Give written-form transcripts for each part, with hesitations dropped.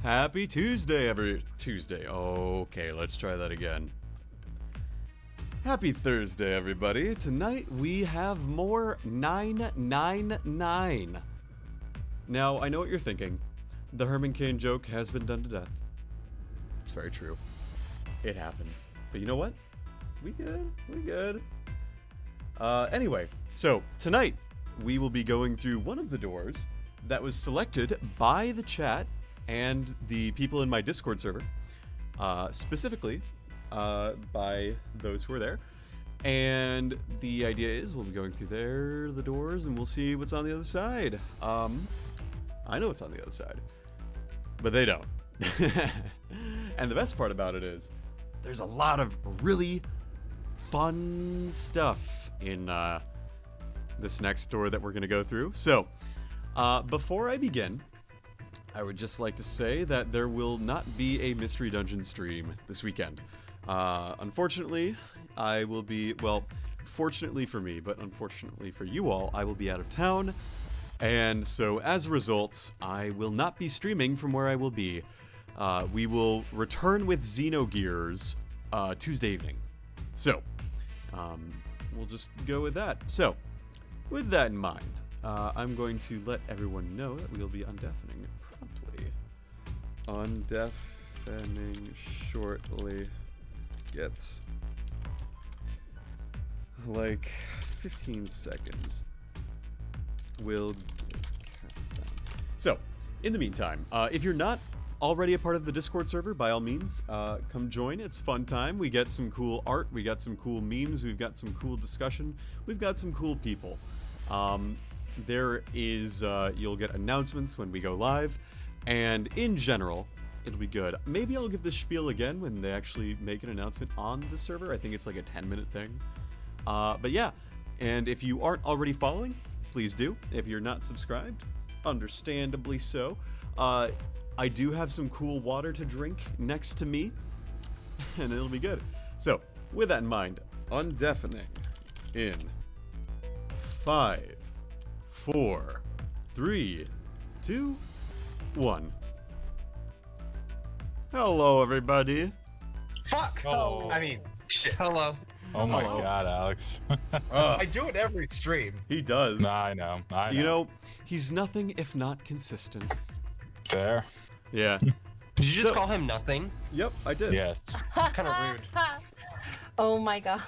Happy Tuesday, Tuesday. Okay, let's try that again. Happy Thursday, everybody. Tonight we have more 999. Now, I know what you're thinking. The Herman Cain joke has been done to death. It's very true. It happens. But you know what? We good. We good. Anyway, so tonight we will be going through one of the doors that was selected by the chat and the people in my Discord server, specifically by those who are there. And the idea is we'll be going through the doors, and we'll see what's on the other side. I know what's on the other side, but they don't. And the best part about it is there's a lot of really fun stuff in this next door that we're going to go through. So, before I begin, I would just like to say that there will not be a Mystery Dungeon stream this weekend. Unfortunately, I will be, well, fortunately for me, but unfortunately for you all, I will be out of town. And so, as a result, I will not be streaming from where I will be. We will return with Xenogears Tuesday evening. So, we'll just go with that. So, with that in mind, I'm going to let everyone know that we'll be undeafening promptly. Undeafening shortly. Get like 15 seconds. We'll give countdown. So, in the meantime, if you're not already a part of the Discord server, by all means, come join. It's fun time. We get some cool art. We got some cool memes. We've got some cool discussion. We've got some cool people. There is, you'll get announcements when we go live. And in general, it'll be good. Maybe I'll give the spiel again when they actually make an announcement on the server. I think it's like a 10-minute thing. But yeah, and if you aren't already following, please do. If you're not subscribed, understandably so. I do have some cool water to drink next to me, and it'll be good. So, with that in mind, undeafening in 5, 4, 3, 2, 1. Hello, everybody. Fuck! Oh. I mean, shit. Hello. Oh my god, Alex. I do it every stream. He does. Nah, I know. You know, he's nothing if not consistent. Fair. Yeah. Did you just So- call him nothing? Yep, I did. Yes. That's kind of rude. Oh my god.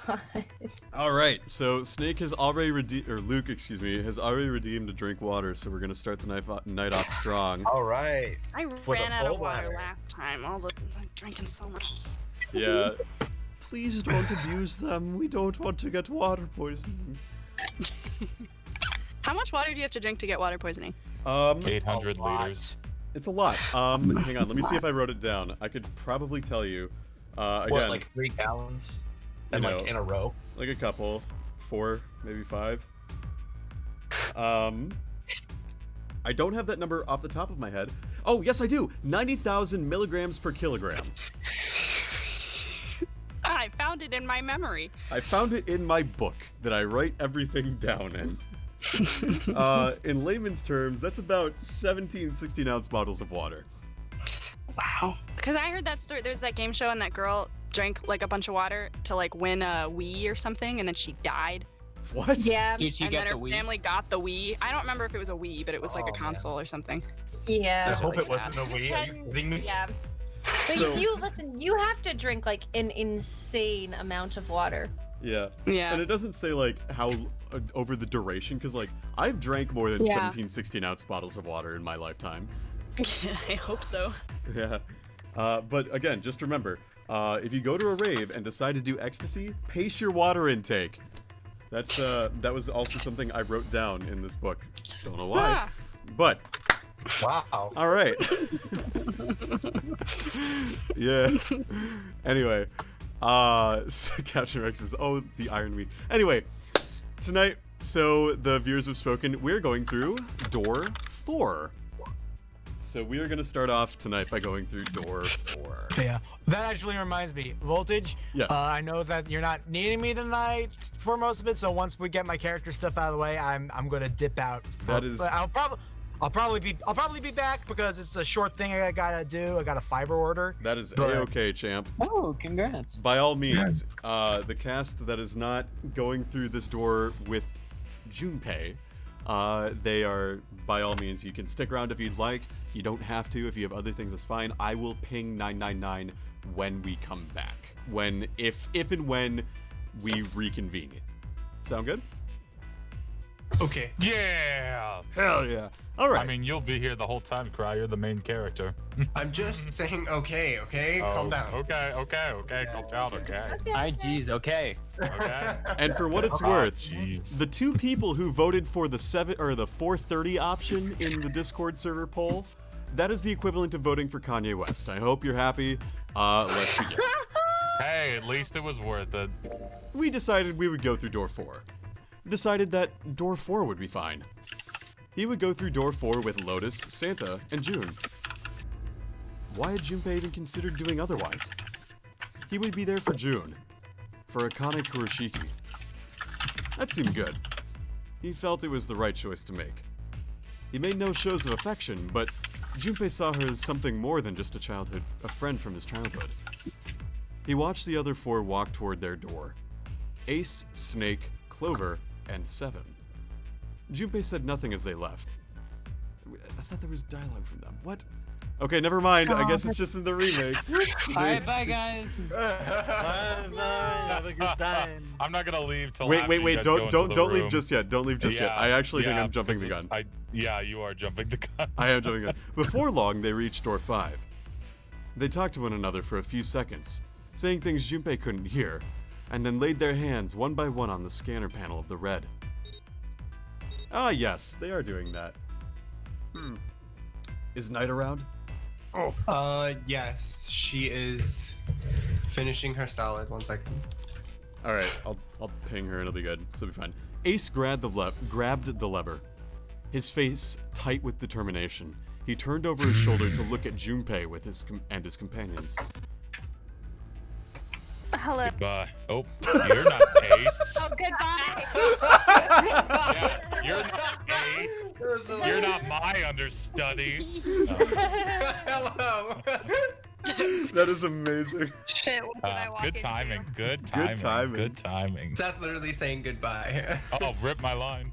All right, so Snake has already Luke, excuse me, has already redeemed a drink water, so we're gonna start the night off strong. All right. I For the ran out of full water ladder. last time. I'm drinking so much. Yeah. Please don't abuse them. We don't want to get water poisoning. How much water do you have to drink to get water poisoning? 800 A lot. liters. It's a lot. Hang on, let me see if I wrote it down. I could probably tell you. Again, What, like 3 gallons? And You like know. in a row? like a couple, 4, maybe 5. I don't have that number off the top of my head. Oh, yes, I do. 90,000 milligrams per kilogram. I found it in my memory. I found it in my book that I write everything down in. In layman's terms, that's about 17 16-ounce bottles of water. Wow. Because I heard that story. There's that game show, and that girl drank like a bunch of water to like win a Wii or something, and then she died. What? Yeah, Did she and get then the her Wii? family got the Wii. I don't remember if it was a Wii, but it was like Oh, a console or something. yeah. I That's hope really it wasn't a Wii. Are you kidding me? Yeah. But So- you listen, you have to drink like an insane amount of water. Yeah. Yeah. And it doesn't say like how over the duration, because like I've drank more than Yeah. 17 16-ounce bottles of water in my lifetime. I hope so. Yeah. But again, just remember, if you go to a rave and decide to do ecstasy, pace your water intake. That's that was also something I wrote down in this book. Don't know why. Ah. But Wow. all right. Yeah. Anyway, so Captain Rex is the Iron Week. Anyway, tonight, so the viewers have spoken. We're going through door 4. So we are going to start off tonight by going through door 4. Yeah, that actually reminds me, Voltage. Yes. I know that you're not needing me tonight for most of it, so once we get my character stuff out of the way, I'm gonna dip out. That is- I'll I'll probably be back because it's a short thing I gotta do. I got a Fiverr order. That is But- A-okay, champ. Oh, congrats. By all means, the cast that is not going through this door with Junpei, they are, by all means, you can stick around if you'd like. You don't have to. If you have other things, that's fine. I will ping 999 when we come back. If and when we reconvene. Sound good? Okay. Yeah. Hell yeah. All right. I mean, you'll be here the whole time, Cry. You're the main character. I'm just saying okay, okay? Calm down. Okay. Calm down. Okay. Hi, geez, okay. Okay. And for what it's Oh, worth, jeez. the two people who voted for the 4:30 option in the Discord server poll, that is the equivalent of voting for Kanye West. I hope you're happy. Let's begin. Hey, at least it was worth it. We decided we would go through door 4. Decided that door 4 would be fine. He would go through door 4 with Lotus, Santa, and June. Why had Junpei even considered doing otherwise? He would be there for June, for Akane Kuroshiki. That seemed good. He felt it was the right choice to make. He made no shows of affection, but Junpei saw her as something more than just a friend from his childhood. He watched the other 4 walk toward their door. Ace, Snake, Clover, and 7. Junpei said nothing as they left. I thought there was dialogue from them. What? Okay, never mind. I guess it's just in the remake. Alright, bye, guys. Have a good time. I'm not gonna leave till Wait, after wait, you wait! guys go Don't into don't the don't leave room. just yet. Don't leave just yet. I actually think I'm jumping the because gun. Yeah, you are jumping the gun. I am jumping the gun. Before long, they reached door 5. They talked to one another for a few seconds, saying things Junpei couldn't hear, and then laid their hands one by one on the scanner panel of the red. Ah, yes, they are doing that. Is Knight around? Yes, she is finishing her salad. 1 second. All right, I'll ping her and it'll be good. So it'll be fine. Ace grabbed the lever. His face tight with determination. He turned over his shoulder to look at Junpei with his companions. Hello. Goodbye. Oh, you're not Ace. Oh, goodbye. Yeah, you're not Ace. You're not my understudy. Hello. That is amazing. Shit, what did I walk Good into? timing. Good timing. timing. Good timing. Seth literally saying goodbye. Oh, rip my line.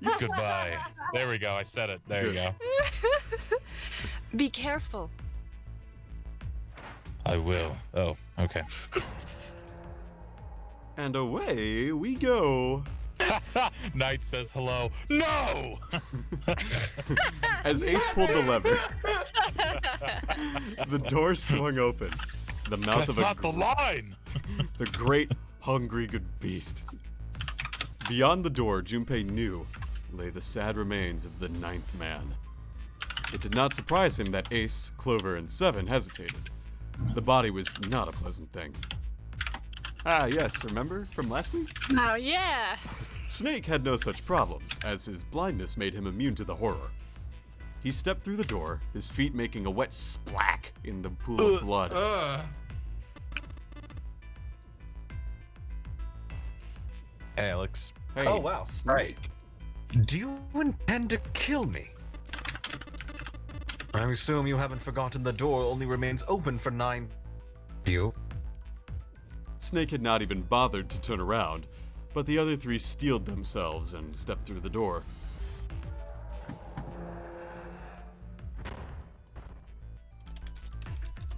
Goodbye. There we go. I said it. There you go. Be careful. I will. Oh, okay. And away we go. Knight says hello. No! As Ace pulled the lever, the door swung open. The mouth That's of a not the line! the great hungry good beast. Beyond the door, Junpei knew, lay the sad remains of the 9th man. It did not surprise him that Ace, Clover, and 7 hesitated. The body was not a pleasant thing. Ah, yes, remember from last week? Oh, yeah. Snake had no such problems, as his blindness made him immune to the horror. He stepped through the door, his feet making a wet splack in the pool of blood. Hey, Alex. Hey, Oh, wow. Snake. Do you intend to kill me? I assume you haven't forgotten the door only remains open for 9. You? Snake had not even bothered to turn around, but the other 3 steeled themselves and stepped through the door.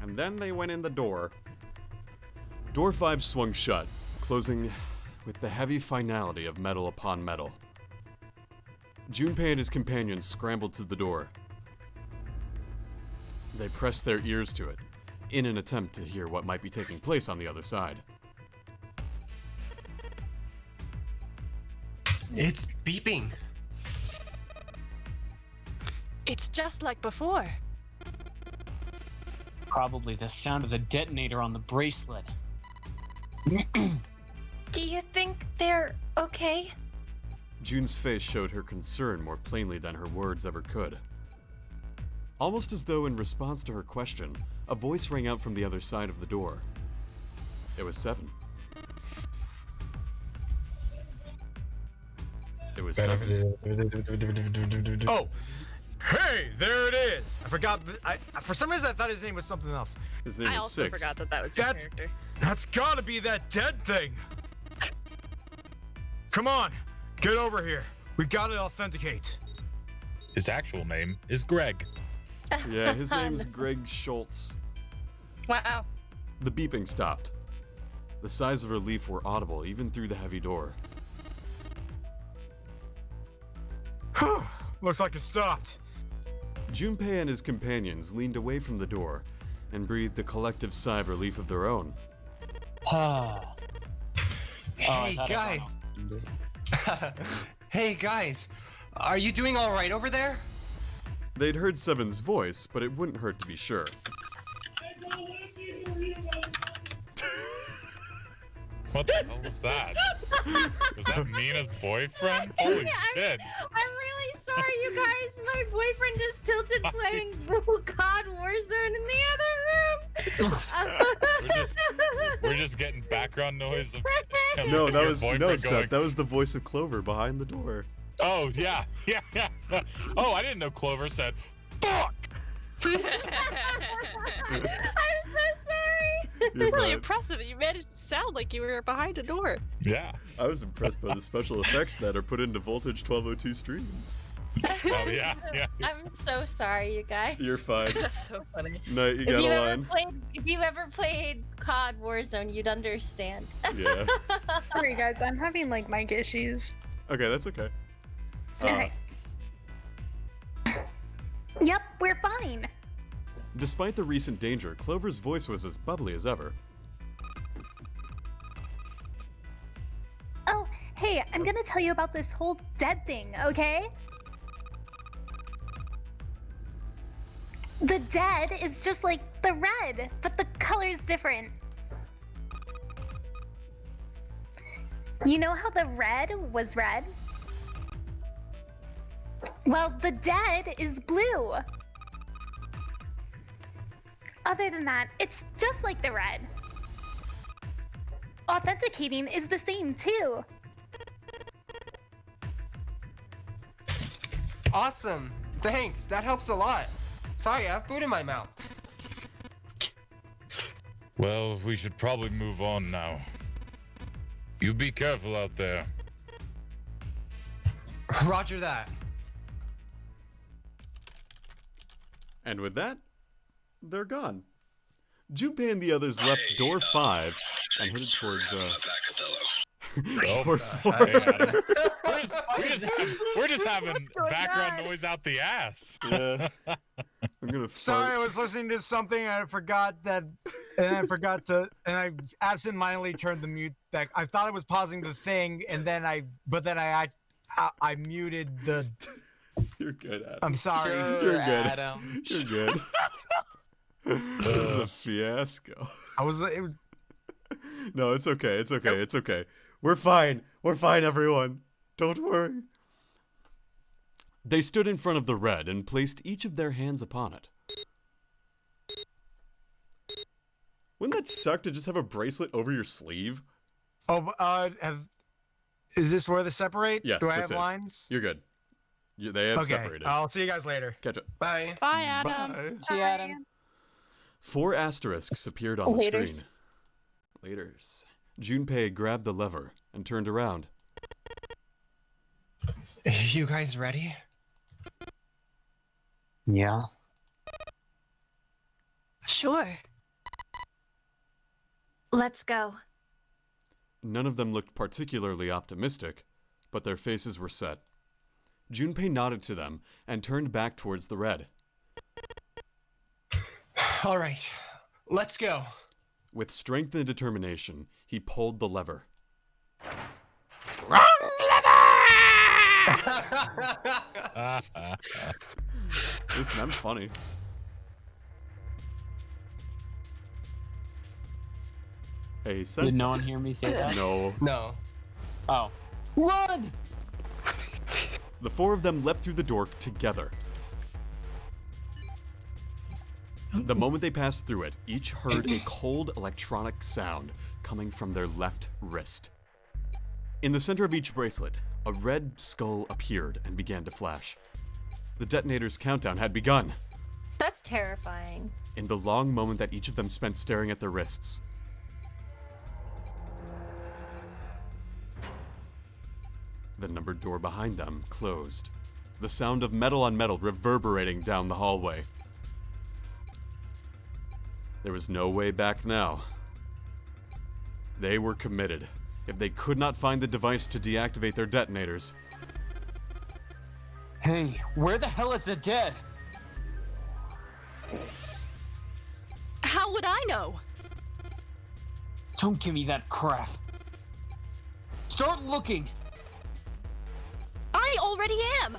And then they went in the door. Door 5 swung shut, closing with the heavy finality of metal upon metal. Junpei and his companions scrambled to the door. They pressed their ears to it, in an attempt to hear what might be taking place on the other side. It's beeping. It's just like before. Probably the sound of the detonator on the bracelet. Do you think they're okay? June's face showed her concern more plainly than her words ever could. Almost as though in response to her question, a voice rang out from the other side of the door. It was 7. It was 7. Oh, hey, there it is. I forgot. For some reason, I thought his name was something else. His name I is also 6. forgot that was your That's- character. That's gotta be that dead thing. Come on, get over here. We gotta authenticate. His actual name is Greg. Yeah, his name is Greg Schultz. Wow. The beeping stopped. The sighs of relief were audible even through the heavy door. Looks like it stopped. Junpei and his companions leaned away from the door and breathed a collective sigh of relief of their own. Hey guys. Hey guys. Are you doing all right over there? They'd heard Seven's voice, but it wouldn't hurt to be sure. What the hell was that? Was that Mina's boyfriend? Holy shit. I'm really sorry, you guys. My boyfriend is tilted playing COD Warzone in the other room. We're just getting background noise of No, that your was boyfriend Seth. going- That was the voice of Clover behind the door. Oh, yeah. Oh, I didn't know Clover said, fuck! I'm so sorry. You're Really fine. impressive that you managed to sound like you were behind a door. Yeah. I was impressed by the special effects that are put into Voltage 1202 streams. Oh, yeah. I'm so sorry, you guys. You're fine. That's so funny. No, you got a line. If you ever played COD Warzone, you'd understand. Yeah. Sorry guys, I'm having like mic issues. Okay, that's okay. Okay. Yep, we're fine. Despite the recent danger, Clover's voice was as bubbly as ever. Oh, hey, I'm gonna tell you about this whole dead thing, okay? The dead is just like the red, but the color's different. You know how the red was red? Well, the dead is blue. Other than that, it's just like the red. Authenticating is the same too. Awesome. Thanks. That helps a lot. Sorry, I have food in my mouth. Well, we should probably move on now. You be careful out there. Roger that. And with that, they're gone. Junpei and the others left door 5 and headed towards door 4. Hey, Adam. We're just having background noise out the ass. Yeah. I'm gonna Sorry, I fart. was listening to something and I forgot to, and I absentmindedly turned the mute back. I thought I was pausing the thing, and then I muted the. You're good, Adam. I'm sorry. You're good. Adam. You're good. This is a fiasco. It was. No, it's okay. It's okay. It's okay. We're fine. We're fine, everyone. Don't worry. They stood in front of the red and placed each of their hands upon it. Wouldn't that suck to just have a bracelet over your sleeve? Oh, is this where they separate? Yes, Do I this have is. lines? You're good. They have Okay. separated. I'll see you guys later. Catch up. Bye. Bye, Adam. Bye. See you, Adam. 4 asterisks appeared on the Laters. screen. Laters. Junpei grabbed the lever and turned around. You guys ready? Yeah. Sure. Let's go. None of them looked particularly optimistic, but their faces were set. Junpei nodded to them and turned back towards the red. All right. Let's go. With strength and determination, he pulled the lever. Listen, I'm funny. Hey, Seth. Did no one hear me say that? No. No. Oh. Run! The 4 of them leapt through the door together. The moment they passed through it, each heard a cold electronic sound coming from their left wrist. In the center of each bracelet, a red skull appeared and began to flash. The detonator's countdown had begun. That's terrifying. In the long moment that each of them spent staring at their wrists, the numbered door behind them closed, the sound of metal on metal reverberating down the hallway. There was no way back now. They were committed. If they could not find the device to deactivate their detonators. Hey, where the hell is the dead? How would I know? Don't give me that crap. Start looking. I already am.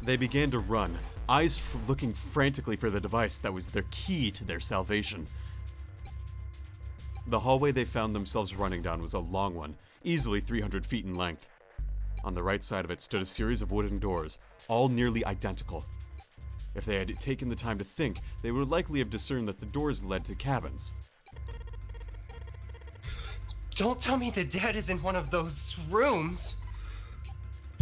They began to run, eyes looking frantically for the device that was their key to their salvation. The hallway they found themselves running down was a long one, easily 300 feet in length. On the right side of it stood a series of wooden doors, all nearly identical. If they had taken the time to think, they would likely have discerned that the doors led to cabins. Don't tell me the dead is in one of those rooms.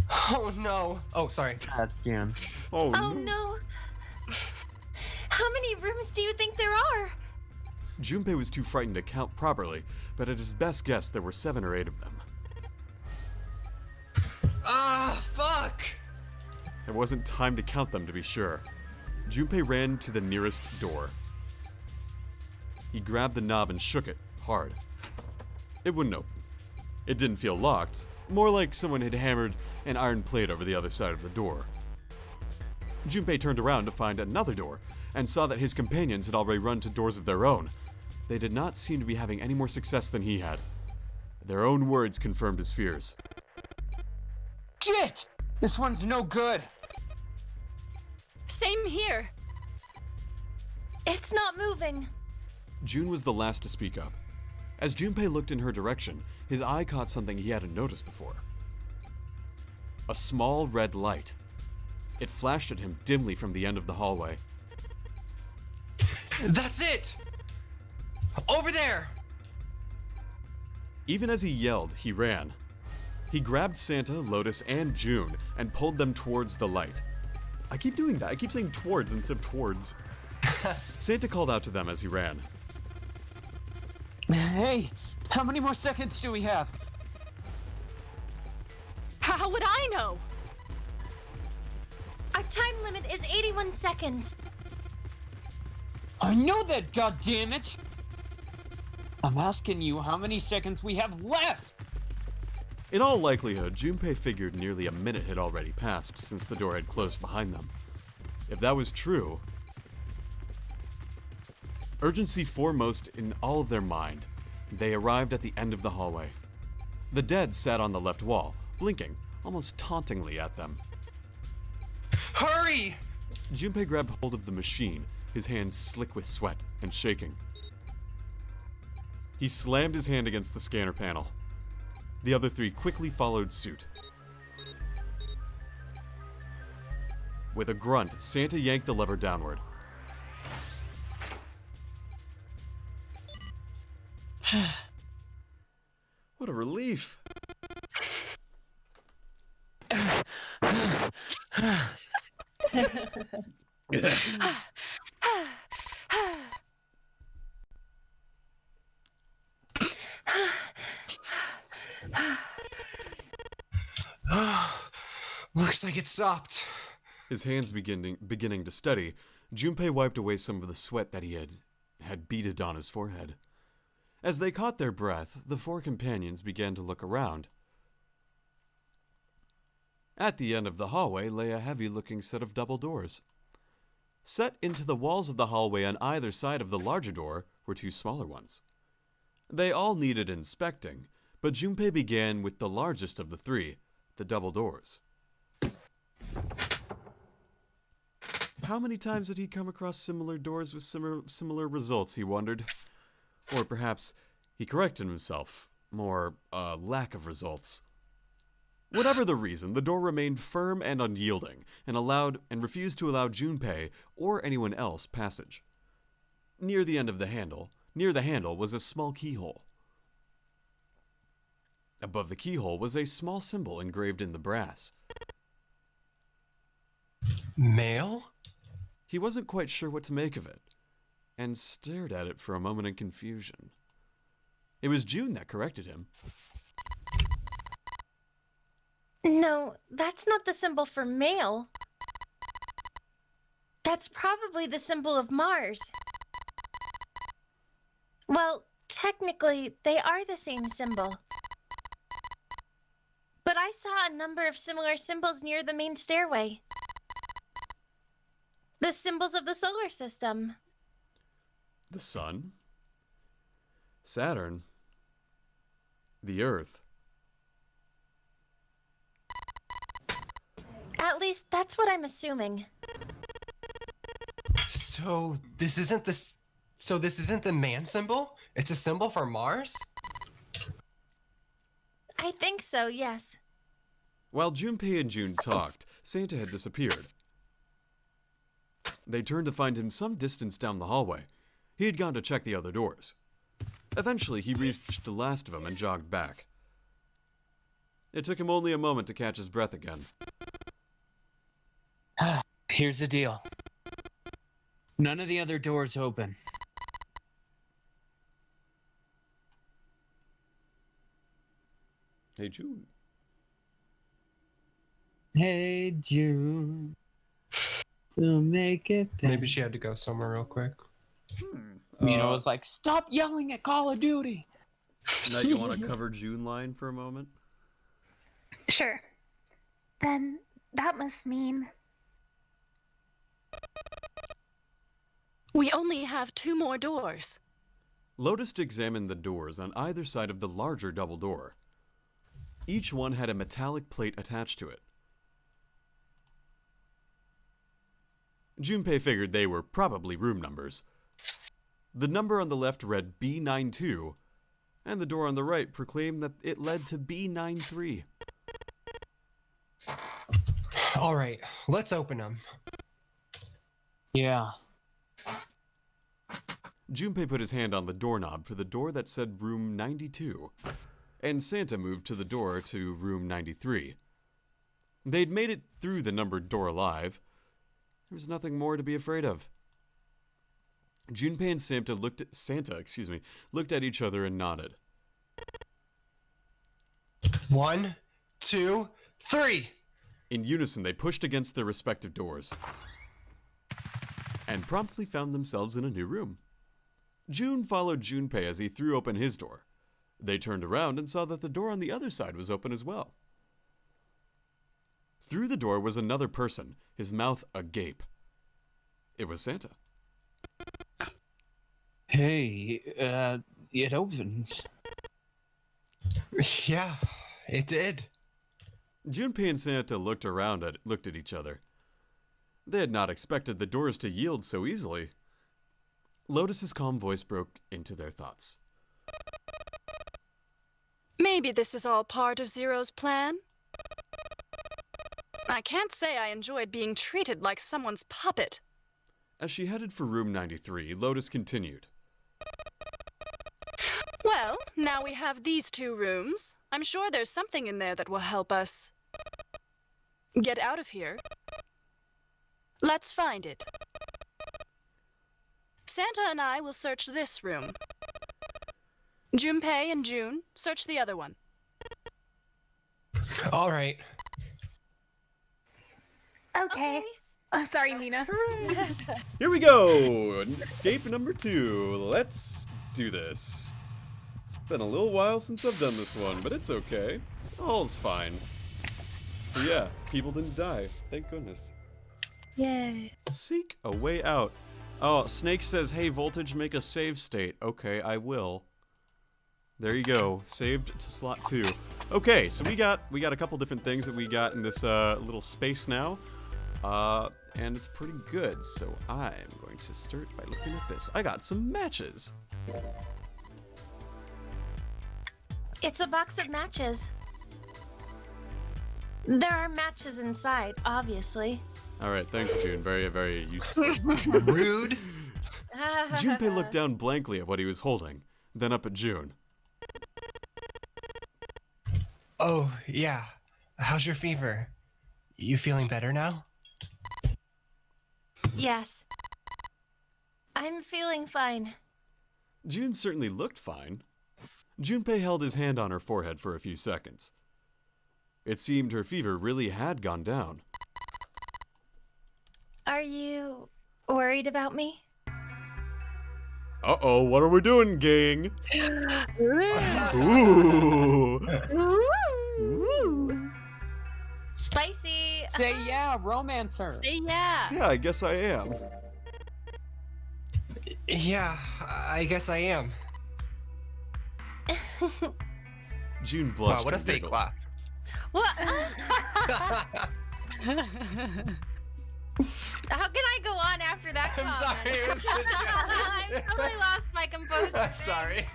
Oh no. Oh, sorry. That's June. Oh no. How many rooms do you think there are? Junpei was too frightened to count properly, but at his best guess there were 7 or 8 of them. Ah, fuck! There wasn't time to count them, to be sure. Junpei ran to the nearest door. He grabbed the knob and shook it hard. It wouldn't open. It didn't feel locked, more like someone had hammered an iron plate over the other side of the door. Junpei turned around to find another door, and saw that his companions had already run to doors of their own. They did not seem to be having any more success than he had. Their own words confirmed his fears. Shit! This one's no good. Same here. It's not moving. June was the last to speak up. As Junpei looked in her direction, his eye caught something he hadn't noticed before. A small red light. It flashed at him dimly from the end of the hallway. That's it! Over there! Even as he yelled, he ran. He grabbed Santa, Lotus, and June and pulled them towards the light. I keep doing that. I keep saying towards instead of towards. Santa called out to them as he ran. Hey, how many more seconds do we have? How would I know? Our time limit is 81 seconds. I know that, goddammit! I'm asking you how many seconds we have left! In all likelihood, Junpei figured nearly a minute had already passed since the door had closed behind them. If that was true, urgency foremost in all of their mind, they arrived at the end of the hallway. The dead sat on the left wall, blinking, almost tauntingly at them. Hurry! Junpei grabbed hold of the machine, his hands slick with sweat and shaking. He slammed his hand against the scanner panel. The other 3 quickly followed suit. With a grunt, Santa yanked the lever downward. What a relief! Looks like it stopped. His hands beginning to steady, Junpei wiped away some of the sweat that he had beaded on his forehead. As they caught their breath, the 4 companions began to look around. At the end of the hallway lay a heavy-looking set of double doors. Set into the walls of the hallway on either side of the larger door were 2 smaller ones. They all needed inspecting, but Junpei began with the largest of the 3, the double doors. How many times had he come across similar doors with similar results, he wondered? Or perhaps he corrected himself, more lack of results. Whatever the reason, the door remained firm and unyielding, and refused to allow Junpei or anyone else passage. Near the handle, was a small keyhole. Above the keyhole was a small symbol engraved in the brass. Male? He wasn't quite sure what to make of it, and stared at it for a moment in confusion. It was June that corrected him. No, that's not the symbol for male. That's probably the symbol of Mars. Well, technically, they are the same symbol. But I saw a number of similar symbols near the main stairway. The symbols of the solar system. The sun, Saturn, the Earth. At least that's what I'm assuming. So this isn't the man symbol? It's a symbol for Mars? I think so, yes. While Junpei and June talked, Santa had disappeared. They turned to find him some distance down the hallway. He had gone to check the other doors. Eventually, he reached the last of them and jogged back. It took him only a moment to catch his breath again. Here's the deal. None of the other doors open. Hey, June. Hey, June. To make it better. Maybe she had to go somewhere real quick. It's like, stop yelling at Call of Duty. Now you want to cover June line for a moment? Sure. Then that must mean. We only have 2 more doors. Lotus examined the doors on either side of the larger double door. Each one had a metallic plate attached to it. Junpei figured they were probably room numbers. The number on the left read B92, and the door on the right proclaimed that it led to B93. All right, let's open them. Yeah. Junpei put his hand on the doorknob for the door that said room 92, and Santa moved to the door to room 93. They'd made it through the numbered door alive. There was nothing more to be afraid of. Junpei and Santa looked at each other and nodded. 1, 2, 3. In unison, they pushed against their respective doors and promptly found themselves in a new room. June followed Junpei as he threw open his door. They turned around and saw that the door on the other side was open as well. Through the door was another person, his mouth agape. It was Santa. Hey, it opens. Yeah, it did. Junpei and Santa looked at each other. They had not expected the doors to yield so easily. Lotus's calm voice broke into their thoughts. Maybe this is all part of Zero's plan? I can't say I enjoyed being treated like someone's puppet. As she headed for room 93, Lotus continued. Well, now we have these 2 rooms. I'm sure there's something in there that will help us get out of here. Let's find it. Santa and I will search this room. Junpei and June, search the other one. All right. Okay. Oh, sorry, Mina. Here we go! Escape number 2. Let's do this. It's been a little while since I've done this one, but it's okay. All's fine. So yeah, people didn't die. Thank goodness. Yay. Seek a way out. Oh, Snake says, hey, Voltage, make a save state. Okay, I will. There you go. Saved to slot 2. Okay, so we got a couple different things that we got in this little space now. And it's pretty good. So I'm going to start by looking at this. I got some matches. It's a box of matches. There are matches inside, obviously. All right, thanks, June. Very, very useful. Rude. Junpei looked down blankly at what he was holding, then up at June. Oh, yeah. How's your fever? You feeling better now? Yes. I'm feeling fine. June certainly looked fine. Junpei held his hand on her forehead for a few seconds. It seemed her fever really had gone down. Are you worried about me? Uh-oh, what are we doing, gang? Ooh. Ooh. Ooh. Spicy. Say yeah, romance her. Say yeah. Yeah, I guess I am. Yeah, I guess I am. June blushed. Wow, what a and fake giggled. laugh. What? How can I go on after that I'm comment? sorry, it was good, I totally lost my composure. I'm sorry.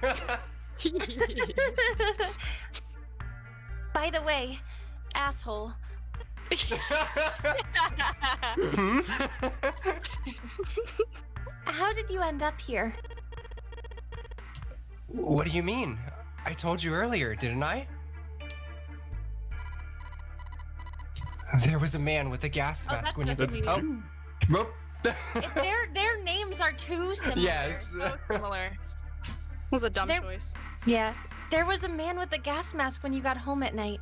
By the way, asshole. Hmm? How did you end up here? What do you mean? I told you earlier, didn't I? There was a man with a gas Oh, mask that's when you... That's nothing June. Whoop. Their names are too similar. Yes. So similar. Was a dumb There- choice. Yeah. There was a man with a gas mask when you got home at night.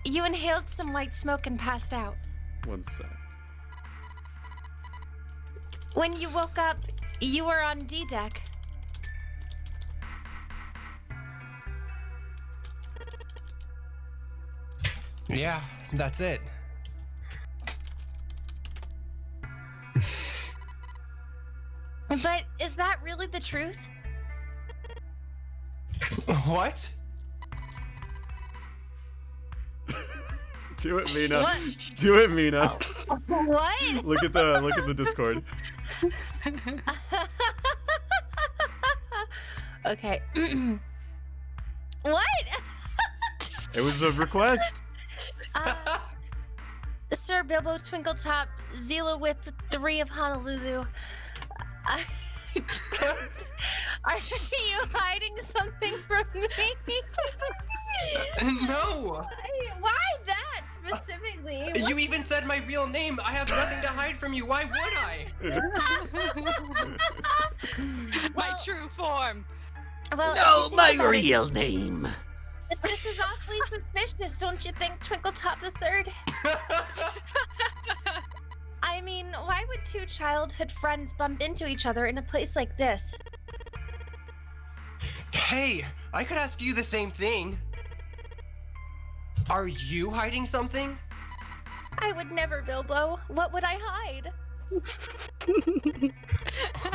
You inhaled some white smoke and passed out. One sec. When you woke up, you were on D deck. Yeah, that's it. But is that really the truth? What? Do it, Mina. What? Do it, Mina. What? Look at the Discord. Okay. What? It was a request. Sir Bilbo Twinkletop, Zila Whip 3 of Honolulu. Are you hiding something from me? No! Why that specifically? You even said my real name. I have nothing to hide from you. Why would I? My true form. Well, No, if you my think about it, real name. This is awfully suspicious, don't you think, Twinkletop the Third? I mean, why would two childhood friends bump into each other in a place like this? Hey, I could ask you the same thing. Are you hiding something? I would never, Bilbo. What would I hide?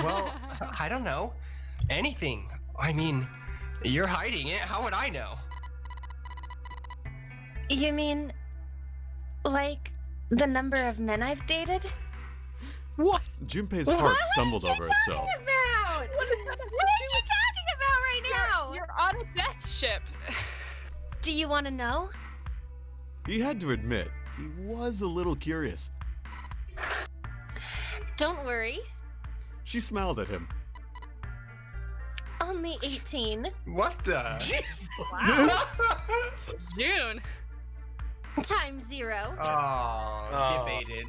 Well, I don't know. Anything. I mean, you're hiding it. How would I know? You mean, like, the number of men I've dated? What? Junpei's heart stumbled over itself. What is she talking about right now? You're on a death ship. Do you want to know? He had to admit, he was a little curious. Don't worry. She smiled at him. Only 18. What the? Jeez. June. Times 0. Oh, debated.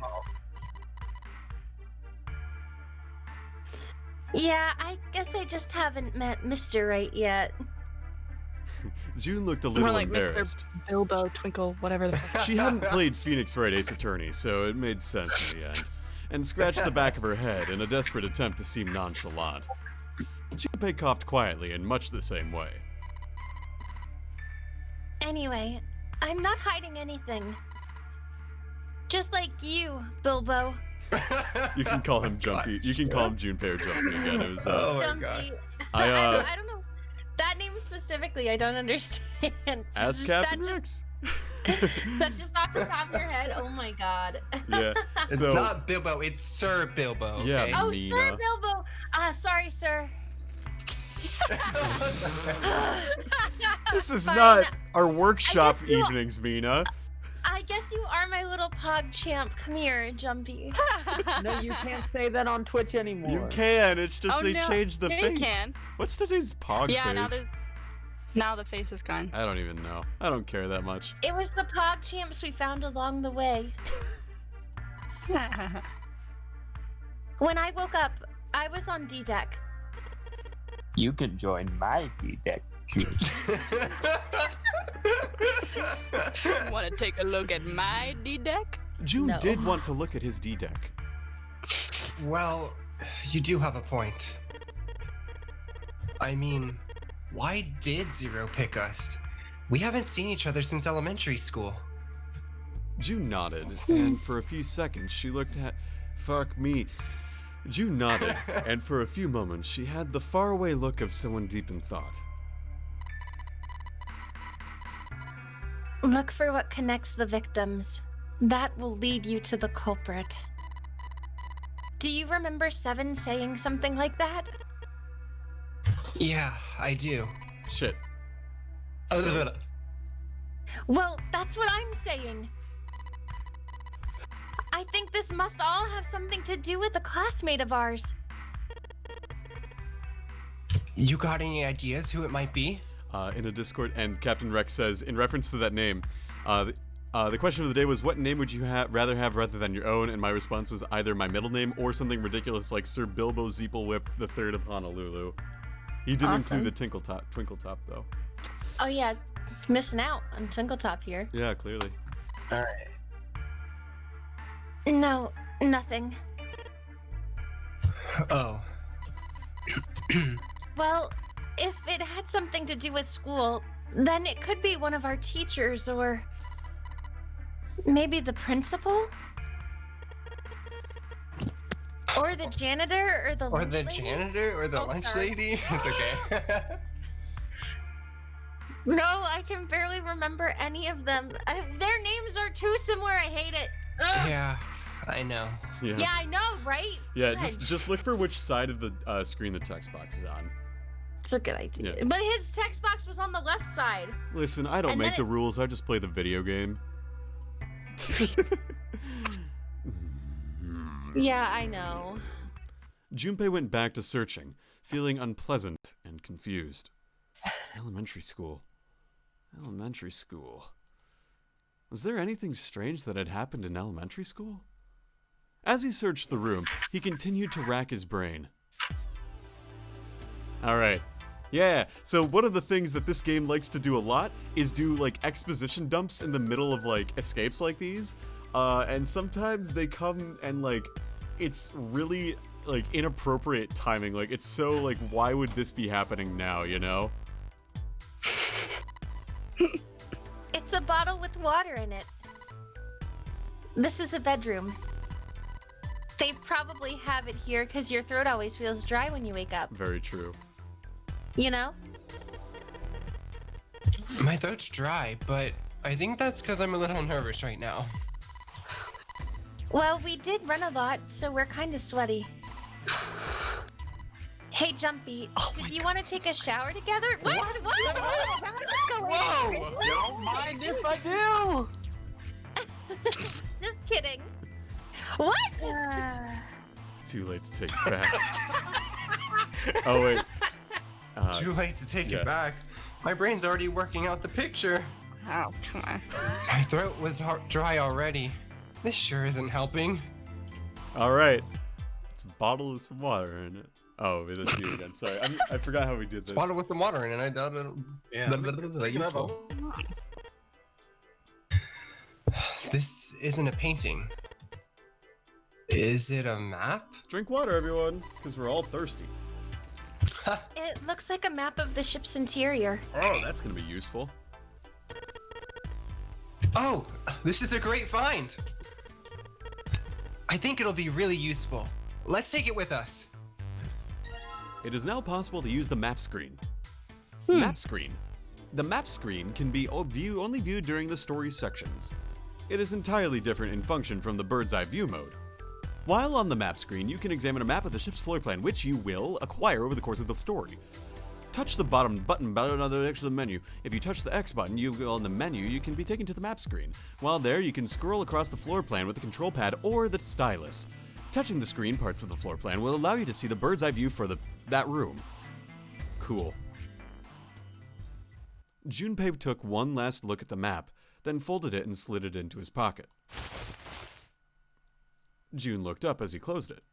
Yeah, I guess I just haven't met Mr. Right yet. June looked a More little like embarrassed. Mr. Bilbo, Twinkle, whatever the fuck. She hadn't played Phoenix Wright Ace Attorney, so it made sense in the end, and scratched the back of her head in a desperate attempt to seem nonchalant. Junpei coughed quietly in much the same way. Anyway, I'm not hiding anything. Just like you, Bilbo. You can call him Jumpy. You can call him Junpei or Jumpy again. It was, Oh my Jumpy. God. I don't know. That name specifically, I don't understand. As Just- Captain that Rex. That just off the top of your head? Oh my god. Yeah. It's So not Bilbo, it's Sir Bilbo. Yeah, okay? Oh, Nina. Sir Bilbo. Sorry, sir. this is Fine. not our workshop guess you- evenings, Mina. I guess you are my little pog champ. Come here, Jumpy. No, you can't say that on Twitch anymore. You can. It's just Oh, they no. changed the Yeah, face. you can. What's today's Pog Yeah, face? now there's Now the face is gone. I don't even know. I don't care that much. It was the Pog Champs we found along the way. When I woke up, I was on D deck. You can join my D-Deck. Want to take a look at my D-Deck? June No. did want to look at his D deck. Well, you do have a point. I mean, why did Zero pick us? We haven't seen each other since elementary school. June nodded, and for a few seconds she looked at. Fuck me. June nodded, and for a few moments she had the faraway look of someone deep in thought. Look for what connects the victims. That will lead you to the culprit. Do you remember Seven saying something like that? Yeah, I do. Shit. Well, that's what I'm saying. I think this must all have something to do with a classmate of ours. You got any ideas who it might be? In a Discord, and Captain Rex says, in reference to that name, the question of the day was, what name would you rather have rather than your own? And my response was either my middle name or something ridiculous like Sir Bilbo Zeeplewhip III of Honolulu. He didn't Awesome. include the Twinkle Top, though. Oh yeah, missing out on Twinkletop here. Yeah, clearly. Alright. No, nothing. Oh. Well, if it had something to do with school, then it could be one of our teachers or maybe the principal? Or the janitor or the Or lunch the lady? janitor or the Oh, lunch sorry. lady? It's okay. No, I can barely remember any of them. Their names are too similar. I hate it. Ugh. Yeah, I know. Yeah. Yeah, I know, right? Yeah, God, just look for which side of the screen the text box is on. It's a good idea. Yeah. But his text box was on the left side. Listen, I don't And make then the rules, I just play the video game. Yeah, I know. Junpei went back to searching, feeling unpleasant and confused. Elementary school. Elementary school. Was there anything strange that had happened in elementary school? As he searched the room, he continued to rack his brain. Alright. Yeah, so one of the things that this game likes to do a lot is do, like, exposition dumps in the middle of, like, escapes like these. And sometimes they come and, like, it's really, like, inappropriate timing. Like, it's so, like, why would this be happening now, you know? It's a bottle with water in it. This is a bedroom. They probably have it here because your throat always feels dry when you wake up. Very true. You know? My throat's dry, but I think that's because I'm a little nervous right now. Well, we did run a lot, so we're kind of sweaty. Hey, Jumpy, did you want to take a shower together? What? Whoa! Don't mind if I do. Just kidding. What? Too late to take it back. Oh, wait. Too late to take yeah. it back. My brain's already working out the picture. Oh, come on. My throat was dry already. This sure isn't helping. Alright. It's a bottle with some water in it. Oh, that's you again. Sorry. I forgot how we did this. It's bottle with some water in it. I doubt it'll be useful. This isn't a painting. Is it a map? Drink water, everyone, because we're all thirsty. It looks like a map of the ship's interior. Oh, that's gonna be useful. Oh, this is a great find. I think it'll be really useful. Let's take it with us. It is now possible to use the map screen. Map screen. The map screen can be only viewed during the story sections. It is entirely different in function from the bird's eye view mode. While on the map screen, you can examine a map of the ship's floor plan, which you will acquire over the course of the story. Touch the bottom button on the next to the menu. If you touch the X button, you go on the menu, you can be taken to the map screen. While there, you can scroll across the floor plan with the control pad or the stylus. Touching the screen parts of the floor plan will allow you to see the bird's eye view for that room. Cool. Junpei took one last look at the map, then folded it and slid it into his pocket. June looked up as he closed it.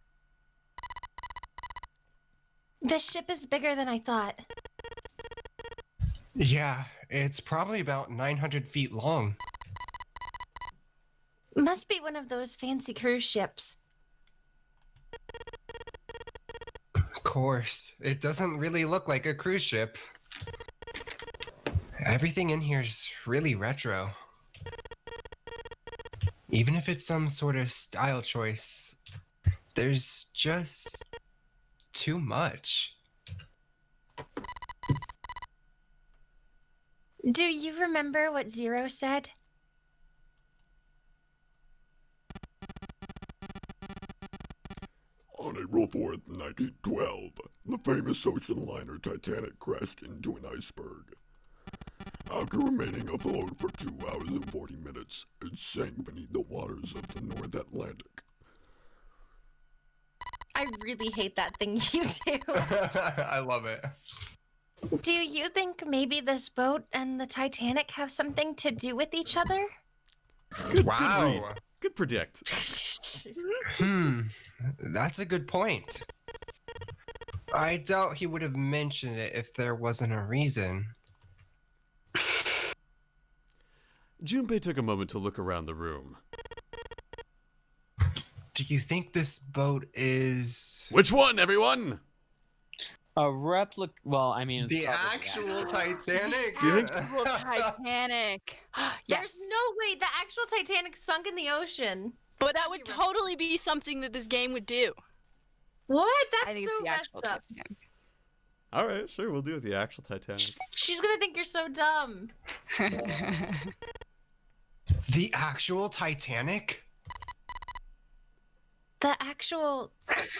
This ship is bigger than I thought. Yeah, it's probably about 900 feet long. Must be one of those fancy cruise ships. Of course, it doesn't really look like a cruise ship. Everything in here is really retro. Even if it's some sort of style choice, there's just too much. Do you remember what Zero said? On April 4th, 1912, the famous ocean liner Titanic crashed into an iceberg. After remaining afloat for 2 hours and 40 minutes, it sank beneath the waters of the North Atlantic. I really hate that thing you do. I love it. Do you think maybe this boat and the Titanic have something to do with each other? Wow. Good predict. That's a good point. I doubt he would have mentioned it if there wasn't a reason. Junpei took a moment to look around the room. Do you think this boat is... Which one, everyone? A replica. Well, I mean, it's the probably actual Titanic? You think? Actual Titanic. There's no way the actual Titanic sunk in the ocean. But that would totally be something that this game would do. What? I That's think so it's the messed actual up. Titanic. All right, sure, we'll do it. The actual Titanic. She's gonna think you're so dumb. The actual Titanic? The actual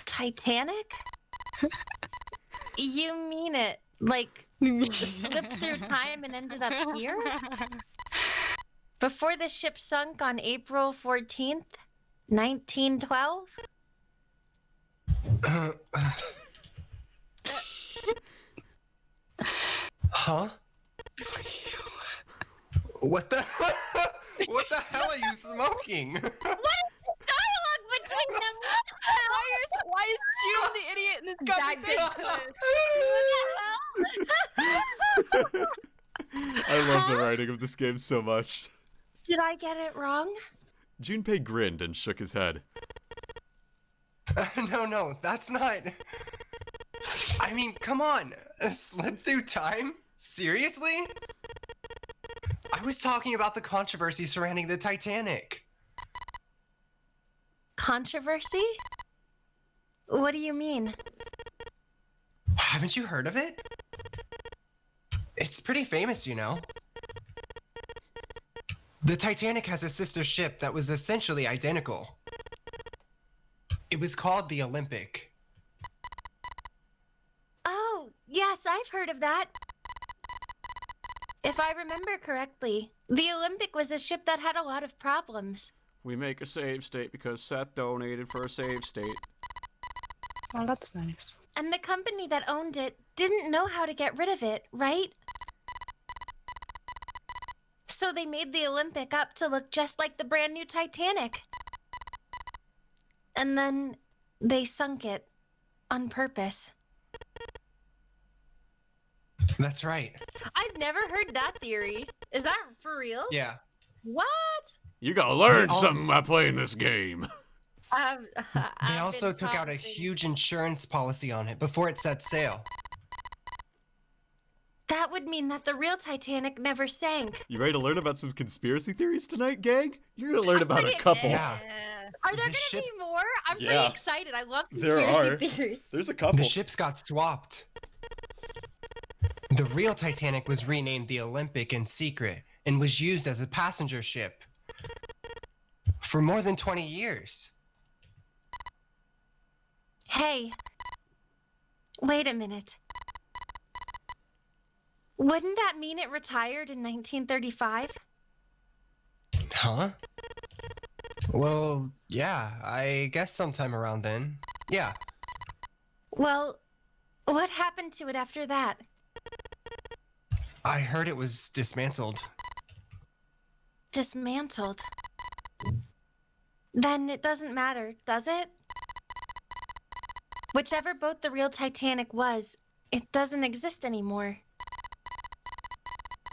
Titanic? You mean it? Like, slipped through time and ended up here? Before the ship sunk on April 14th, 1912? Huh? What the what the hell are you smoking? What is the dialogue between them? Why is June the idiot in this conversation? I love the writing of this game so much. Did I get it wrong? Junpei grinned and shook his head. No, that's not... I mean, come on. Slip through time? Seriously? I was talking about the controversy surrounding the Titanic. Controversy? What do you mean? Haven't you heard of it? It's pretty famous, you know. The Titanic has a sister ship that was essentially identical. It was called the Olympic. Oh, yes, I've heard of that. If I remember correctly, the Olympic was a ship that had a lot of problems. We make a save state because Seth donated for a save state. Oh, that's nice. And the company that owned it didn't know how to get rid of it, right? So they made the Olympic up to look just like the brand new Titanic. And then they sunk it on purpose. That's right. I've never heard that theory. Is that for real? Yeah. What? You gotta learn something by playing this game. They also took out a huge insurance policy on it before it set sail. That would mean that the real Titanic never sank. You ready to learn about some conspiracy theories tonight, gang? You're gonna learn about a couple. Yeah. Are there The gonna ship's- be more? I'm Yeah. pretty excited. I love There conspiracy are. theories. There's a couple. The ships got swapped. The real Titanic was renamed the Olympic in secret and was used as a passenger ship for more than 20 years. Hey. Wait a minute. Wouldn't that mean it retired in 1935? Huh? Well, yeah, I guess sometime around then. Yeah. Well, what happened to it after that? I heard it was dismantled. Dismantled. Then it doesn't matter, does it? Whichever boat the real Titanic was, it doesn't exist anymore.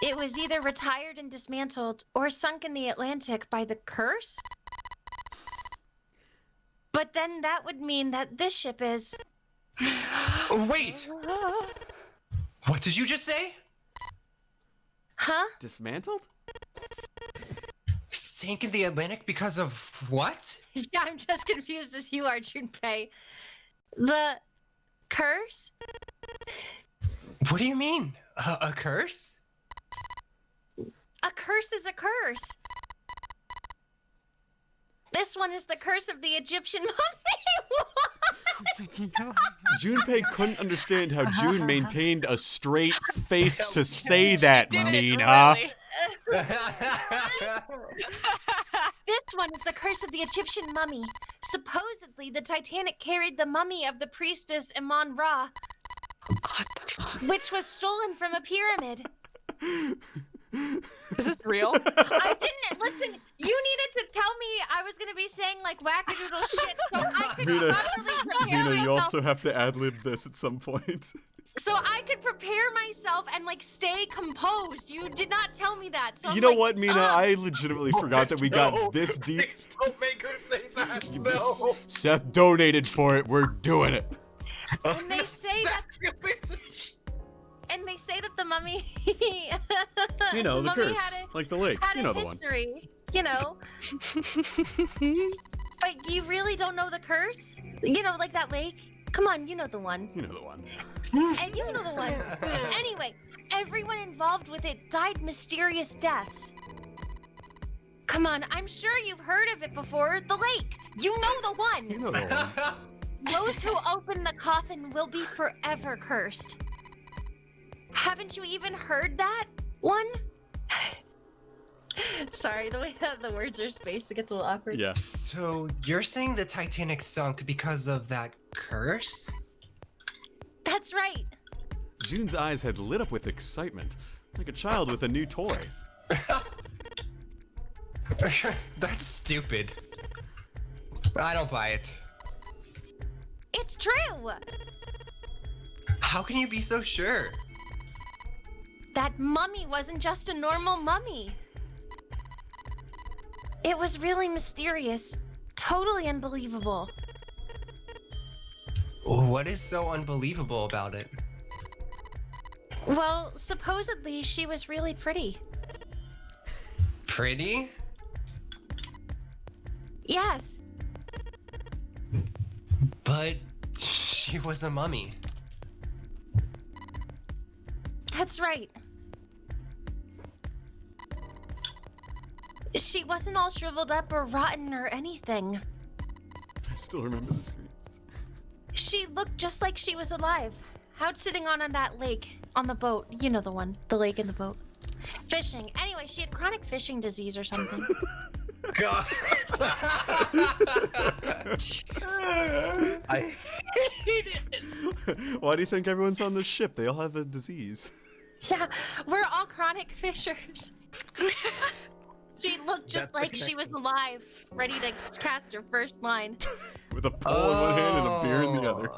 It was either retired and dismantled or sunk in the Atlantic by the curse? But then that would mean that this ship is... Wait! What did you just say? Huh? Dismantled? Sank in the Atlantic because of what? Yeah, I'm just confused as you are, Junpei. The curse? What do you mean? A curse? A curse is a curse. This one is the curse of the Egyptian mummy. Junpei couldn't understand how June maintained a straight face to say that, Mina. This one is the curse of the Egyptian mummy. Supposedly, the Titanic carried the mummy of the priestess Amon Ra, which was stolen from a pyramid. Is this real? I didn't listen. You needed to tell me I was gonna be saying like wackadoodle shit, so I could properly prepare Mina, you myself. also have to ad-lib this at some point. So I could prepare myself and like stay composed. You did not tell me that. So You I'm know like, what, Mina? I legitimately forgot that we got this deep. Don't make her say that. No. Seth donated for it. We're doing it. And they say that. And they say that the mummy. You know, the mummy curse. Like the lake. Had You know a the one. history. You know. But you really don't know the curse? You know, like that lake? Come on, you know the one. You know the one. And you know the one. Anyway, everyone involved with it died mysterious deaths. Come on, I'm sure you've heard of it before. The lake. You know the one. You know the one. Those who open the coffin will be forever cursed. Haven't you even heard that one? Sorry, the way that the words are spaced, it gets a little awkward. Yeah. So you're saying the Titanic sunk because of that curse? That's right. June's eyes had lit up with excitement, like a child with a new toy. That's stupid. I don't buy it. It's true. How can you be so sure? That mummy wasn't just a normal mummy. It was really mysterious. Totally unbelievable. What is so unbelievable about it? Well, supposedly she was really pretty. Pretty? Yes. But she was a mummy. That's right. She wasn't all shriveled up or rotten or anything. I still remember the screams. She looked just like she was alive. Out sitting on that lake, on the boat. You know the one. The lake and the boat. Fishing. Anyway, she had chronic fishing disease or something. God. I hate it. Why do you think everyone's on this ship? They all have a disease. Yeah, we're all chronic fishers. She looked just That's the like she was alive, ready to cast her first line. With a pole in one hand and a beer in the other.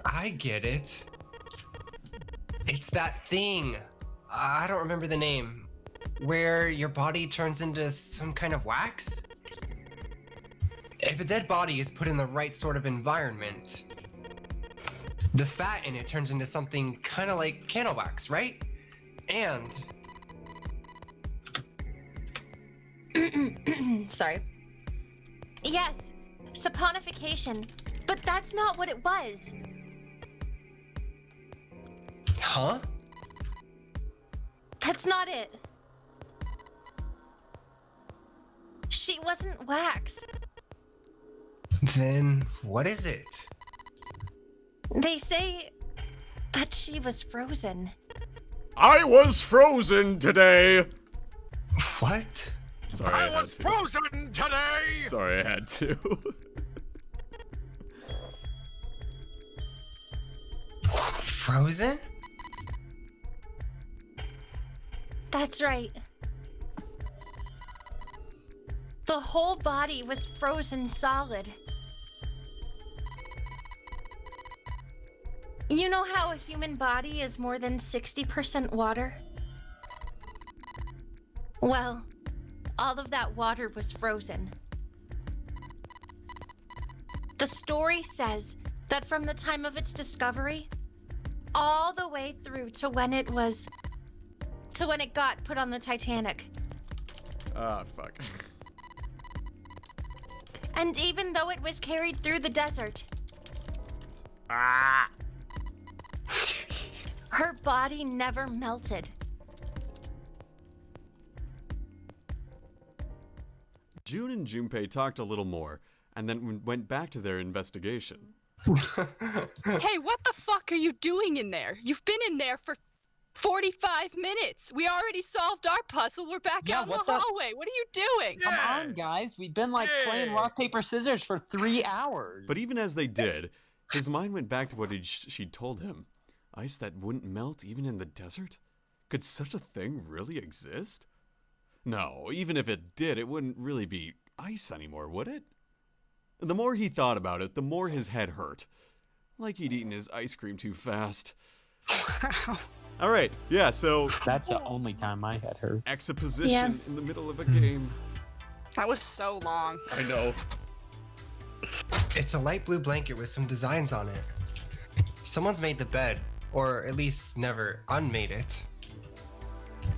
I get it. It's that thing. I don't remember the name. Where your body turns into some kind of wax? If a dead body is put in the right sort of environment, the fat in it turns into something kind of like candle wax, right? And Sorry. Yes, saponification. But that's not what it was. huh? That's not it. She wasn't wax. Then what is it? They say that she was frozen. I was frozen today. What? Sorry, I had was to. frozen today. Sorry, I had to. Frozen? That's right. The whole body was frozen solid. You know how a human body is more than 60% water? Well, all of that water was frozen. The story says that from the time of its discovery, all the way through to when it got put on the Titanic. Ah, fuck. And even though it was carried through the desert, her body never melted. June and Junpei talked a little more, and then went back to their investigation. Hey, what the fuck are you doing in there? You've been in there for 45 minutes. We already solved our puzzle. We're back out in the hallway. What are you doing? Come on, guys. We've been like playing rock, paper, scissors for 3 hours. But even as they did, his mind went back to what she'd told him. Ice that wouldn't melt even in the desert? Could such a thing really exist? No, even if it did, it wouldn't really be ice anymore, would it? The more he thought about it, the more his head hurt. Like he'd eaten his ice cream too fast. All right, yeah, so... That's the only time my head hurts. Exposition in the middle of a game. That was so long. I know. It's a light blue blanket with some designs on it. Someone's made the bed, or at least never unmade it.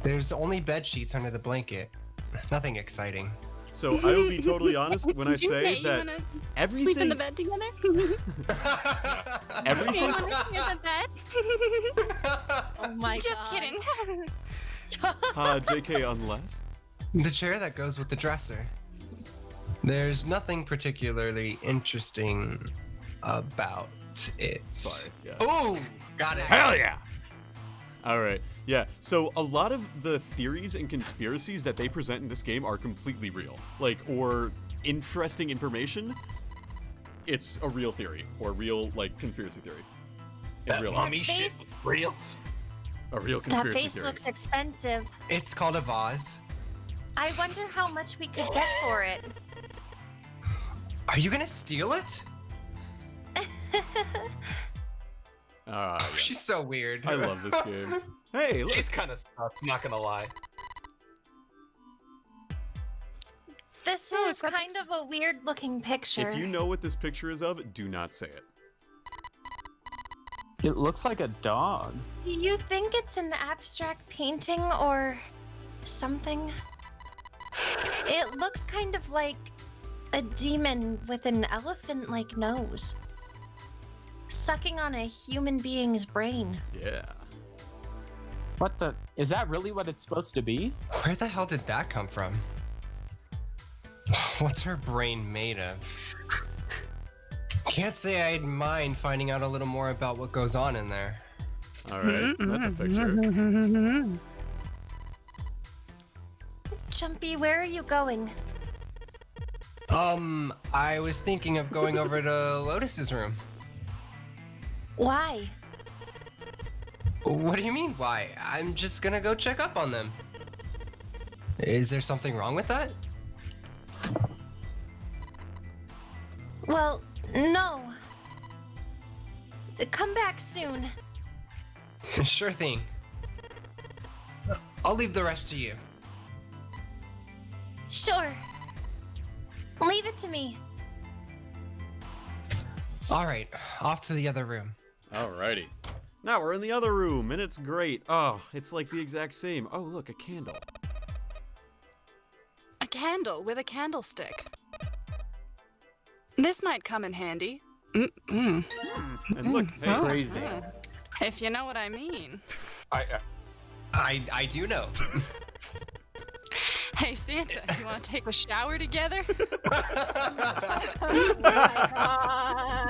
There's only bed sheets under the blanket. Nothing exciting. So I will be totally honest when I say that everything... Sleep in the bed together? Everything... You wanna share the bed? Oh my god. Just kidding. JK unless? The chair that goes with the dresser. There's nothing particularly interesting about it. Sorry, yeah. Oh, got it. Hell yeah! Alright, yeah, so a lot of the theories and conspiracies that they present in this game are completely real. Like, or interesting information, it's a real theory, or real, like, conspiracy theory. In real life. Mommy shit was real. A real That conspiracy face theory. looks expensive. It's called a vase. I wonder how much we could get for it. Are you gonna steal it? Yeah. She's so weird. I love this game. Hey, look. She's kind of stuffed, not gonna lie. This is kind of a weird looking picture. If you know what this picture is of, do not say it. It looks like a dog. Do you think it's an abstract painting or something? It looks kind of like a demon with an elephant-like nose. Sucking on a human being's brain. Yeah. What the? Is that really what it's supposed to be? Where the hell did that come from? What's her brain made of? Can't say I'd mind finding out a little more about what goes on in there. Alright, that's a picture. Jumpy, where are you going? I was thinking of going over to Lotus's room. Why? What do you mean, why? I'm just gonna go check up on them. Is there something wrong with that? Well, no. Come back soon. Sure thing. I'll leave the rest to you. Sure. Leave it to me. Alright, off to the other room. Alrighty. Now we're in the other room, and it's great. Oh, it's like the exact same. Oh, look, a candle. A candle with a candlestick. This might come in handy. And look, hey, Crazy. If you know what I mean. I do know. Hey, Santa, you want to take a shower together?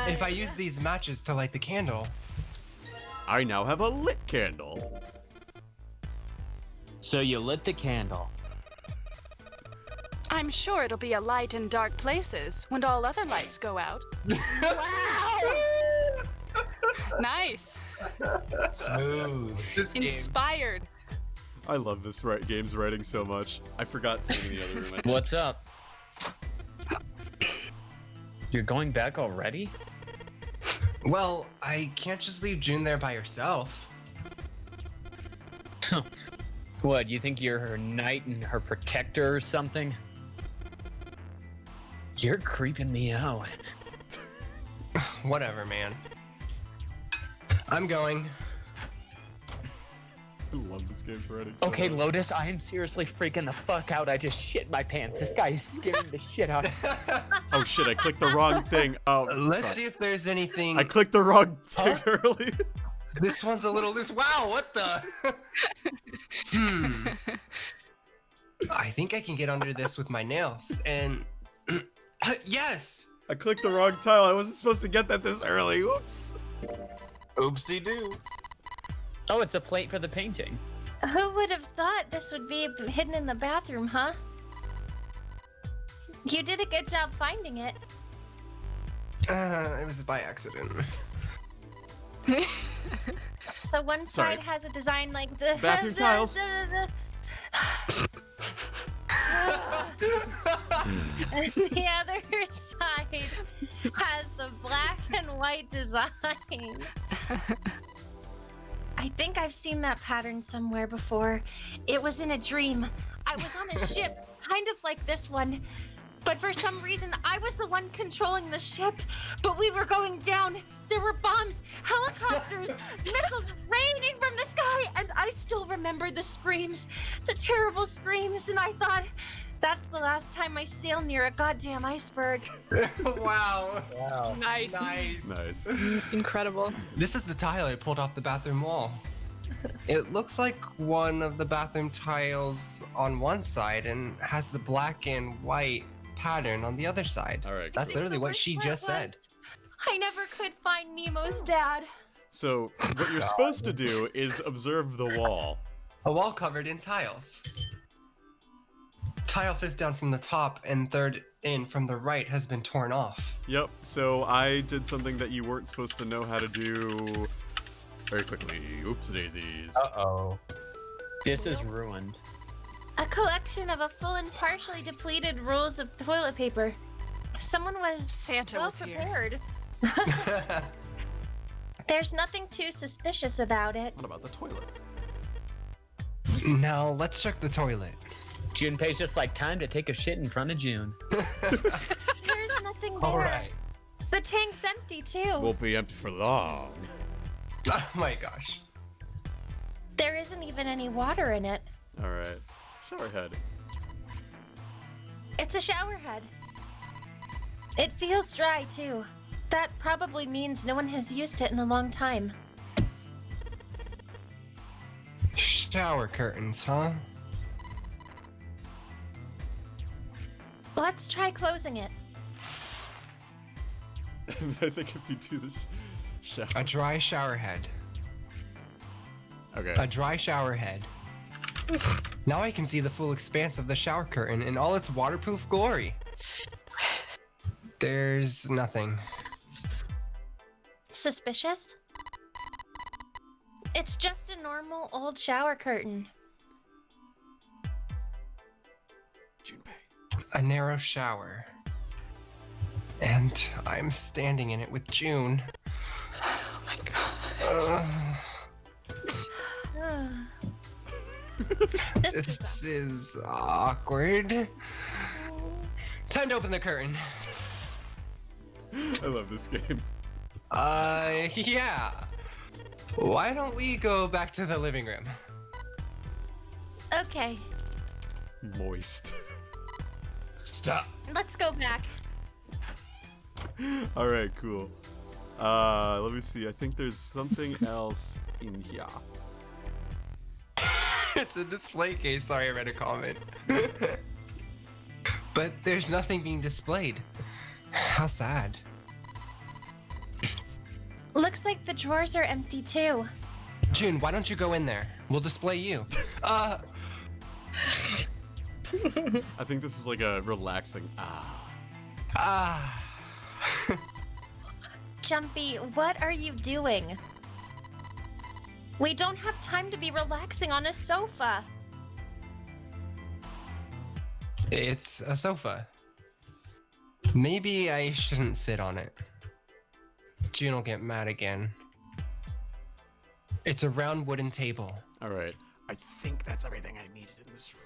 If I use these matches to light the candle. I now have a lit candle. So you lit the candle. I'm sure it'll be a light in dark places when all other lights go out. Nice. Smooth. This game. Inspired. I love this game's writing so much. I forgot something in the other room. What's up? You're going back already? Well, I can't just leave June there by herself. What, you think you're her knight and her protector or something? You're creeping me out. Whatever, man. I'm going. I love this game's writing so Okay, much. Lotus, I am seriously freaking the fuck out. I just shit my pants. This guy is scaring the shit out of me. Oh shit, I clicked the wrong thing. Oh, Let's fuck. see if there's anything. I clicked the wrong thing early. This one's a little loose. Wow, what the? I think I can get under this with my nails. And yes! I clicked the wrong tile. I wasn't supposed to get that this early. Oops. Oopsie doo. Oh, it's a plate for the painting. Who would have thought this would be hidden in the bathroom, huh? You did a good job finding it. It was by accident. So one Sorry. side has a design like the Bathroom tiles. and the other side has the black and white design. I think I've seen that pattern somewhere before. It was in a dream. I was on a ship, kind of like this one. But for some reason, I was the one controlling the ship. But we were going down. There were bombs, helicopters, missiles raining from the sky. And I still remember the screams, the terrible screams. And I thought, that's the last time I sail near a goddamn iceberg. Wow. Wow. Nice. Nice. Incredible. This is the tile I pulled off the bathroom wall. It looks like one of the bathroom tiles on one side and has the black and white pattern on the other side. All right. That's cool. literally what she just said. I never could find Nemo's dad. So what you're supposed to do is observe the wall. A wall covered in tiles. Tile fifth down from the top and third in from the right has been torn off. Yep. So I did something that you weren't supposed to know how to do very quickly. Oops daisies. Uh-oh. This is ruined. A collection of a full and partially depleted rolls of toilet paper. Someone was Santa well was here. prepared. There's nothing too suspicious about it. What about the toilet? Now let's check the toilet. Junpei's just like, time to take a shit in front of June. There's nothing there. All right. The tank's empty too. Won't be empty for long. Oh my gosh. There isn't even any water in it. All right. Shower head. It's a shower head. It feels dry too. That probably means no one has used it in a long time. Shower curtains, huh? Let's try closing it. I think if you do this shower. A dry shower head. Okay. A dry shower head. Now I can see the full expanse of the shower curtain in all its waterproof glory. There's nothing. Suspicious? It's just a normal old shower curtain. Junpei. A narrow shower. And I'm standing in it with June. Oh my god. This is This is awkward. Time to open the curtain. I love this game. Yeah. Why don't we go back to the living room? okay. Moist. Stop. Let's go back. All right, cool. Let me see. I think there's something else in here. It's a display case. Sorry, I read a comment. But there's nothing being displayed. How sad. Looks like the drawers are empty too. June, why don't you go in there? We'll display you. I think this is like a relaxing Jumpy, what are you doing? We don't have time to be relaxing on a sofa. It's a sofa. Maybe I shouldn't sit on it. June will get mad again. It's a round wooden table. All right. I think that's everything I needed in this room.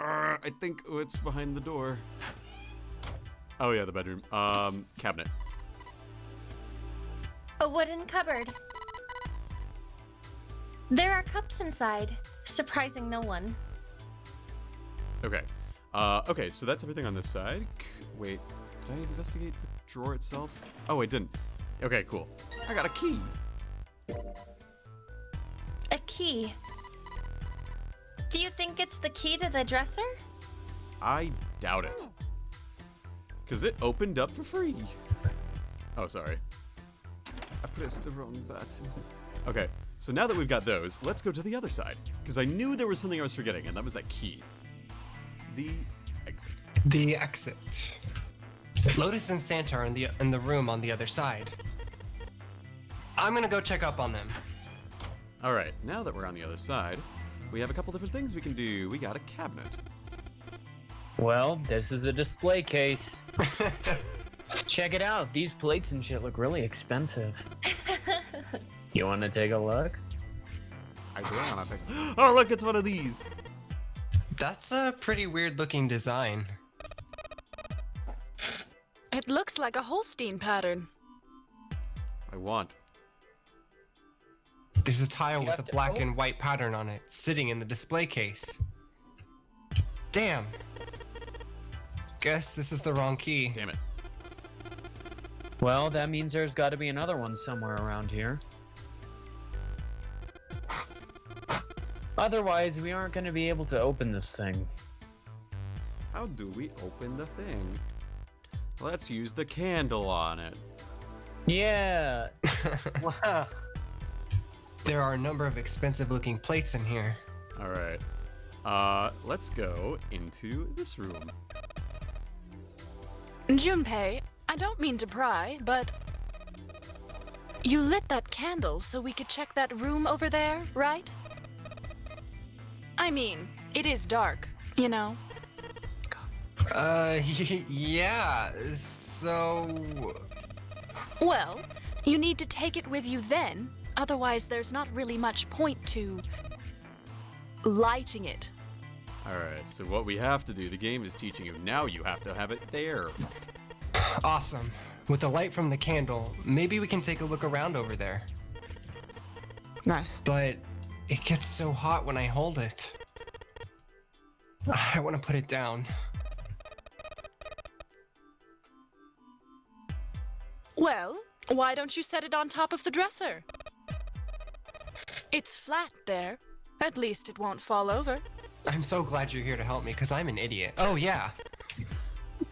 I think it's behind the door. Oh yeah, the bedroom. Cabinet. A wooden cupboard. There are cups inside, surprising no one. Okay. Okay, so that's everything on this side. Wait, did I investigate the drawer itself? Oh, I didn't. Okay, cool. I got a key. A key. Do you think it's the key to the dresser? I doubt it. Because it opened up for free. Oh, sorry. I pressed the wrong button. Okay, so now that we've got those, let's go to the other side. Because I knew there was something I was forgetting, and that was that key. The exit. The exit. Lotus and Santa are in the room on the other side. I'm gonna go check up on them. All right, now that we're on the other side, we have a couple different things we can do. We got a cabinet. Well, this is a display case. Check it out. These plates and shit look really expensive. You want to take a look? I do want to take. Oh, look, it's one of these. That's a pretty weird looking design. It looks like a Holstein pattern. I want. There's a tile with a black and white pattern on it, sitting in the display case. Damn. Guess this is the wrong key. Damn it. Well, that means there's got to be another one somewhere around here. Otherwise, we aren't going to be able to open this thing. How do we open the thing? Let's use the candle on it. Yeah. There are a number of expensive looking plates in here. All right. Let's go into this room. Junpei, I don't mean to pry, but you lit that candle so we could check that room over there, right? I mean, it is dark, you know. Yeah, so... Well, you need to take it with you then, otherwise there's not really much point to lighting it. Alright, so what we have to do, the game is teaching you, now you have to have it there. Awesome. With the light from the candle, maybe we can take a look around over there. Nice. But it gets so hot when I hold it. I want to put it down. Well, why don't you set it on top of the dresser? It's flat there. At least it won't fall over. I'm so glad you're here to help me, because I'm an idiot. Oh, yeah.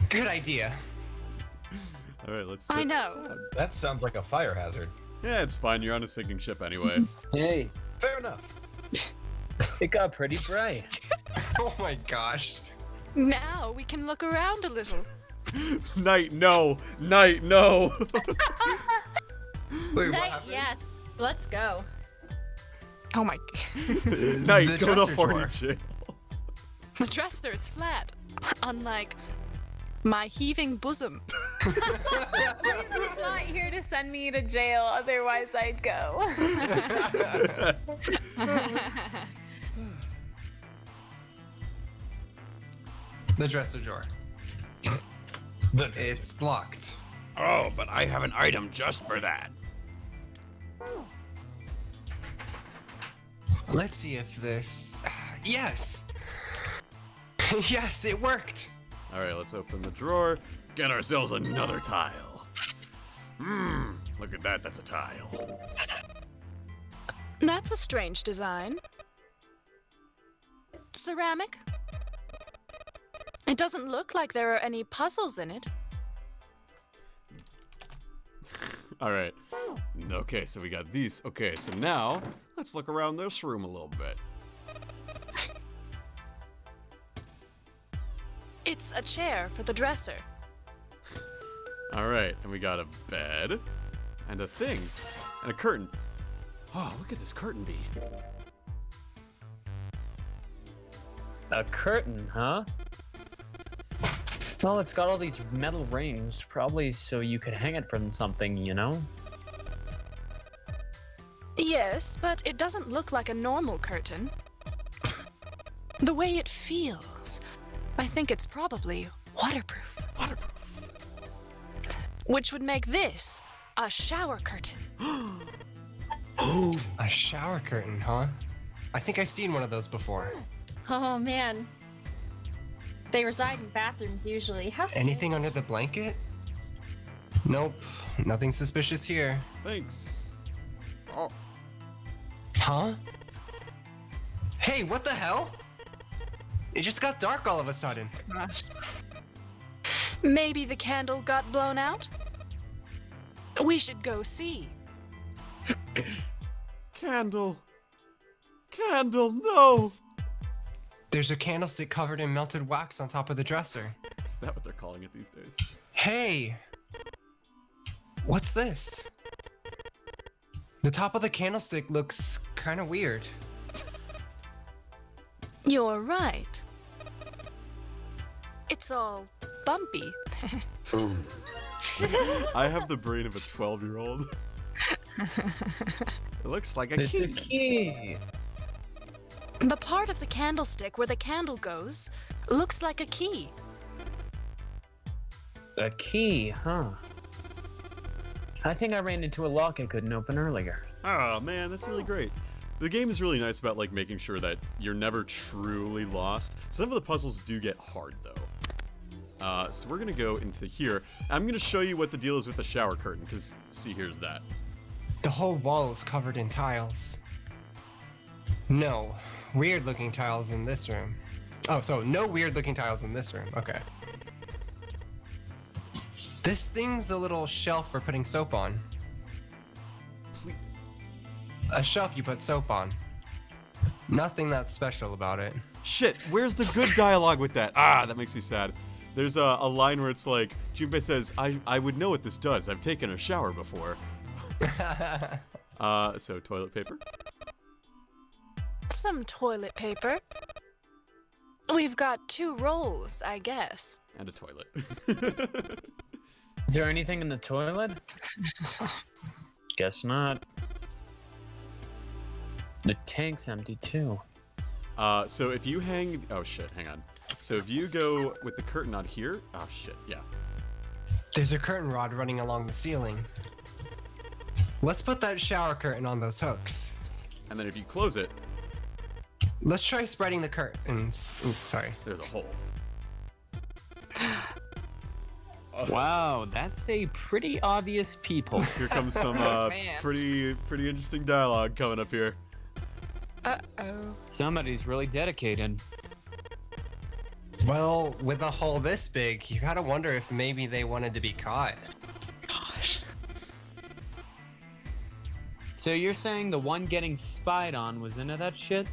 Good idea. Alright, let's I know. That sounds like a fire hazard. Yeah, it's fine. You're on a sinking ship anyway. Hey, Fair enough. it got pretty bright. Oh my gosh. Now we can look around a little. Night, no. Night, no. Wait, Night, yes. Let's go. Oh my. Night, The go to dresser horny drawer. jail. The dresser is flat, unlike my heaving bosom. He's not here to send me to jail, otherwise I'd go. The dresser drawer. It's locked. Oh, but I have an item just for that. Let's see if this... Yes! Yes, it worked! Alright, let's open the drawer. Get ourselves another tile. Look at that. That's a tile. That's a strange design. Ceramic? It doesn't look like there are any puzzles in it. Alright. Okay, so we got these. Okay, so now, let's look around this room a little bit. It's a chair for the dresser. Alright, and we got a bed, and a thing, and a curtain. Oh, look at this curtain bead. A curtain, huh? Well, it's got all these metal rings, probably so you could hang it from something, you know? Yes, but it doesn't look like a normal curtain. The way it feels, I think it's probably waterproof. Waterproof. Which would make this a shower curtain. A shower curtain, huh? I think I've seen one of those before. Oh man. They reside in bathrooms usually. How sweet. Anything under the blanket? Nope, nothing suspicious here. Thanks. Oh, Huh? Hey, what the hell? It just got dark all of a sudden. Maybe the candle got blown out? We should go see. candle. Candle, no! There's a candlestick covered in melted wax on top of the dresser. Is that what they're calling it these days? Hey! What's this? The top of the candlestick looks kind of weird. You're right. It's all bumpy. I have the brain of a 12-year-old. It looks like a It's key. a key. The part of the candlestick where the candle goes looks like a key. A key, huh? I think I ran into a lock I couldn't open earlier. Oh man, that's really great. The game is really nice about like making sure that you're never truly lost. Some of the puzzles do get hard though. So we're gonna go into here. I'm gonna show you what the deal is with the shower curtain, because see, here's that. The whole wall is covered in tiles. No, weird looking tiles in this room. Oh, so no weird looking tiles in this room. Okay. This thing's a little shelf for putting soap on. A shelf you put soap on. Nothing that special about it. Shit, where's the good dialogue with that? Ah, that makes me sad. There's a line where it's like, Junpei says, I would know what this does. I've taken a shower before. So toilet paper. Some toilet paper. We've got 2 rolls, I guess. And a toilet. Is there anything in the toilet? Guess not. The tank's empty too. So if you hang, oh shit, hang on. So if you go with the curtain on here, oh shit, yeah. There's a curtain rod running along the ceiling. Let's put that shower curtain on those hooks. And then if you close it, Let's try spreading the curtains. Oops, sorry. there's a hole. Wow, that's a pretty obvious peephole. Here comes some Man. pretty interesting dialogue coming up here. Uh-oh. Somebody's really dedicated. Well, with a hole this big, you gotta wonder if maybe they wanted to be caught. Gosh. So you're saying the one getting spied on was into that shit?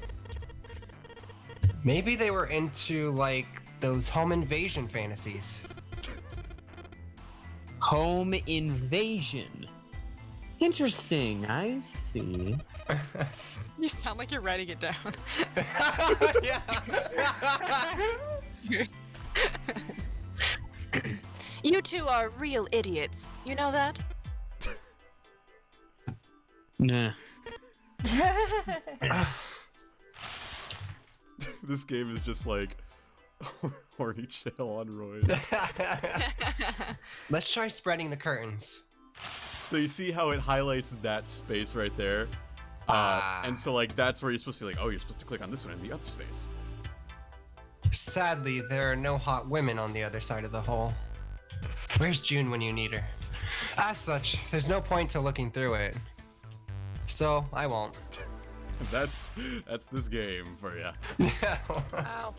Maybe they were into, like, those home invasion fantasies. Home invasion. Interesting, I see. You sound like you're writing it down. Yeah. You two are real idiots. You know that? Nah. This game is just like horny chill on roids. Let's try spreading the curtains. So you see how it highlights that space right there? And so like that's where you're supposed to like, oh, you're supposed to click on this one in the other space. Sadly, there are no hot women on the other side of the hole. Where's June when you need her? As such, there's no point to looking through it. So, I won't. That's this game for you. Wow.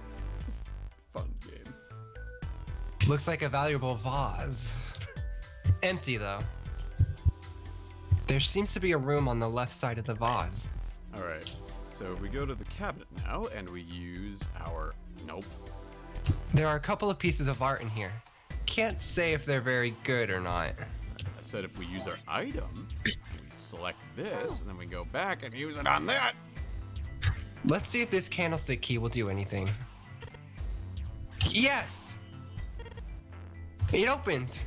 It's a fun game. Looks like a valuable vase. Empty, though. There seems to be a room on the left side of the vase. All right. So if we go to the cabinet now and we use our nope. There are a couple of pieces of art in here. Can't say if they're very good or not. I said if we use our item, we select this, and then we go back and use it on that. Let's see if this candlestick key will do anything. Yes! It opened.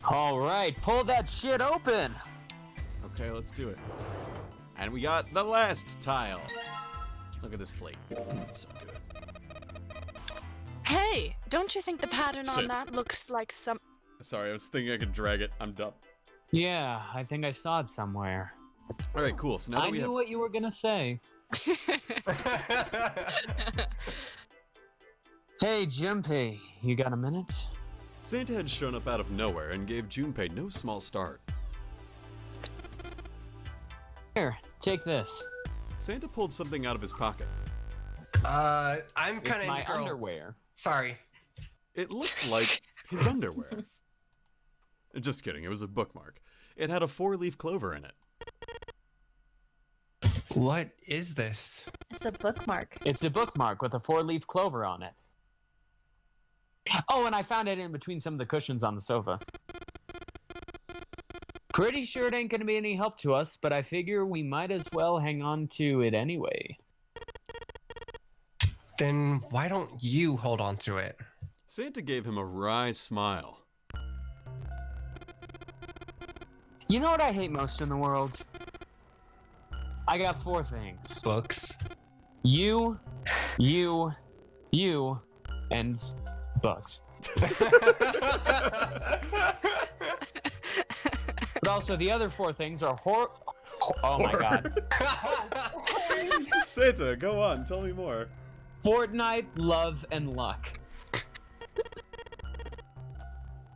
All right, pull that shit open. Okay, let's do it. And we got the last tile. Look at this plate. So good. Hey, don't you think the pattern on Shit. that looks like some... Sorry, I was thinking I could drag it. I'm dumb. Yeah, I think I saw it somewhere. All right, cool. So now that I we knew have... what you were gonna say. Hey, Junpei, you got a minute? Santa had shown up out of nowhere and gave Junpei no small start. Here, take this. Santa pulled something out of his pocket. I'm It's kind of my into girls. underwear. Sorry. It looked like his underwear. Just kidding, it was a bookmark. It had a 4-leaf clover in it. What is this? It's a bookmark. It's the bookmark with a 4-leaf clover on it. Oh, and I found it in between some of the cushions on the sofa. Pretty sure it ain't gonna be any help to us, but I figure we might as well hang on to it anyway. Then why don't you hold on to it? Santa gave him a wry smile. You know what I hate most in the world? I got 4 things. Books. You, and books. But also the other 4 things are oh my god. Santa, go on, tell me more. Fortnite, love, and luck.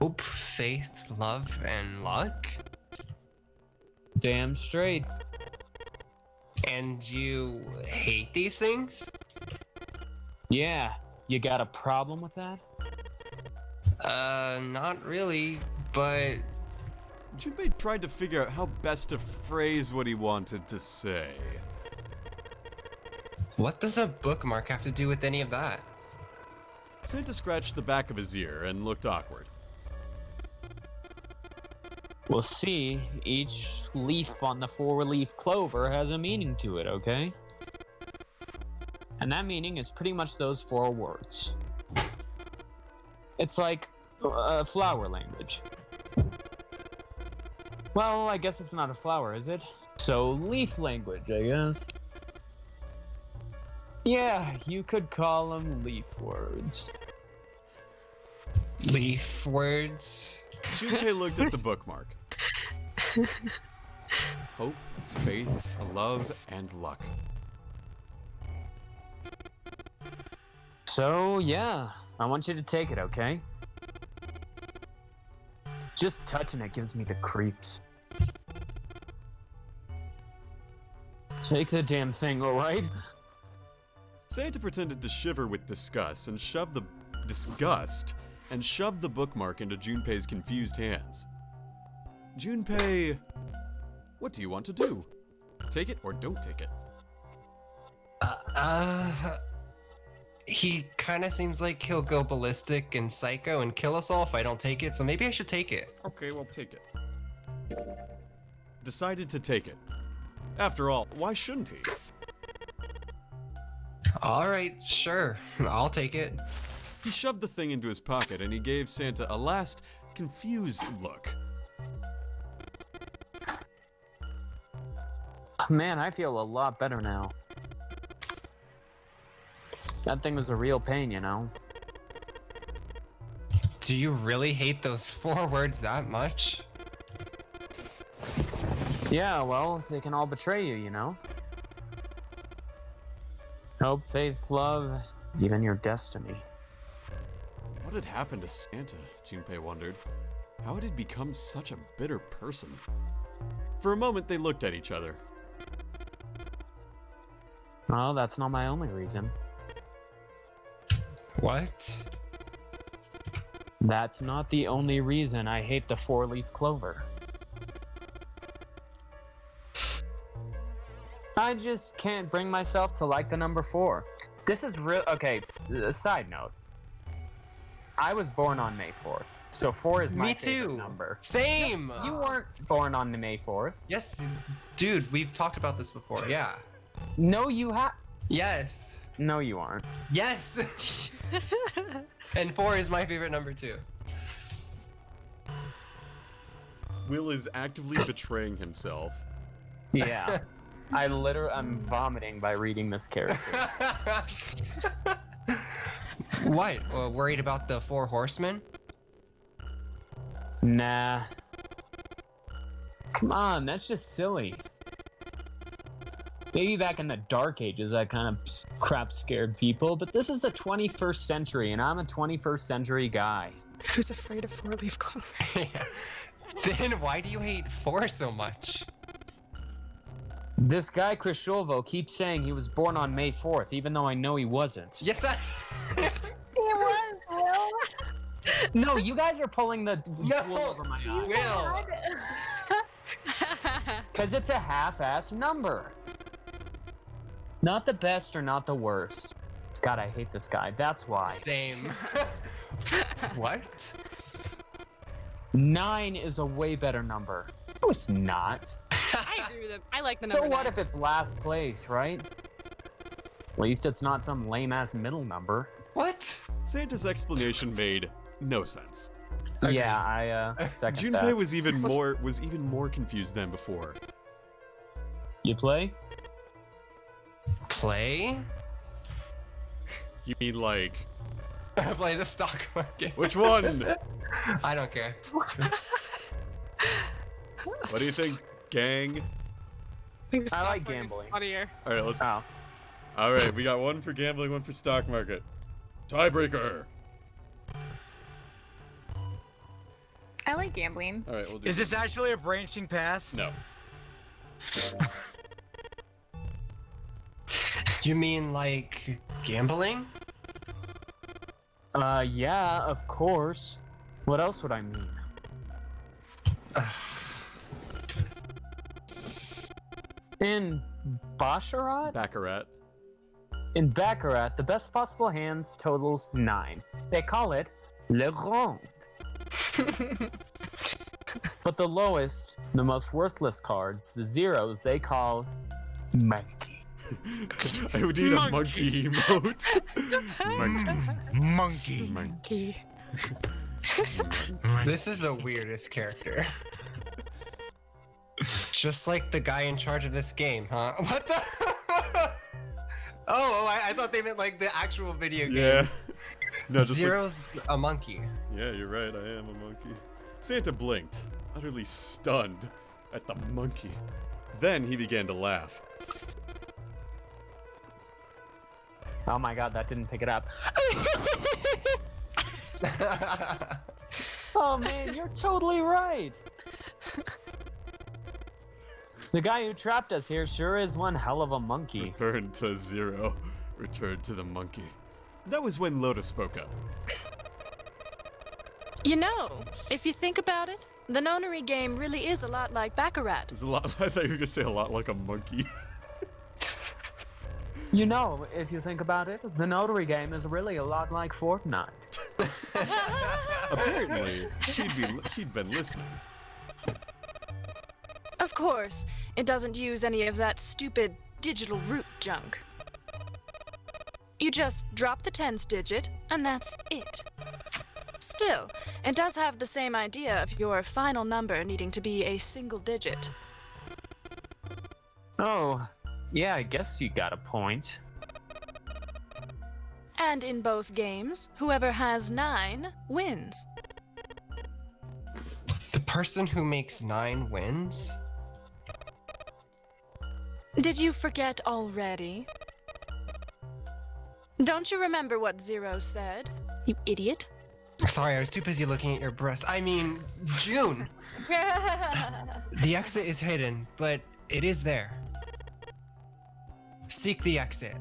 Hope, faith, love, and luck? Damn straight. And you hate these things? Yeah, you got a problem with that? Not really, but... Junpei tried to figure out how best to phrase what he wanted to say. What does a bookmark have to do with any of that? Santa scratched the back of his ear and looked awkward. Well, see, each leaf on the 4-leaf clover has a meaning to it, okay? And that meaning is pretty much those 4 words. It's like a flower language. Well, I guess it's not a flower, is it? So, leaf language, I guess. Yeah, you could call them leaf words. Leaf words? Junpei looked at the bookmark. Hope, faith, love, and luck. So, yeah, I want you to take it, okay? Just touching it gives me the creeps. Take the damn thing, alright? Santa pretended to shiver with disgust and shoved the bookmark into Junpei's confused hands. Junpei, what do you want to do? Take it or don't take it? He kind of seems like he'll go ballistic and psycho and kill us all if I don't take it, so maybe I should take it. Okay, well, take it. Decided to take it. After all, why shouldn't he? Alright, sure. I'll take it. He shoved the thing into his pocket and he gave Santa a last confused look. Man, I feel a lot better now. That thing was a real pain, you know? Do you really hate those 4 words that much? Yeah, well, they can all betray you, you know? Hope, faith, love, even your destiny. What had happened to Santa? Junpei wondered. How had he become such a bitter person? For a moment, they looked at each other. Well, that's not my only reason. What? That's not the only reason I hate the 4-leaf clover. I just can't bring myself to like the number 4. This is real. Okay, side note. I was born on May 4th, so 4 is my favorite number. Same! You weren't born on May 4th. Yes, dude, we've talked about this before, yeah. No, you have. Yes. No, you aren't. Yes! And 4 is my favorite number too. Will is actively betraying himself. Yeah. I'm vomiting by reading this character. What? Worried about the 4 horsemen? Nah. Come on, that's just silly. Maybe back in the Dark Ages, that kind of crap scared people, but this is the 21st century, and I'm a 21st century guy. Who's afraid of 4-leaf clover? Then why do you hate 4 so much? This guy, Krishovo, keeps saying he was born on May 4th, even though I know he wasn't. Yes, I... It was, Will. No, you guys are pulling the wool over my eyes. Will! Because it's a half-ass number. Not the best or not the worst. God, I hate this guy. That's why. Same. What? 9 is a way better number. No, it's not. I agree with him. I like the number. So what 9. if it's last place, right? At least it's not some lame-ass middle number. What? Santa's explanation made no sense. Okay. Yeah, I second Junpei that. was even more confused than before. You play? Play? You mean like Play the stock market. which one? I don't care. What do you think, gang? I like gambling. Funnier. All right, let's. Oh. All right, we got one for gambling, one for stock market. Tiebreaker. I like gambling. All right, we'll do. Is this actually a branching path? No. Do you mean like gambling? Yeah, of course. What else would I mean? In Baccarat? Baccarat. In Baccarat, the best possible hands totals 9. They call it Le Grand. But the lowest, the most worthless cards, the zeros, they call Monkey. I would need a monkey emote. Monkey. Monkey. This is the weirdest character. Just like the guy in charge of this game, huh? What the? I thought they meant like the actual video game. Yeah. No, just like, Zero's a monkey. yeah, you're right. I am a monkey. Santa blinked, utterly stunned at the monkey. Then he began to laugh. Oh my god, that didn't pick it up. Oh man, you're totally right. The guy who trapped us here sure is one hell of a monkey. Return to zero. Return to the monkey. That was when Lotus spoke up. You know, if you think about it, the nonary game really is a lot like Baccarat. It's a lot. I thought you were gonna say a lot like a monkey. You know, if you think about it, the notary game is really a lot like Fortnite. Apparently, she'd been listening. Of course, it doesn't use any of that stupid digital root junk. You just drop the tens digit, and that's it. Still, it does have the same idea of your final number needing to be a single digit. Oh, yeah, I guess you got a point. And in both games, whoever has 9 wins. The person who makes 9 wins? Did you forget already? Don't you remember what Zero said, you idiot? Sorry, I was too busy looking at your breast. I mean, June! The exit is hidden, but it is there. Seek the exit.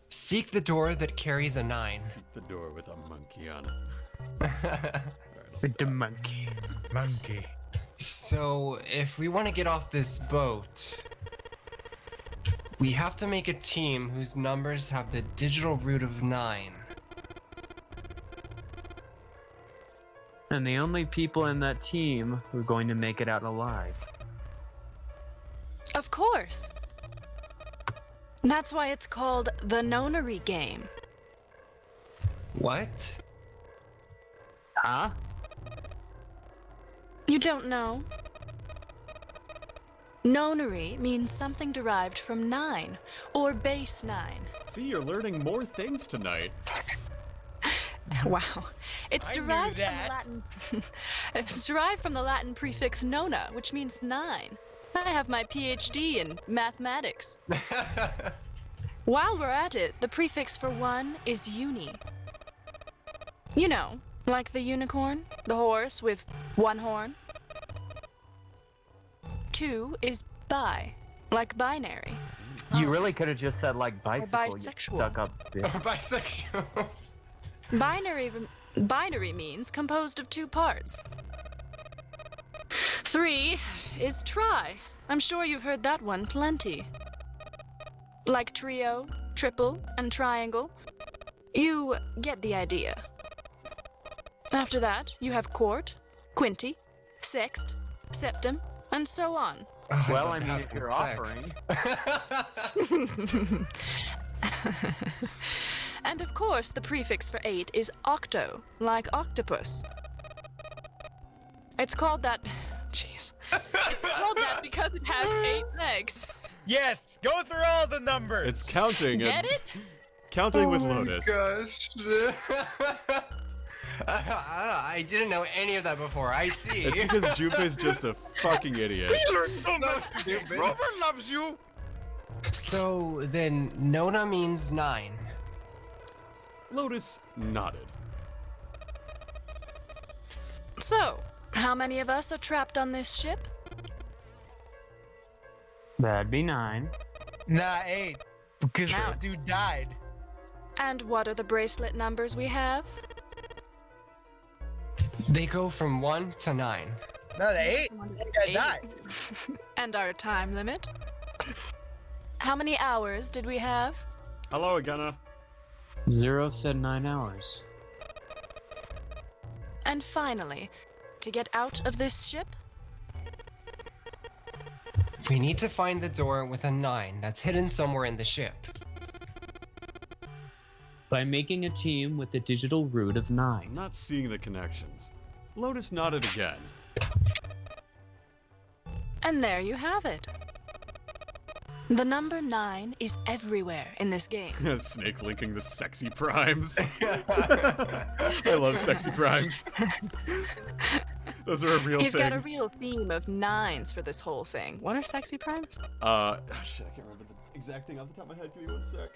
Seek the door that carries a 9. Seek the door with a monkey on it. Alright, With the monkey. Monkey. So, if we want to get off this boat, we have to make a team whose numbers have the digital root of 9. And the only people in that team who are going to make it out alive. Of course. That's why it's called the Nonary game. What? Huh? You don't know? Nonary means something derived from 9, or base 9. See, you're learning more things tonight. Wow. It's I knew derived from that. Latin. It's derived from the Latin prefix nona, which means 9. I have my PhD in mathematics. While we're at it, the prefix for 1 is uni. You know, like the unicorn, the horse with 1 horn. 2 is bi, like binary. You really could have just said like bicycle. You bisexual. stuck up. bitch. Bisexual. Binary means composed of 2 parts. 3 is tri. I'm sure you've heard that one plenty. Like trio, triple, and triangle. You get the idea. After that, you have quart, quinty, sext, septim, and so on. Well, I mean, if you're offering. And of course, the prefix for 8 is octo, like octopus. It's called that. Jeez. It's called that because it has 8 legs. Yes, go through all the numbers. It's counting. Get and it? Counting with Lotus. Gosh. I didn't know any of that before. I see. It's because Junpei's just a fucking idiot. No, stupid. Rover loves you. So then, Nona means 9. Lotus nodded. So, how many of us are trapped on this ship? That'd be 9. Nah, 8. Because Now. that dude died. And what are the bracelet numbers we have? They go from 1 to 9. No, the 8. That guy died. And our time limit? How many hours did we have? Hello, Agana. 0 said 9 hours. And finally, to get out of this ship? We need to find the door with a 9 that's hidden somewhere in the ship. By making a team with the digital root of 9. I'm not seeing the connections. Lotus nodded again. And there you have it. The number 9 is everywhere in this game. Snake linking the sexy primes. I love sexy primes. Those are a real He's thing. got a real theme of 9s for this whole thing. What are sexy primes? Shit, I can't remember the exact thing off the top of my head. Give me one sec.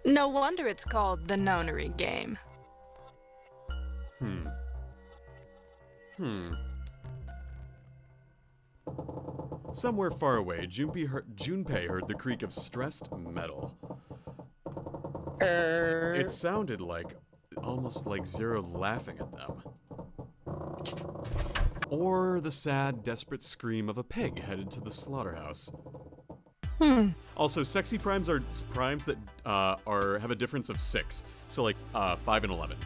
No wonder it's called the Nonary game. Somewhere far away, Junpei heard the creak of stressed metal. It sounded like, almost like Zero laughing at them. Or the sad, desperate scream of a pig headed to the slaughterhouse. Also, sexy primes are primes that have a difference of 6. So like 5 and 11.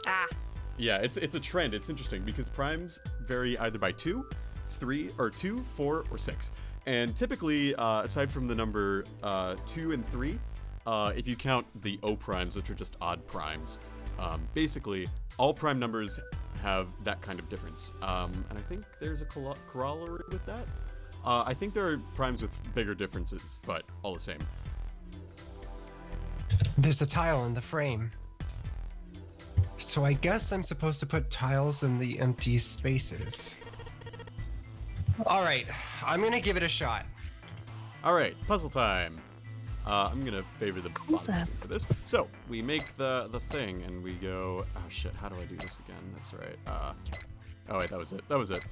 Ah. Yeah, it's a trend. It's interesting because primes vary either by 2, 3, or 2, 4, or 6. And typically, aside from the number 2 and 3, if you count the O primes, which are just odd primes, basically all prime numbers have that kind of difference. And I think there's a corollary with that. I think there are primes with bigger differences, but all the same. There's a tile in the frame. So I guess I'm supposed to put tiles in the empty spaces. Alright, I'm gonna give it a shot. Alright, puzzle time. I'm gonna favor the bottom screen for this. So, we make the thing and we go, oh shit, how do I do this again? That's right. Oh wait, that was it.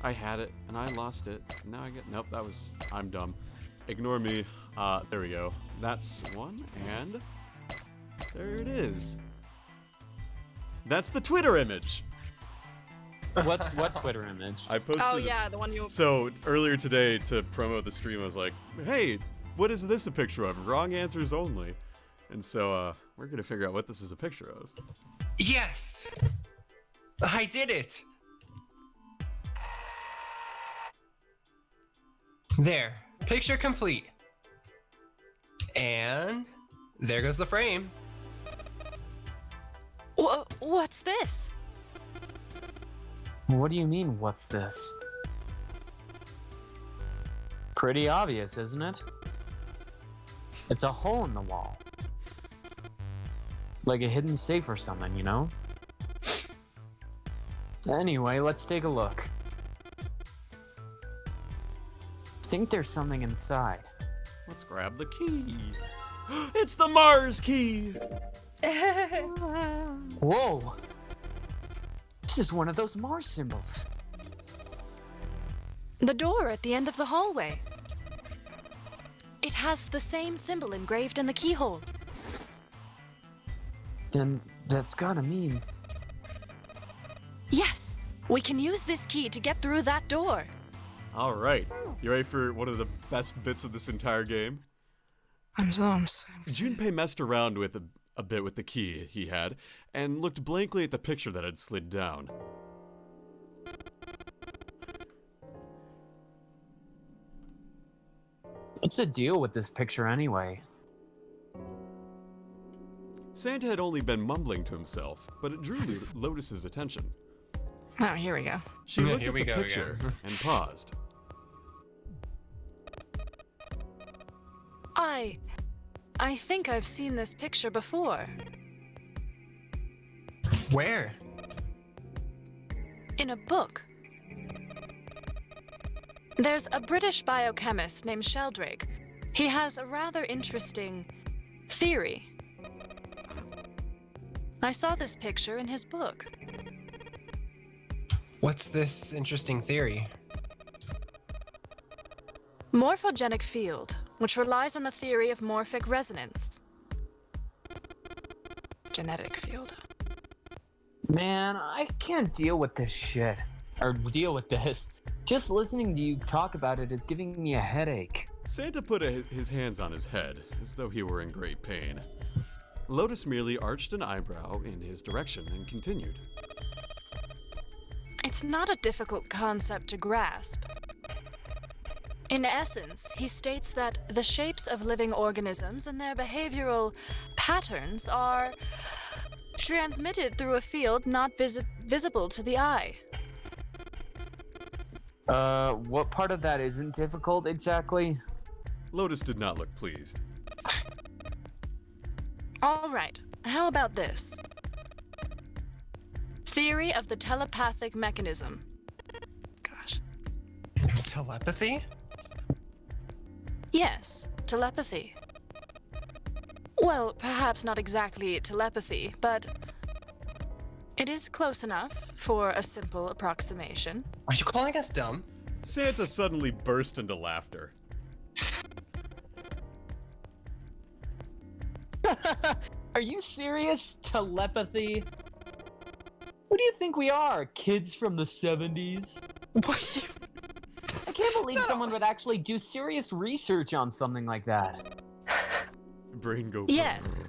I had it and I lost it. Now I get, nope, I'm dumb. Ignore me. There we go. That's one, and there it is. That's the Twitter image. What Twitter image? I posted. Oh yeah, the one you. So earlier today, to promote the stream, I was like, "Hey, what is this a picture of? Wrong answers only." And so we're gonna figure out what this is a picture of. Yes! I did it! There. Picture complete. And there goes the frame. What's this? What do you mean, what's this? Pretty obvious, isn't it? It's a hole in the wall. Like a hidden safe or something, you know? Anyway, let's take a look. I think there's something inside. Let's grab the key. It's the Mars key! Whoa! This is one of those Mars symbols. The door at the end of the hallway. It has the same symbol engraved in the keyhole. Then that's gotta mean... Yes, we can use this key to get through that door. All right, you ready for one of the best bits of this entire game? I'm so Junpei messed around with a bit with the key he had, and looked blankly at the picture that had slid down. What's the deal with this picture anyway? Santa had only been mumbling to himself, but it drew Lotus's attention. Oh, here we go. She looked at the picture and paused. I think I've seen this picture before. Where? In a book. There's a British biochemist named Sheldrake. He has a rather interesting theory. I saw this picture in his book. What's this interesting theory? Morphogenic field, which relies on the theory of morphic resonance. Genetic field. Man, I can't deal with this shit. Or deal with this. Just listening to you talk about it is giving me a headache. Santa put his hands on his head, as though he were in great pain. Lotus merely arched an eyebrow in his direction and continued. It's not a difficult concept to grasp. In essence, he states that the shapes of living organisms and their behavioral patterns are transmitted through a field not visible to the eye. What part of that isn't difficult exactly? Lotus did not look pleased. All right, how about this? Theory of the telepathic mechanism. Gosh. Telepathy? Yes, telepathy. Well, perhaps not exactly telepathy, but it is close enough for a simple approximation. Are you calling us dumb? Santa suddenly burst into laughter. Are you serious? Telepathy? Who do you think we are? Kids from the 70s? I can't believe someone would actually do serious research on something like that. Brain go. Yes.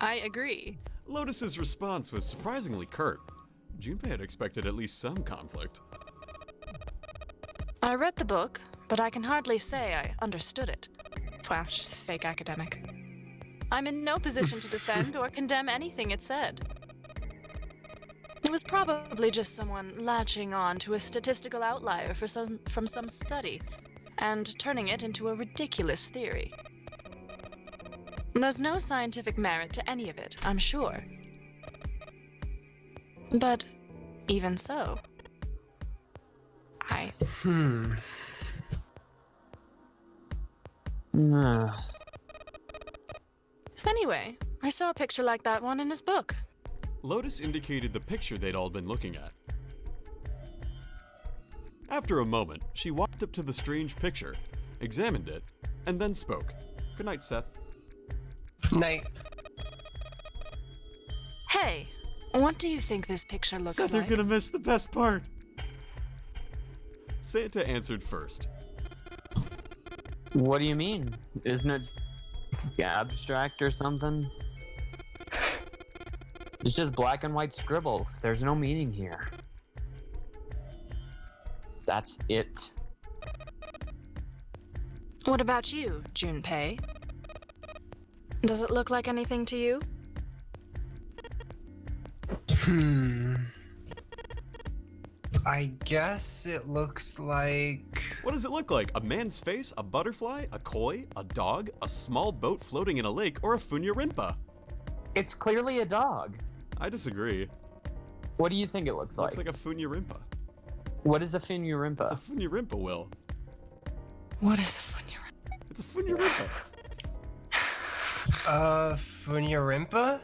I agree. Lotus's response was surprisingly curt. Junpei had expected at least some conflict. I read the book, but I can hardly say I understood it. Wow, just fake academic. I'm in no position to defend or condemn anything it said. It was probably just someone latching on to a statistical outlier from some study and turning it into a ridiculous theory. There's no scientific merit to any of it, I'm sure. But even so, Anyway, I saw a picture like that one in his book. Lotus indicated the picture they'd all been looking at. After a moment, she walked up to the strange picture, examined it, and then spoke. Good night, Seth. Night. Hey, what do you think this picture looks Seth, like? you're gonna miss the best part. Santa answered first. What do you mean? Isn't it abstract or something? It's just black and white scribbles. There's no meaning here. That's it. What about you, Junpei? Does it look like anything to you? I guess it looks like... What does it look like? A man's face, a butterfly, a koi, a dog, a small boat floating in a lake, or a Funya-Rimpa? It's clearly a dog. I disagree. What do you think it looks like? Looks like a Funya-Rimpa. What is a Funya-Rimpa? It's a Funya-Rimpa, Will. What is a Funya-Rimpa? It's a Funya-Rimpa. Funya-Rimpa?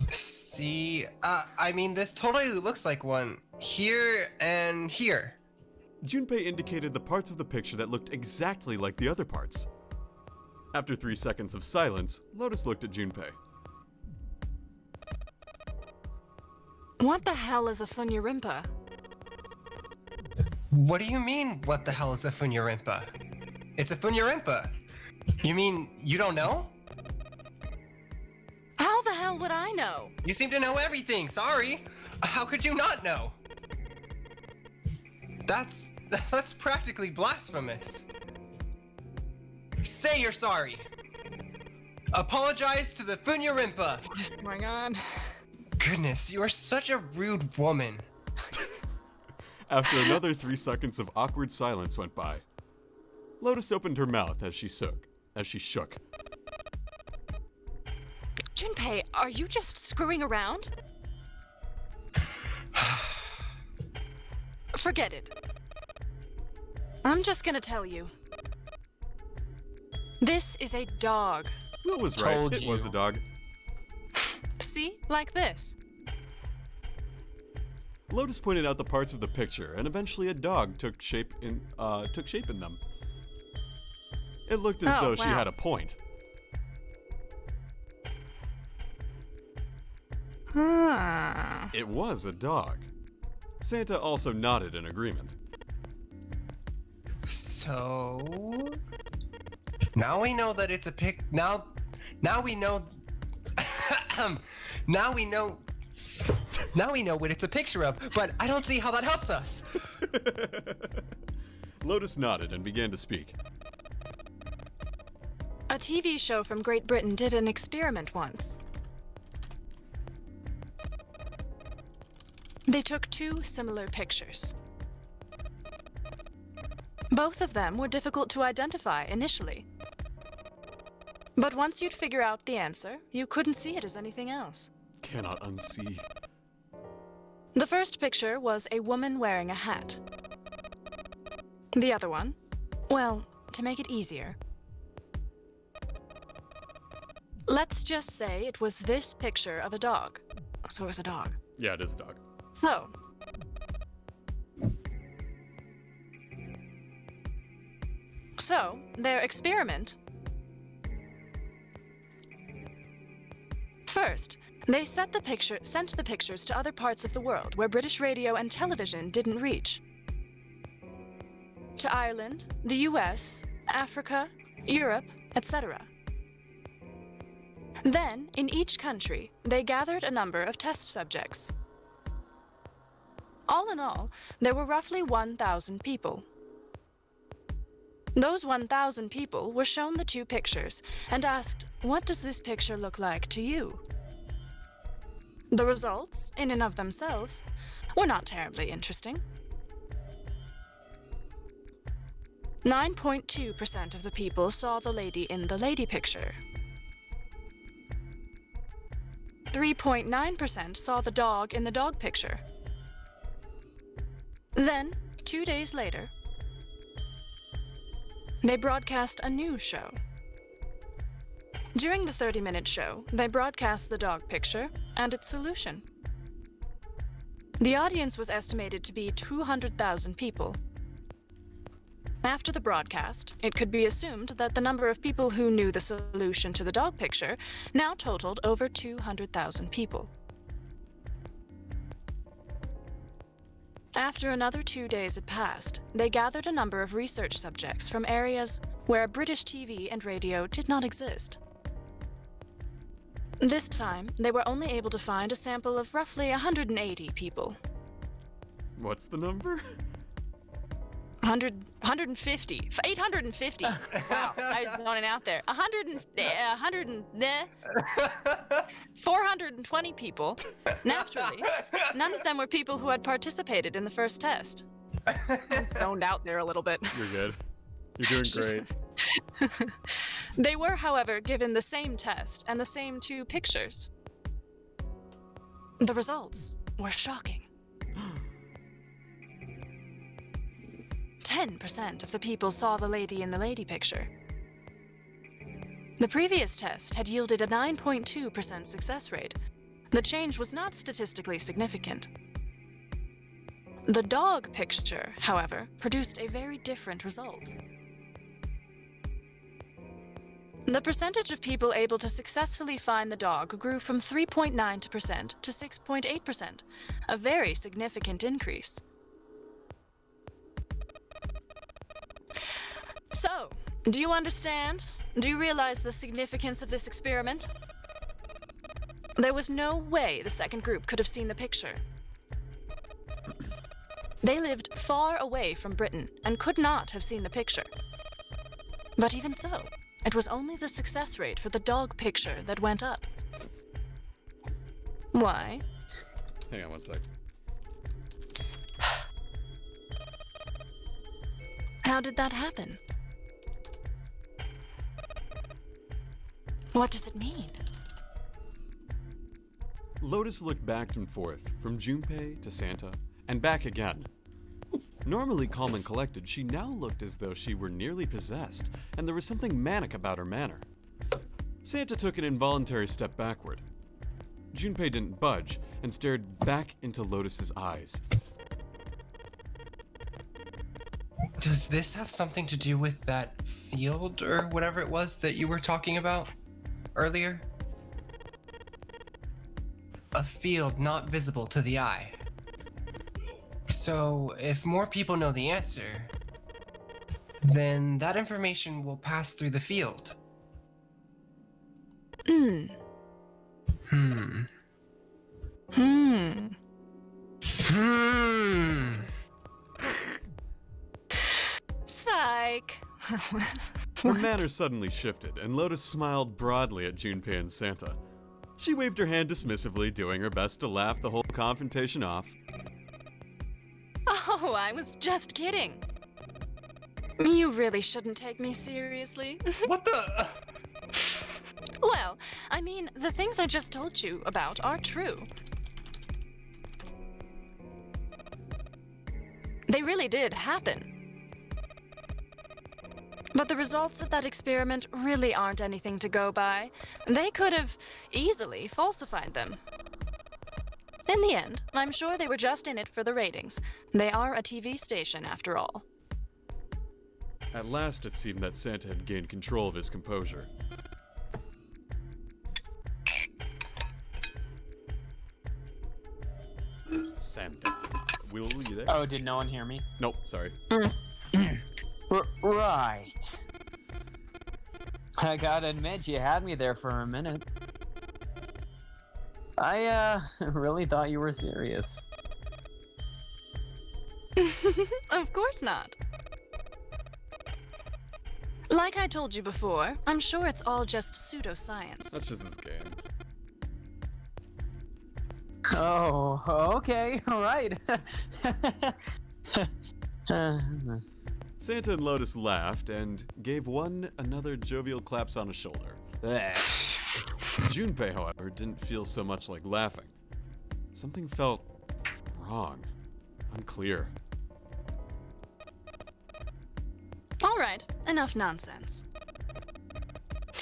See, I mean, this totally looks like one. Here and here. Junpei indicated the parts of the picture that looked exactly like the other parts. After 3 seconds of silence, Lotus looked at Junpei. What the hell is a Funya-Rimpa? What do you mean, what the hell is a Funya-Rimpa? It's a Funya-Rimpa. You mean you don't know? How the hell would I know? You seem to know everything, sorry. How could you not know? That's practically blasphemous. Say you're sorry. Apologize to the Funya-Rimpa. What is going on? Goodness, you are such a rude woman. After another 3 seconds of awkward silence went by, Lotus opened her mouth as she shook. Junpei, are you just screwing around? Forget it. I'm just gonna tell you. This is a dog. Will was right. Told It was you. a dog. See? Like this. Lotus pointed out the parts of the picture, and eventually a dog took shape in them. It looked as Oh, though she wow. had a point. It was a dog. Santa also nodded in agreement. So now we know that it's a now we know now we know what it's a picture of, but I don't see how that helps us. Lotus nodded and began to speak. A TV show from Great Britain did an experiment once. They took 2 similar pictures. Both of them were difficult to identify initially. But once you'd figure out the answer, you couldn't see it as anything else. Cannot unsee. The first picture was a woman wearing a hat. The other one, well, to make it easier, let's just say it was this picture of a dog. So it was a dog. Yeah, it is a dog. So, their experiment. First, they sent the pictures to other parts of the world where British radio and television didn't reach. To Ireland, the US, Africa, Europe, etc. Then, in each country, they gathered a number of test subjects. All in all, there were roughly 1,000 people. Those 1,000 people were shown the 2 pictures and asked, what does this picture look like to you? The results, in and of themselves, were not terribly interesting. 9.2% of the people saw the lady in the lady picture. 3.9% saw the dog in the dog picture. Then, 2 days later, they broadcast a news show. During the 30-minute show, they broadcast the dog picture and its solution. The audience was estimated to be 200,000 people. After the broadcast, it could be assumed that the number of people who knew the solution to the dog picture now totaled over 200,000 people. After another 2 days had passed, they gathered a number of research subjects from areas where British TV and radio did not exist. This time, they were only able to find a sample of roughly 180 people. What's the number? 150. 850. Wow, I was going out there. 420 people. Naturally, none of them were people who had participated in the first test. Zoned out there a little bit. You're good. You're doing great. They were, however, given the same test and the same 2 pictures. The results were shocking. 10% of the people saw the lady in the lady picture. The previous test had yielded a 9.2% success rate. The change was not statistically significant. The dog picture, however, produced a very different result. The percentage of people able to successfully find the dog grew from 3.9% to 6.8%, a very significant increase. So, do you understand? Do you realize the significance of this experiment? There was no way the second group could have seen the picture. They lived far away from Britain and could not have seen the picture. But even so, it was only the success rate for the dog picture that went up. Why? Hang on one sec. How did that happen? What does it mean? Lotus looked back and forth, from Junpei to Santa, and back again. Normally calm and collected, she now looked as though she were nearly possessed, and there was something manic about her manner. Santa took an involuntary step backward. Junpei didn't budge and stared back into Lotus's eyes. Does this have something to do with that field or whatever it was that you were talking about earlier? A field not visible to the eye. So, if more people know the answer, then that information will pass through the field. Hmm. Psych. Her manner suddenly shifted, and Lotus smiled broadly at Junpei and Santa. She waved her hand dismissively, doing her best to laugh the whole confrontation off. Oh, I was just kidding. You really shouldn't take me seriously. What the? Well, I mean, the things I just told you about are true. They really did happen. But the results of that experiment really aren't anything to go by. They could have easily falsified them. In the end, I'm sure they were just in it for the ratings. They are a TV station, after all. At last, it seemed that Santa had gained control of his composure. Santa. Will you there? Oh, did no one hear me? Nope, sorry. Right. I gotta admit, you had me there for a minute. I, really thought you were serious. Of course not. Like I told you before, I'm sure it's all just pseudoscience. That's just his game. Oh, okay, alright. Santa and Lotus laughed and gave one another jovial claps on the shoulder. Junpei, however, didn't feel so much like laughing. Something felt wrong, unclear. All right, enough nonsense.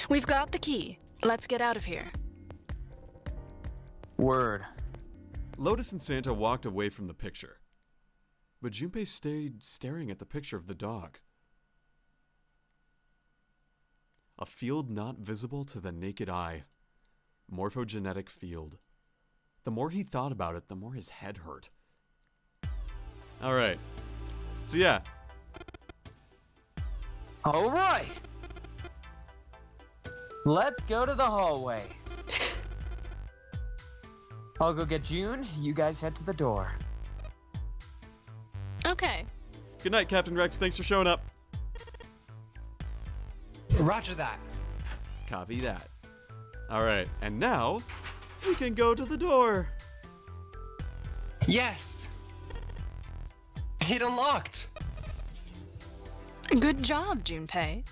We've got the key. Let's get out of here. Word. Lotus and Santa walked away from the picture, but Junpei stayed staring at the picture of the dog. A field not visible to the naked eye. Morphogenetic field. The more he thought about it, the more his head hurt. Alright. So yeah. Alright! Let's go to the hallway. I'll go get June, you guys head to the door. Okay. Good night, Captain Rex. Thanks for showing up. Roger that. Copy that. All right, and now we can go to the door. Yes! It unlocked! Good job, Junpei.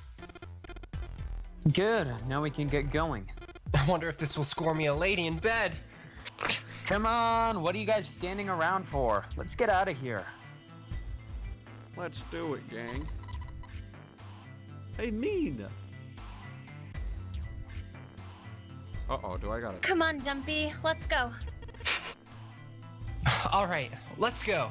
Good. Now we can get going. I wonder if this will score me a lady in bed. Come on, what are you guys standing around for? Let's get out of here. Let's do it, gang. Hey, Mean. Uh-oh, do I got it? Come on, Dumpy. Let's go. All right, let's go.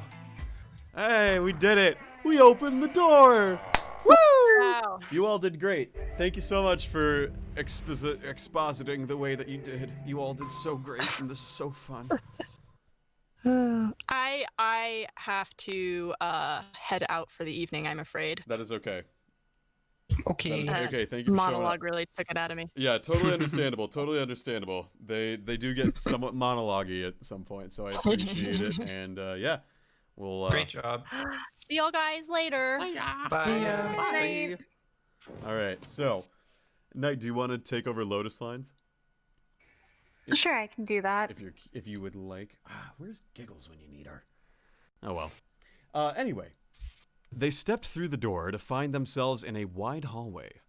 Hey, we did it. We opened the door. Woo! Wow. You all did great. Thank you so much for expositing the way that you did. You all did so great, and this is so fun. I have to head out for the evening, I'm afraid. That is okay. Okay. That is okay. Thank you for showing up. Monologue really took it out of me. Yeah, totally understandable. Totally understandable. They do get somewhat monologue-y at some point, so I appreciate it. And yeah, we'll. Great job. See y'all guys later. Bye. See ya. Bye. All right, so, Knight, do you want to take over Lotus Lines? Sure, I can do that. If you would like. Where's Giggles when you need her? Oh well. Anyway, they stepped through the door to find themselves in a wide hallway.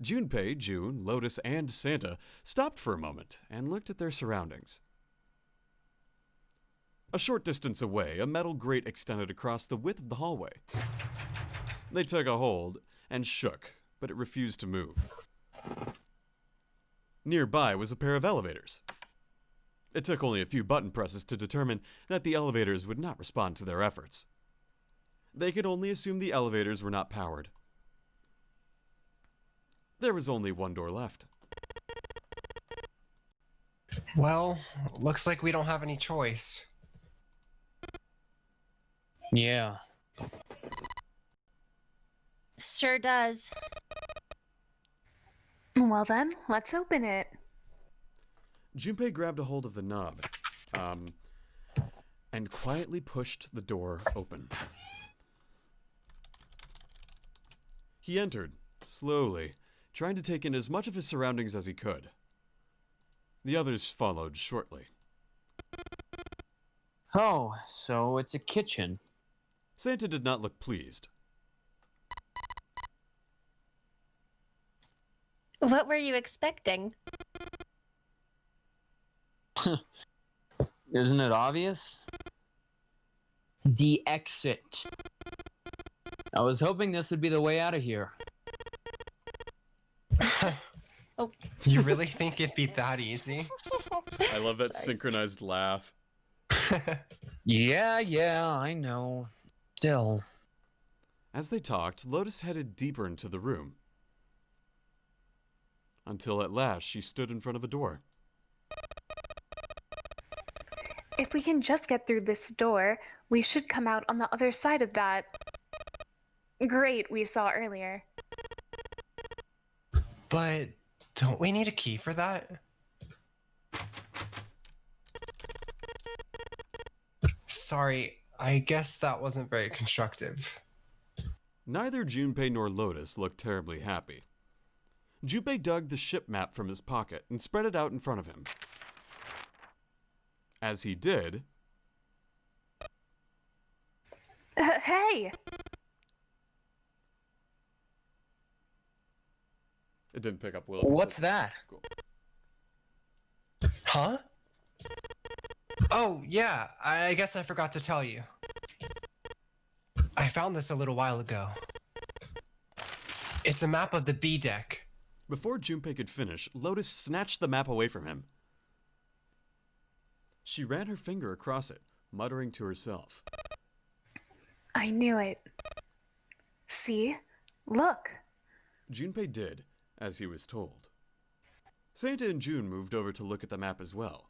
Junpei, June, Lotus, and Santa stopped for a moment and looked at their surroundings. A short distance away, a metal grate extended across the width of the hallway. They took a hold and shook, but it refused to move. Nearby was a pair of elevators. It took only a few button presses to determine that the elevators would not respond to their efforts. They could only assume the elevators were not powered. There was only one door left. Well, looks like we don't have any choice. Yeah. Sure does. Well then, let's open it. Junpei grabbed a hold of the knob, and quietly pushed the door open. He entered, slowly, trying to take in as much of his surroundings as he could. The others followed shortly. Oh, so it's a kitchen. Santa did not look pleased. What were you expecting? Isn't it obvious? The exit. I was hoping this would be the way out of here. Oh. Do you really think it'd be that easy? I love that synchronized laugh. Yeah, I know. Still. As they talked, Lotus headed deeper into the room. Until at last she stood in front of a door. If we can just get through this door, we should come out on the other side of that grate we saw earlier. But don't we need a key for that? Sorry, I guess that wasn't very constructive. Neither Junpei nor Lotus looked terribly happy. Junpei dug the ship map from his pocket and spread it out in front of him. As he did... Hey! It didn't pick up Will. What's that? Cool. Huh? Oh, yeah, I guess I forgot to tell you. I found this a little while ago. It's a map of the B deck. Before Junpei could finish, Lotus snatched the map away from him. She ran her finger across it, muttering to herself. I knew it. See? Look. Junpei did, as he was told. Santa and June moved over to look at the map as well.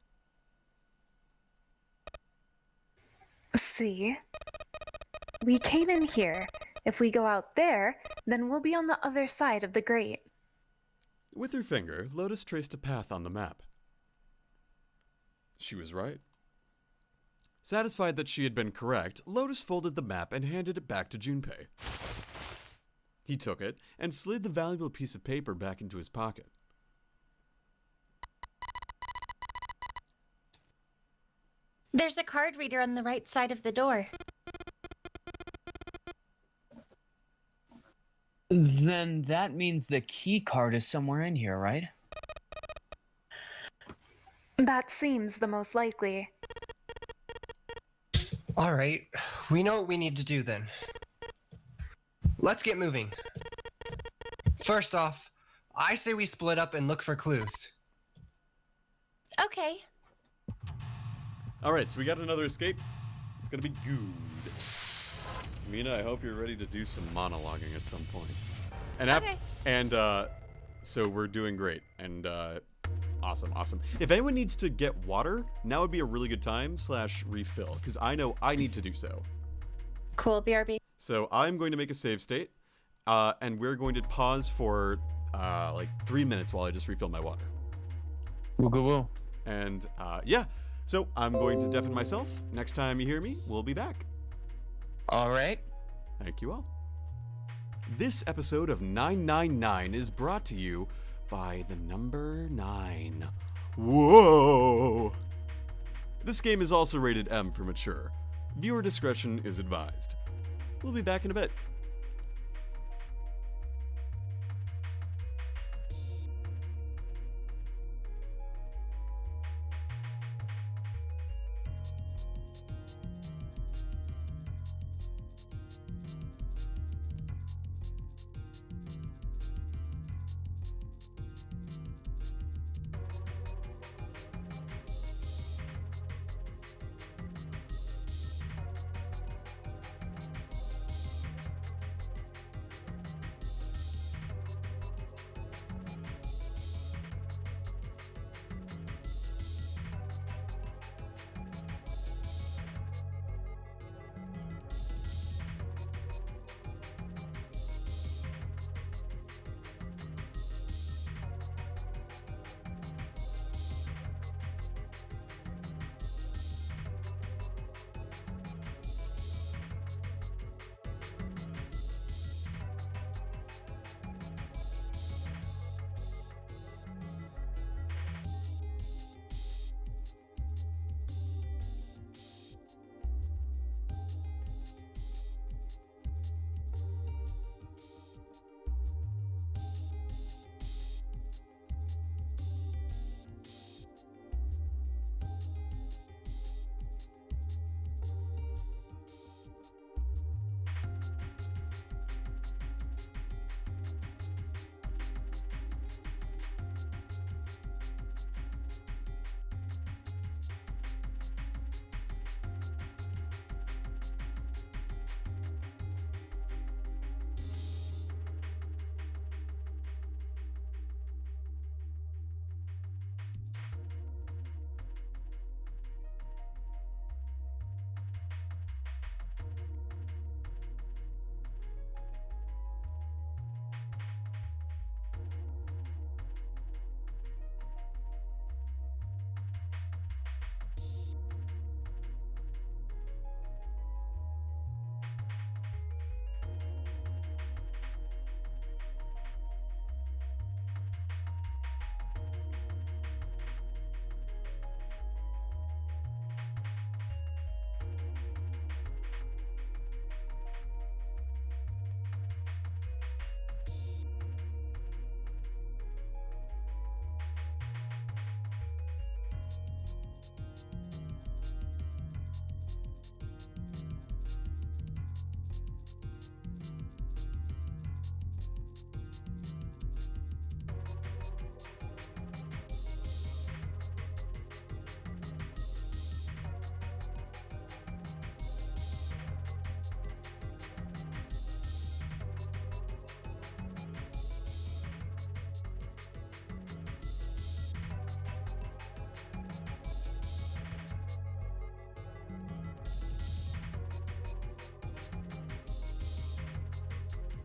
See? We came in here. If we go out there, then we'll be on the other side of the grate. With her finger, Lotus traced a path on the map. She was right. Satisfied that she had been correct, Lotus folded the map and handed it back to Junpei. He took it and slid the valuable piece of paper back into his pocket. There's a card reader on the right side of the door. Then that means the key card is somewhere in here, right? That seems the most likely. All right, we know what we need to do then. Let's get moving. First off, I say we split up and look for clues. Okay. Alright, so we got another escape. It's gonna be good. Mina, I hope you're ready to do some monologuing at some point. And Okay. So we're doing great. And awesome. If anyone needs to get water, now would be a really good time / refill, because I know I need to do so. Cool, BRB. So I'm going to make a save state, and we're going to pause for like 3 minutes while I just refill my water. Woo. And yeah, so I'm going to deafen myself. Next time you hear me, we'll be back. All right. Thank you all. This episode of 999 is brought to you by the number 9. Whoa! This game is also rated M for mature. Viewer discretion is advised. We'll be back in a bit.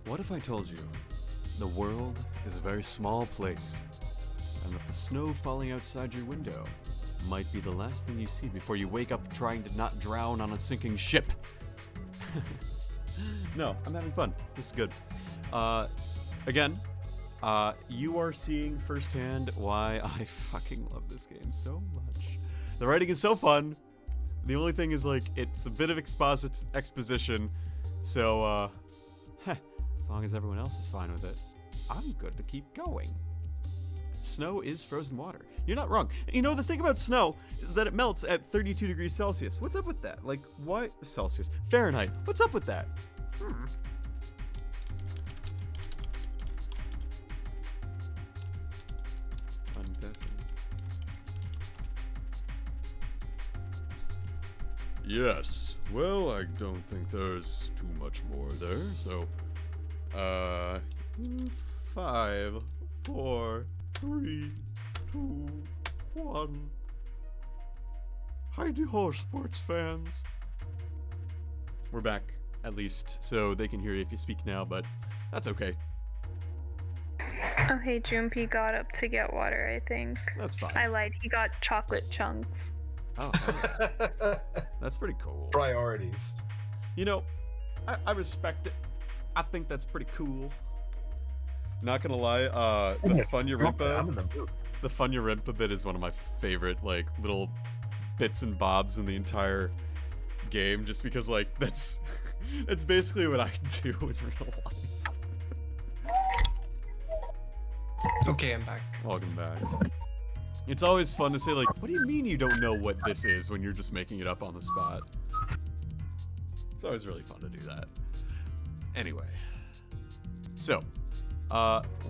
What if I told you the world is a very small place, and that the snow falling outside your window might be the last thing you see before you wake up trying to not drown on a sinking ship. No, I'm having fun. This is good. Again, you are seeing firsthand why I fucking love this game so much. The writing is so fun. The only thing is, like, it's a bit of exposition, so, as long as everyone else is fine with it, I'm good to keep going. Snow is frozen water. You're not wrong. You know, the thing about snow is that it melts at 32 degrees Celsius. What's up with that? Like, why? Celsius. Fahrenheit. What's up with that? Yes. Well, I don't think there's too much more there, so... 5, 4, 3, 2, 1. Heidi ho, sports fans. We're back, at least, so they can hear you if you speak now, but that's okay. Oh, hey, Junpei got up to get water, I think. That's fine. I lied, he got chocolate chunks. Oh, that's pretty cool. Priorities. You know, I respect it. I think that's pretty cool. Not gonna lie, the Funya-Rimpa bit is one of my favorite, like, little bits and bobs in the entire game, just because, like, that's basically what I do in real life. Okay, I'm back. Welcome back. It's always fun to say, like, what do you mean you don't know what this is when you're just making it up on the spot? It's always really fun to do that. Anyway. So,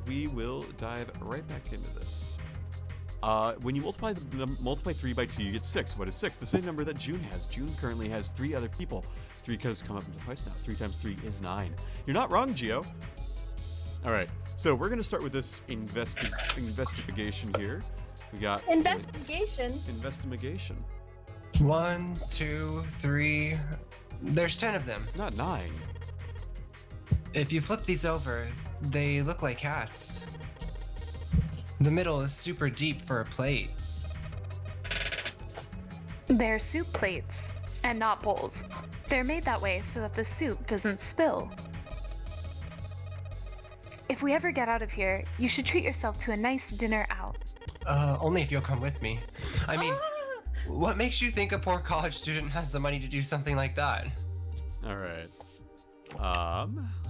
we will dive right back into this. When you multiply 3 by 2, you get 6. What is 6? The same number that June has. June currently has 3 other people. 3 has come up twice now. 3 times 3 is 9. You're not wrong, Geo. Alright, so we're gonna start with this investigation here. We got... Investigation? Investigation. 1, 2, 3... There's 10 of them. Not 9. If you flip these over, they look like hats. The middle is super deep for a plate. They're soup plates, and not bowls. They're made that way so that the soup doesn't spill. If we ever get out of here, you should treat yourself to a nice dinner out. Only if you'll come with me. I mean, what makes you think a poor college student has the money to do something like that? Alright.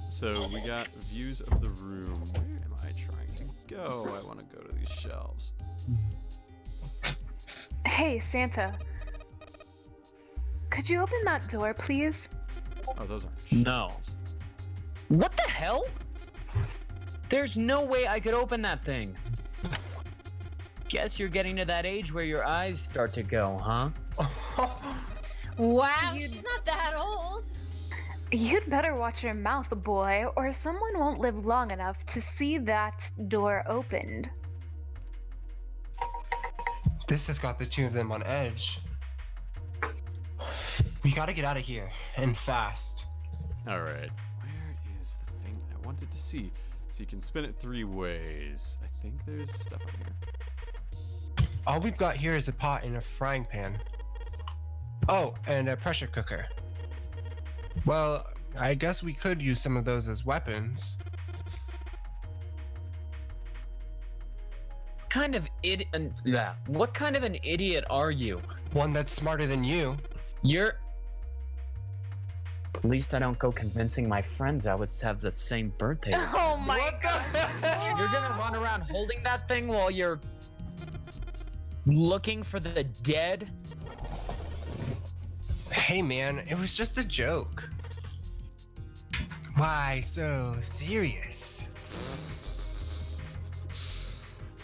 So we got views of the room. Where am I trying to go? I want to go to these shelves. Hey, Santa. Could you open that door, please? Oh, those aren't No. shelves. What the hell? There's no way I could open that thing. Guess you're getting to that age where your eyes start to go, huh? Wow, she's not that old. You'd better watch your mouth, boy, or someone won't live long enough to see that door opened. This has got the two of them on edge. We gotta get out of here, and fast. Alright. Where is the thing I wanted to see? So you can spin it 3 ways. I think there's stuff on here. All we've got here is a pot and a frying pan. Oh, and a pressure cooker. Well, I guess we could use some of those as weapons. What kind of an idiot are you? One that's smarter than you. You're... At least I don't go convincing my friends I was have the same birthday as Oh them. my god! You're gonna run around holding that thing while you're looking for the dead? Hey man, it was just a joke. Why so serious?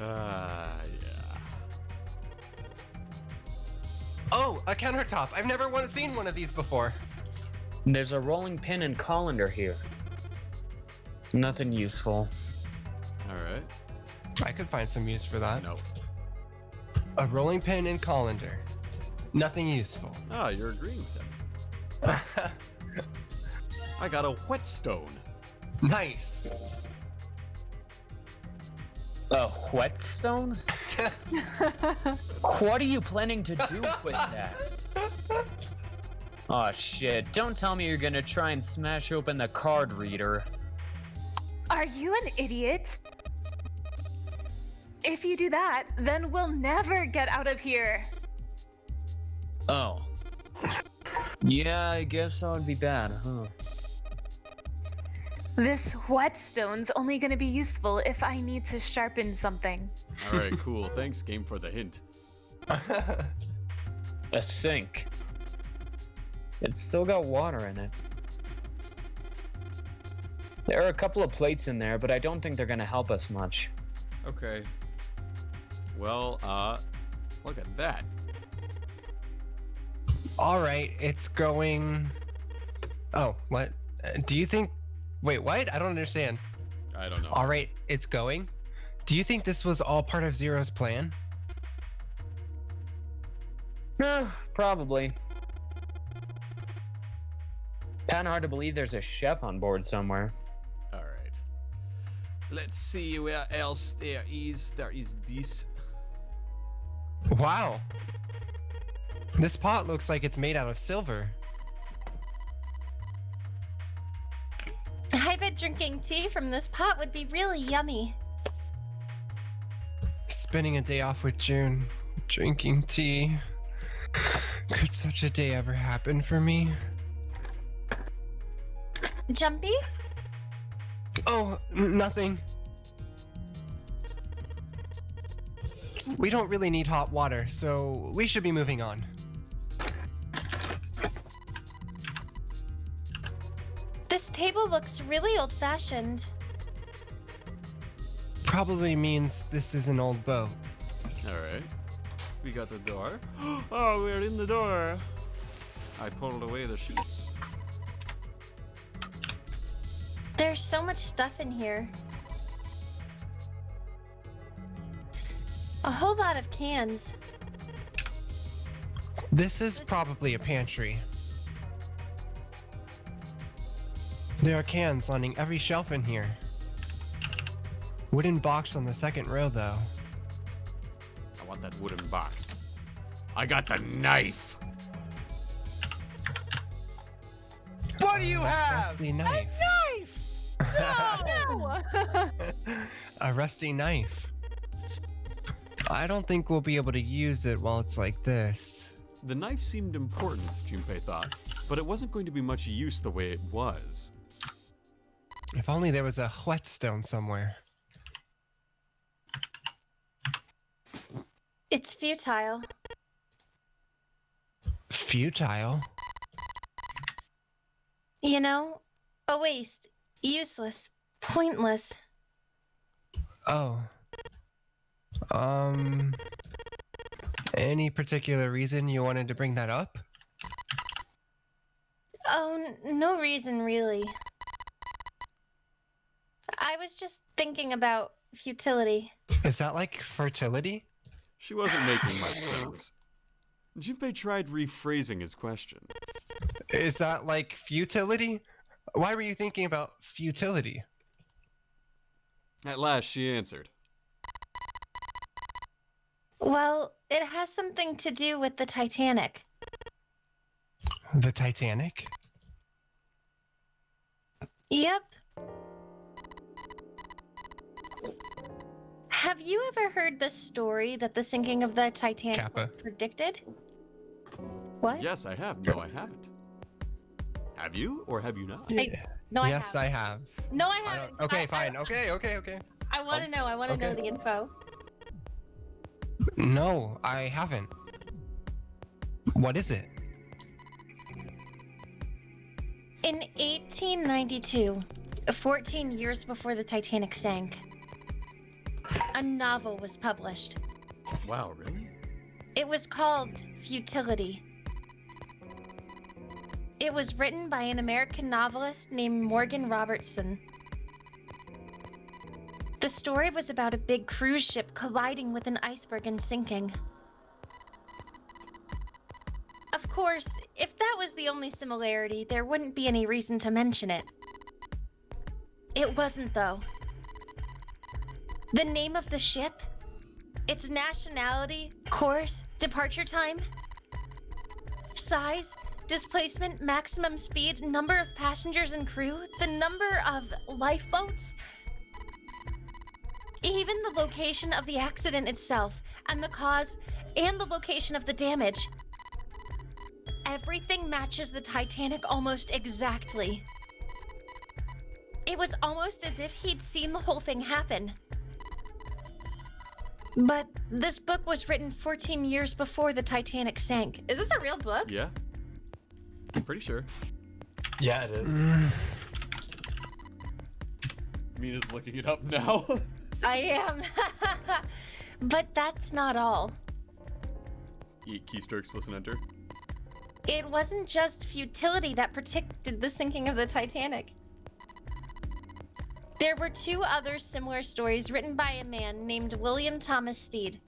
Yeah. Oh, a countertop. I've never seen one of these before. There's a rolling pin and colander here. Nothing useful. Alright. I could find some use for that. No. A rolling pin and colander. Nothing useful. Ah, you're agreeing with him. I got a whetstone. Nice. A whetstone? What are you planning to do with that? Oh shit, don't tell me you're gonna try and smash open the card reader. Are you an idiot? If you do that, then we'll never get out of here. Oh. Yeah, I guess that would be bad, huh? This whetstone's only gonna be useful if I need to sharpen something. All right, cool. Thanks, game, for the hint. A sink. It's still got water in it. There are a couple of plates in there, but I don't think they're gonna help us much. Okay. Well, look at that. All right, it's going. Oh, what? Do you think? Wait, what? I don't understand. I don't know. All right, it's going. Do you think this was all part of Zero's plan? Probably. Kinda hard to believe there's a chef on board somewhere. All right. Let's see where else there is. There is this. Wow. This pot looks like it's made out of silver. I bet drinking tea from this pot would be really yummy. Spending a day off with June, drinking tea. Could such a day ever happen for me? Jumpy? Oh, nothing. We don't really need hot water, so we should be moving on. This table looks really old-fashioned. Probably means this is an old boat. All right. We got the door. Oh, we're in the door. I pulled away the sheets. There's so much stuff in here. A whole lot of cans. This is probably a pantry. There are cans lining every shelf in here. Wooden box on the second row, though. I want that wooden box. I got the knife. What do you have? Rusty knife. No! A rusty knife. I don't think we'll be able to use it while it's like this. The knife seemed important, Junpei thought, but it wasn't going to be much use the way it was. If only there was a whetstone somewhere. It's futile. Futile? You know, a waste. Useless. Pointless. Oh. Any particular reason you wanted to bring that up? Oh, no reason really. I was just thinking about futility. Is that like fertility? She wasn't making much sense. Junpei tried rephrasing his question. Is that like futility? Why were you thinking about futility? At last, she answered. Well, it has something to do with the Titanic. The Titanic? Yep. Have you ever heard the story that the sinking of the Titanic Kappa. was predicted? What? Yes, I have. No, I haven't. Have you, or have you not? No, I Yes, haven't. I have. No, I I haven't. don't- Okay, fine. Okay. I want to know. I want to know okay. the info. No, I haven't. What is it? In 1892, 14 years before the Titanic sank, a novel was published. Wow, really? It was called Futility. It was written by an American novelist named Morgan Robertson. The story was about a big cruise ship colliding with an iceberg and sinking. Of course, if that was the only similarity, there wouldn't be any reason to mention it. It wasn't, though. The name of the ship? its nationality, course, departure time, size, displacement, maximum speed, number of passengers and crew, the number of lifeboats, even the location of the accident itself, and the cause and the location of the damage. Everything matches the Titanic almost exactly. It was almost as if he'd seen the whole thing happen. But this book was written 14 years before the Titanic sank. Is this a real book? Yeah. I'm pretty sure. Yeah, it is. Mina's looking it up now. I am. But that's not all. Eat keystrokes plus an enter. It wasn't just futility that predicted the sinking of the Titanic. There were two other similar stories written by a man named William Thomas Stead.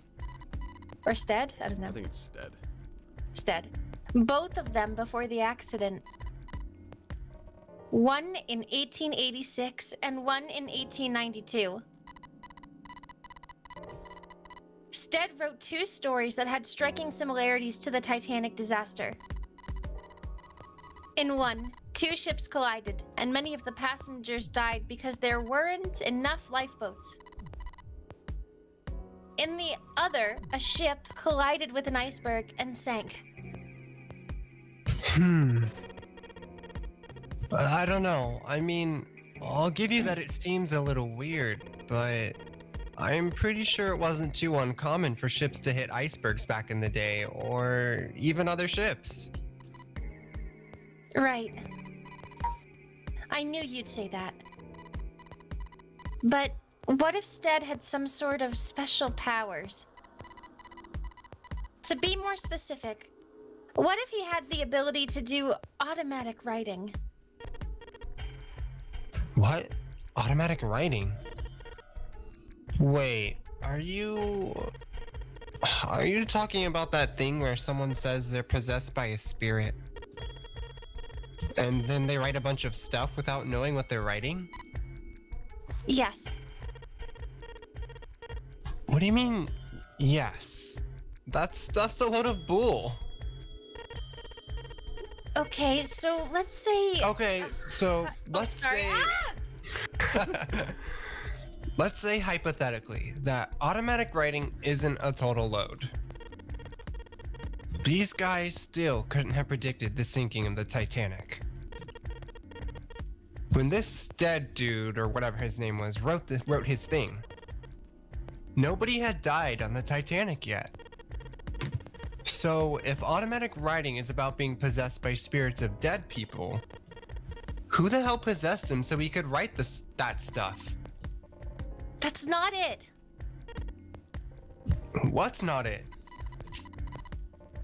Or Stead? I don't know. I think it's Stead. Stead. Both of them before the accident. One in 1886 and one in 1892. Stead wrote two stories that had striking similarities to the Titanic disaster. In one, two ships collided, and many of the passengers died because there weren't enough lifeboats. In the other, a ship collided with an iceberg and sank. I don't know. I mean, I'll give you that it seems a little weird, but I'm pretty sure it wasn't too uncommon for ships to hit icebergs back in the day, or even other ships. Right. I knew you'd say that. But what if Stead had some sort of special powers? To be more specific, what if he had the ability to do automatic writing? What? Automatic writing? Wait, are you talking about that thing where someone says they're possessed by a spirit? And then they write a bunch of stuff without knowing what they're writing? Yes. What do you mean, yes? That stuff's a load of bull. Okay, so let's say... Okay, so let's sorry. say... Let's say hypothetically that automatic writing isn't a total load. These guys still couldn't have predicted the sinking of the Titanic. When this dead dude, or whatever his name was, wrote his thing, nobody had died on the Titanic yet. So if automatic writing is about being possessed by spirits of dead people, who the hell possessed him so he could write that stuff? That's not it. What's not it?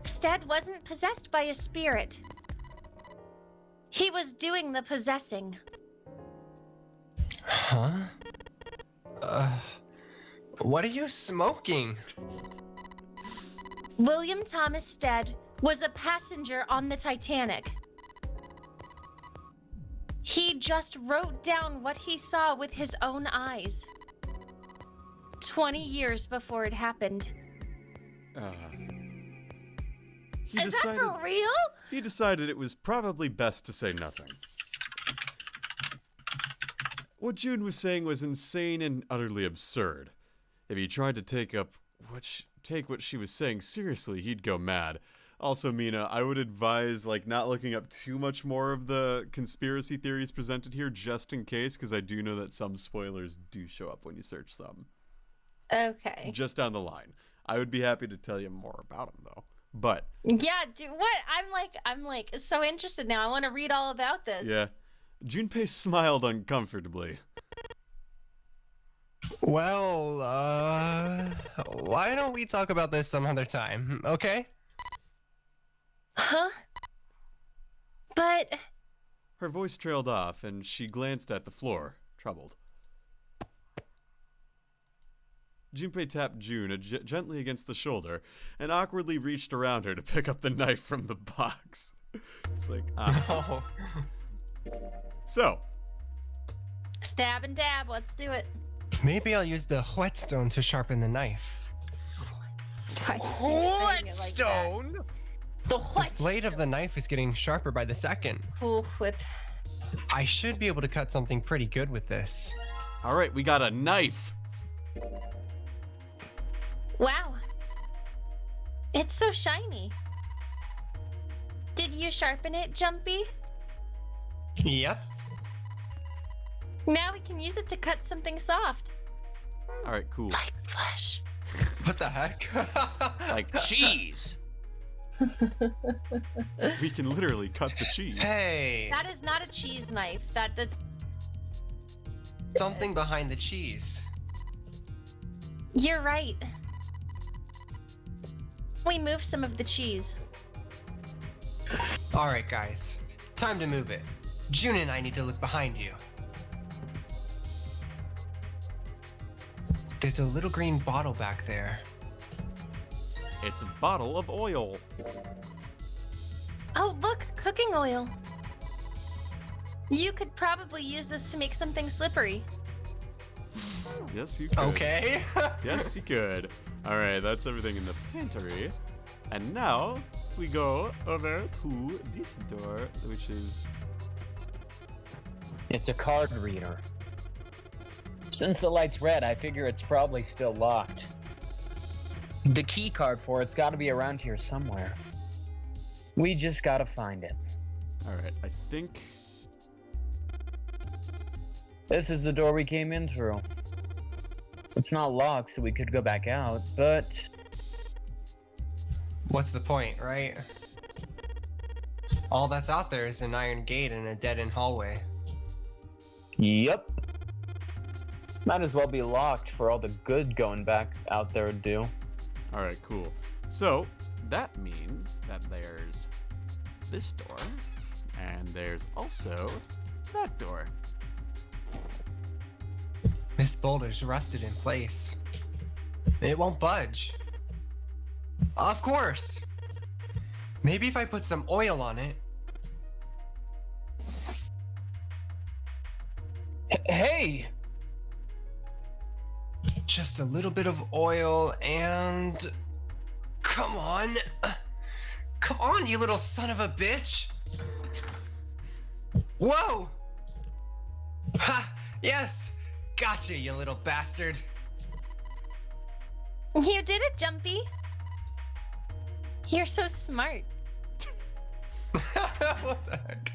Stead wasn't possessed by a spirit. He was doing the possessing. Huh? What are you smoking? William Thomas Stead was a passenger on the Titanic. He just wrote down what he saw with his own eyes. 20 years before it happened. Is that for real? He decided it was probably best to say nothing. What June was saying was insane and utterly absurd. If he tried to take what she was saying seriously, he'd go mad. Also, Mina, I would advise not looking up too much more of the conspiracy theories presented here, just in case, because I do know that some spoilers do show up when you search some. Okay. Just down the line. I would be happy to tell you more about them, though. But yeah, dude, what? I'm so interested now. I want to read all about this. yeah, Junpei smiled uncomfortably. Well, why don't we talk about this some other time, okay? Huh? But... Her voice trailed off, and she glanced at the floor, troubled. Junpei tapped June gently against the shoulder, and awkwardly reached around her to pick up the knife from the box. It's like, No. So. Stab and dab, let's do it. Maybe I'll use the whetstone to sharpen the knife. Why do you keep saying it like that? Whetstone? The what? The blade of the knife is getting sharper by the second. Cool whip. I should be able to cut something pretty good with this. All right, we got a knife. Wow. It's so shiny. Did you sharpen it, Jumpy? Yep. Now we can use it to cut something soft. All right, cool. Like flesh. What the heck? Like cheese. We can literally cut the cheese. Hey, That is not a cheese knife. That's something behind the cheese. You're right. We moved some of the cheese. All right, guys. Time to move it. June and I need to look behind you. There's a little green bottle back there. It's a bottle of oil. Oh, look, cooking oil. You could probably use this to make something slippery. Yes, you could. Okay. Yes, you could. All right, that's everything in the pantry. And now we go over to this door, which is... It's a card reader. Since the light's red, I figure it's probably still locked. The key card for it's got to be around here somewhere. We just got to find it. All right, I think... This is the door we came in through. It's not locked, so we could go back out, but... What's the point, right? All that's out there is an iron gate and a dead-end hallway. Yep. Might as well be locked for all the good going back out there would do. All right, cool. So that means that there's this door, and there's also that door. This boulder's rusted in place. It won't budge. Of course! Maybe if I put some oil on it. Hey! Just a little bit of oil and... Come on! Come on, you little son of a bitch! Whoa! Ha! Yes! Gotcha, you little bastard! You did it, Jumpy. You're so smart. What the heck?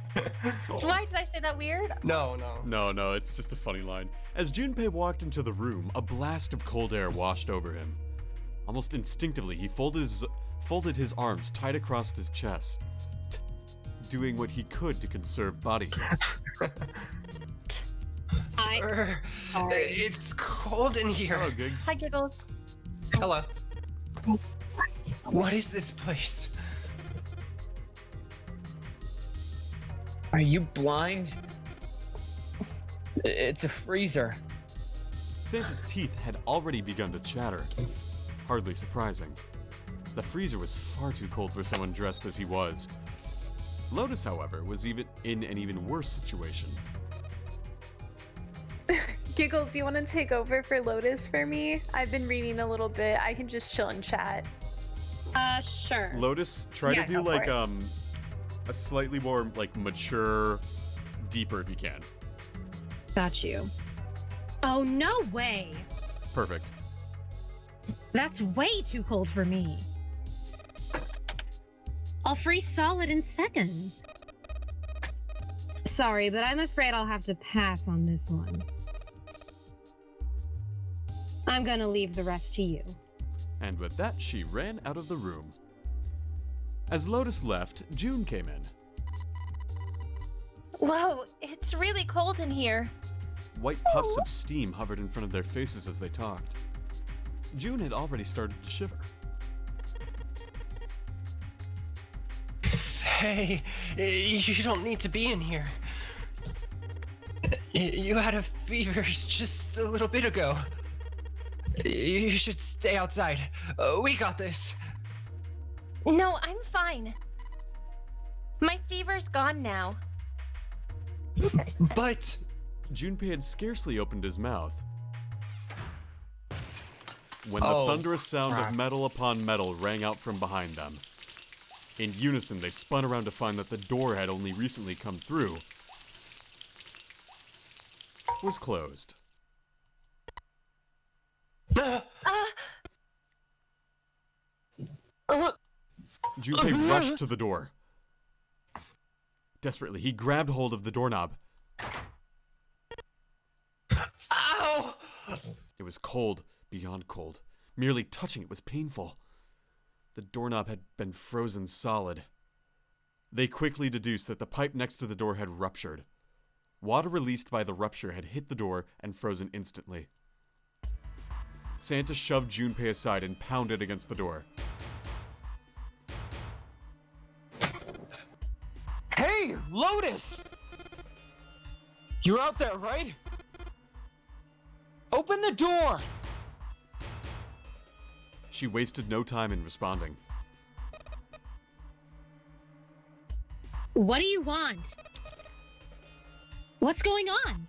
Why did I say that weird? No. No, it's just a funny line. As Junpei walked into the room, a blast of cold air washed over him. Almost instinctively, he folded his arms tight across his chest, doing what he could to conserve body heat. Sorry. It's cold in here. Hello, Gigs. Hi, Giggles. Hello. What is this place? Are you blind? It's a freezer. Santa's teeth had already begun to chatter. Hardly surprising. The freezer was far too cold for someone dressed as he was. Lotus, however, was in an even worse situation. Giggles, you want to take over for Lotus for me? I've been reading a little bit. I can just chill and chat. Sure. Lotus, try Yeah, to do go for like it. a slightly more like mature, deeper if you can. Got you. Oh, no way. Perfect. That's way too cold for me. I'll freeze solid in seconds. Sorry, but I'm afraid I'll have to pass on this one. I'm gonna leave the rest to you. And with that, she ran out of the room. As Lotus left, June came in. Whoa, it's really cold in here. White puffs of steam hovered in front of their faces as they talked. June had already started to shiver. Hey, you don't need to be in here. You had a fever just a little bit ago. You should stay outside. We got this. No, I'm fine. My fever's gone now. But... Junpei had scarcely opened his mouth when the Oh, thunderous sound crap. of metal upon metal rang out from behind them. In unison, they spun around to find that the door had only recently come through was closed. Junpei rushed to the door. Desperately, he grabbed hold of the doorknob. Ow! It was cold, beyond cold. Merely touching it was painful. The doorknob had been frozen solid. They quickly deduced that the pipe next to the door had ruptured. Water released by the rupture had hit the door and frozen instantly. Santa shoved Junpei aside and pounded against the door. Hey, Lotus! You're out there, right? Open the door! She wasted no time in responding. What do you want? What's going on?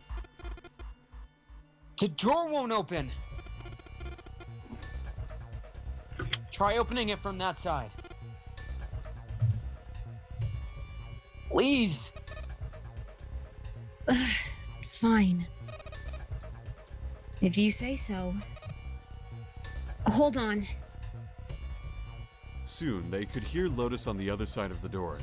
The door won't open. Try opening it from that side. Please. Fine. If you say so. Hold on. Soon, they could hear Lotus on the other side of the door.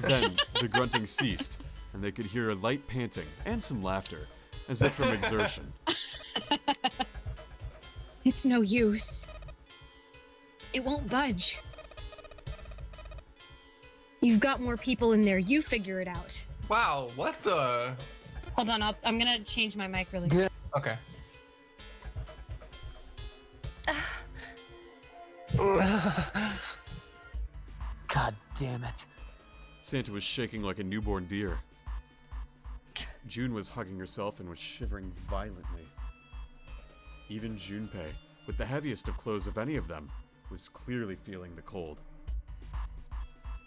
Then, the grunting ceased, and they could hear a light panting and some laughter, as if from exertion. It's no use. It won't budge. You've got more people in there. You figure it out. Wow, what the? Hold on, I'm gonna change my mic really quick. Okay. God damn it. Santa was shaking like a newborn deer. June was hugging herself and was shivering violently. Even Junpei, with the heaviest of clothes of any of them, was clearly feeling the cold.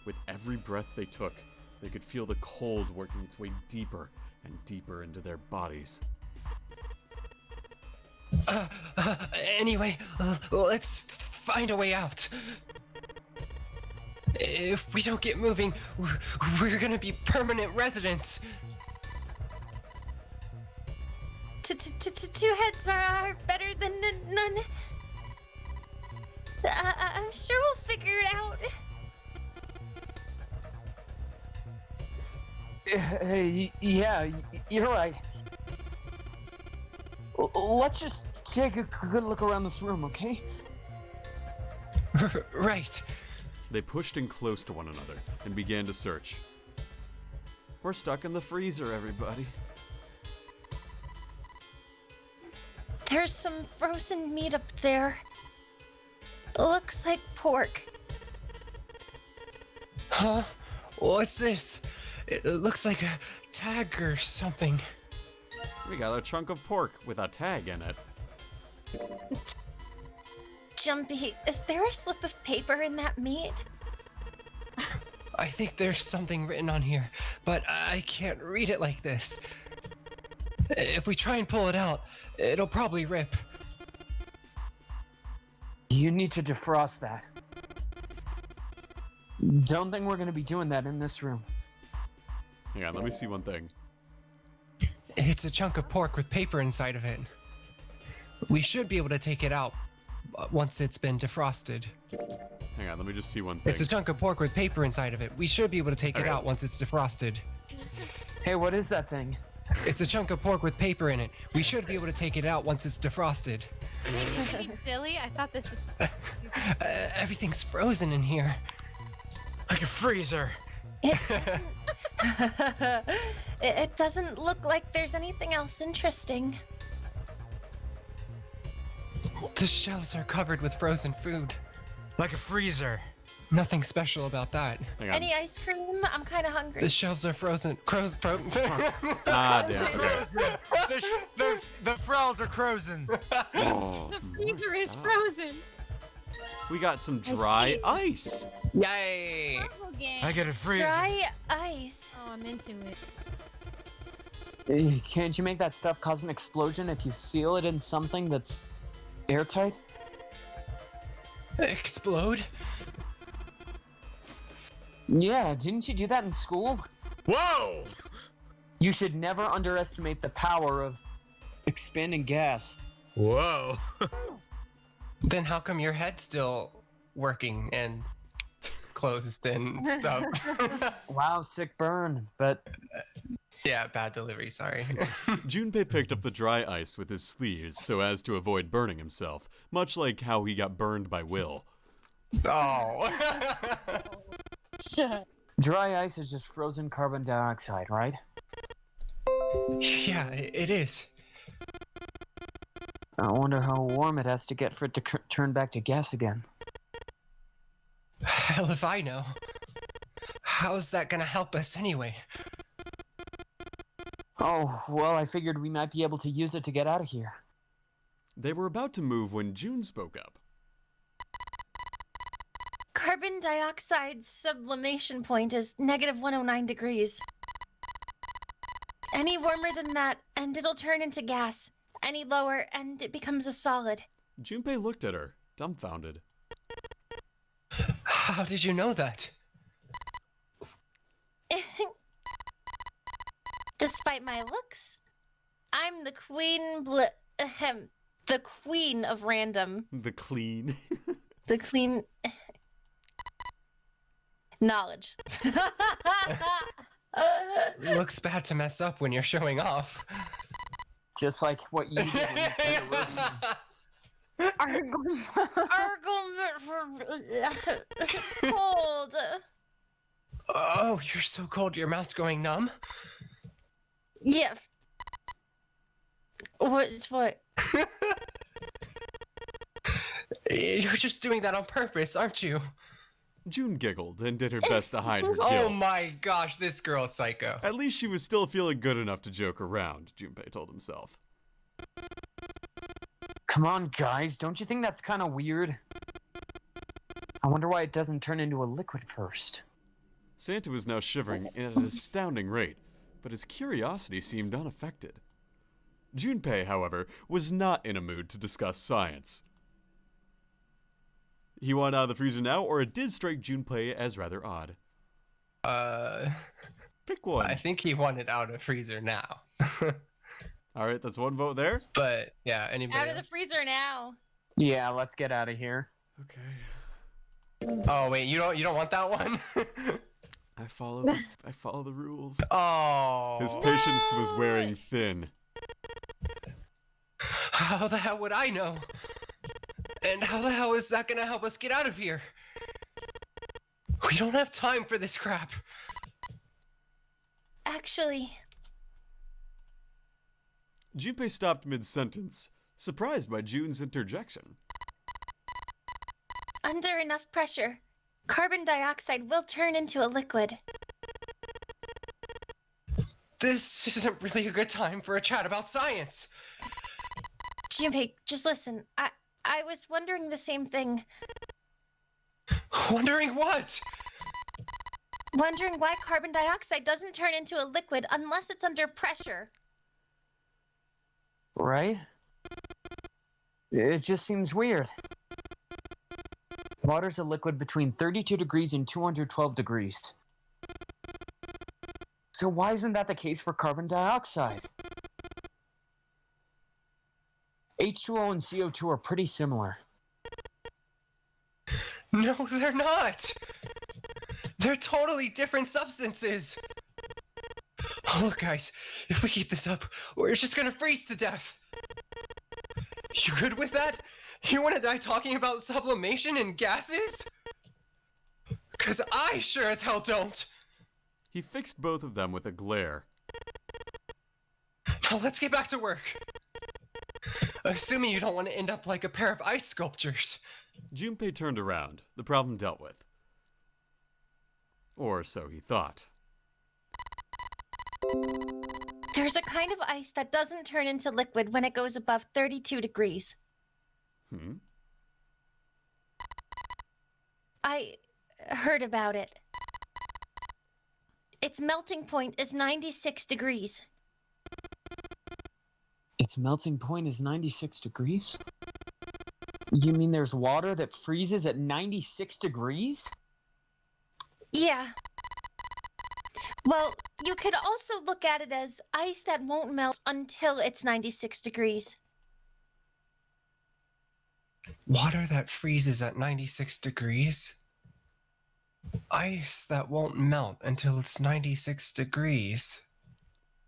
With every breath they took, they could feel the cold working its way deeper and deeper into their bodies. Anyway, let's find a way out. If we don't get moving, we're gonna be permanent residents. Two heads are better than none. I'm sure we'll figure it out. Yeah, you're right. Let's just take a good look around this room, okay? Right. They pushed in close to one another and began to search. We're stuck in the freezer, everybody. There's some frozen meat up there. Looks like pork. Huh? What's this? It looks like a tag or something. We got a chunk of pork with a tag in it. Jumpy, is there a slip of paper in that meat? I think there's something written on here, but I can't read it like this. If we try and pull it out, it'll probably rip. You need to defrost that. Don't think we're gonna be doing that in this room. Hang on, let me see one thing. It's a chunk of pork with paper inside of it. We should be able to take it out once it's been defrosted. Hang on, let me just see one thing. It's a chunk of pork with paper inside of it. We should be able to take it out once it's defrosted. Hey, what is that thing? It's a chunk of pork with paper in it. We should be able to take it out once it's defrosted. Are you silly? I thought this was Everything's frozen in here. Like a freezer. It doesn't look like there's anything else interesting. The shelves are covered with frozen food. Like a freezer. Nothing special about that. Hang on. Any ice cream? I'm kind of hungry. The shelves are frozen. Ah, damn. Okay. The frows are frozen. Oh. the freezer is frozen. We got some dry ice. Yay! I get a freezer. Dry ice. Oh, I'm into it. Can't you make that stuff cause an explosion if you seal it in something that's airtight? Explode? Yeah, didn't you do that in school? Whoa! You should never underestimate the power of expanding gas. Whoa. Then how come your head's still working and closed and stuff? Wow, sick burn, but... Yeah, bad delivery, sorry. Junpei picked up the dry ice with his sleeves so as to avoid burning himself, much like how he got burned by Will. Oh. Shut. Dry ice is just frozen carbon dioxide, right? Yeah, it is. I wonder how warm it has to get for it to turn back to gas again. Hell if I know. How's that gonna help us anyway? Oh, well, I figured we might be able to use it to get out of here. They were about to move when June spoke up. Carbon dioxide's sublimation point is -109 degrees. Any warmer than that, and it'll turn into gas. Any lower, and it becomes a solid. Junpei looked at her, dumbfounded. How did you know that? Despite my looks, I'm the the queen of random. The clean. The clean knowledge. Looks bad to mess up when you're showing off. Just like what you did when you played the It's cold. Oh, you're so cold your mouth's going numb? Yeah. What? You're just doing that on purpose, aren't you? June giggled and did her best to hide her guilt. Oh my gosh, this girl's psycho. At least she was still feeling good enough to joke around, Junpei told himself. Come on, guys, don't you think that's kind of weird? I wonder why it doesn't turn into a liquid first. Santa was now shivering at an astounding rate, but his curiosity seemed unaffected. Junpei, however, was not in a mood to discuss science. He wanted out of the freezer now, or it did strike Junpei as rather odd. Pick one. I think he wanted out of freezer now. Alright, that's one vote there. But, yeah, anybody Out of the freezer now. Yeah, let's get out of here. Okay. Oh, wait, you don't want that one? I follow the rules. Oh. His patience was wearing thin. How the hell would I know? And how the hell is that gonna help us get out of here? We don't have time for this crap. Actually, Junpei stopped mid-sentence, surprised by June's interjection. under enough pressure, carbon dioxide will turn into a liquid. This isn't really a good time for a chat about science. Junpei, just listen. I was wondering the same thing. Wondering what? Wondering why carbon dioxide doesn't turn into a liquid unless it's under pressure. Right? It just seems weird. Water's a liquid between 32 degrees and 212 degrees. So why isn't that the case for carbon dioxide? H2O and CO2 are pretty similar. No, they're not. They're totally different substances. Look, guys, if we keep this up, we're just gonna freeze to death. You good with that? You wanna die talking about sublimation and gases? 'Cause I sure as hell don't. He fixed both of them with a glare. Now let's get back to work. Assuming you don't want to end up like a pair of ice sculptures. Junpei turned around, the problem dealt with. Or so he thought. There's a kind of ice that doesn't turn into liquid when it goes above 32 degrees. I heard about it. Its melting point is 96 degrees. Its melting point is 96 degrees? You mean there's water that freezes at 96 degrees? Yeah. Well, you could also look at it as ice that won't melt until it's 96 degrees. Water that freezes at 96 degrees? Ice that won't melt until it's 96 degrees.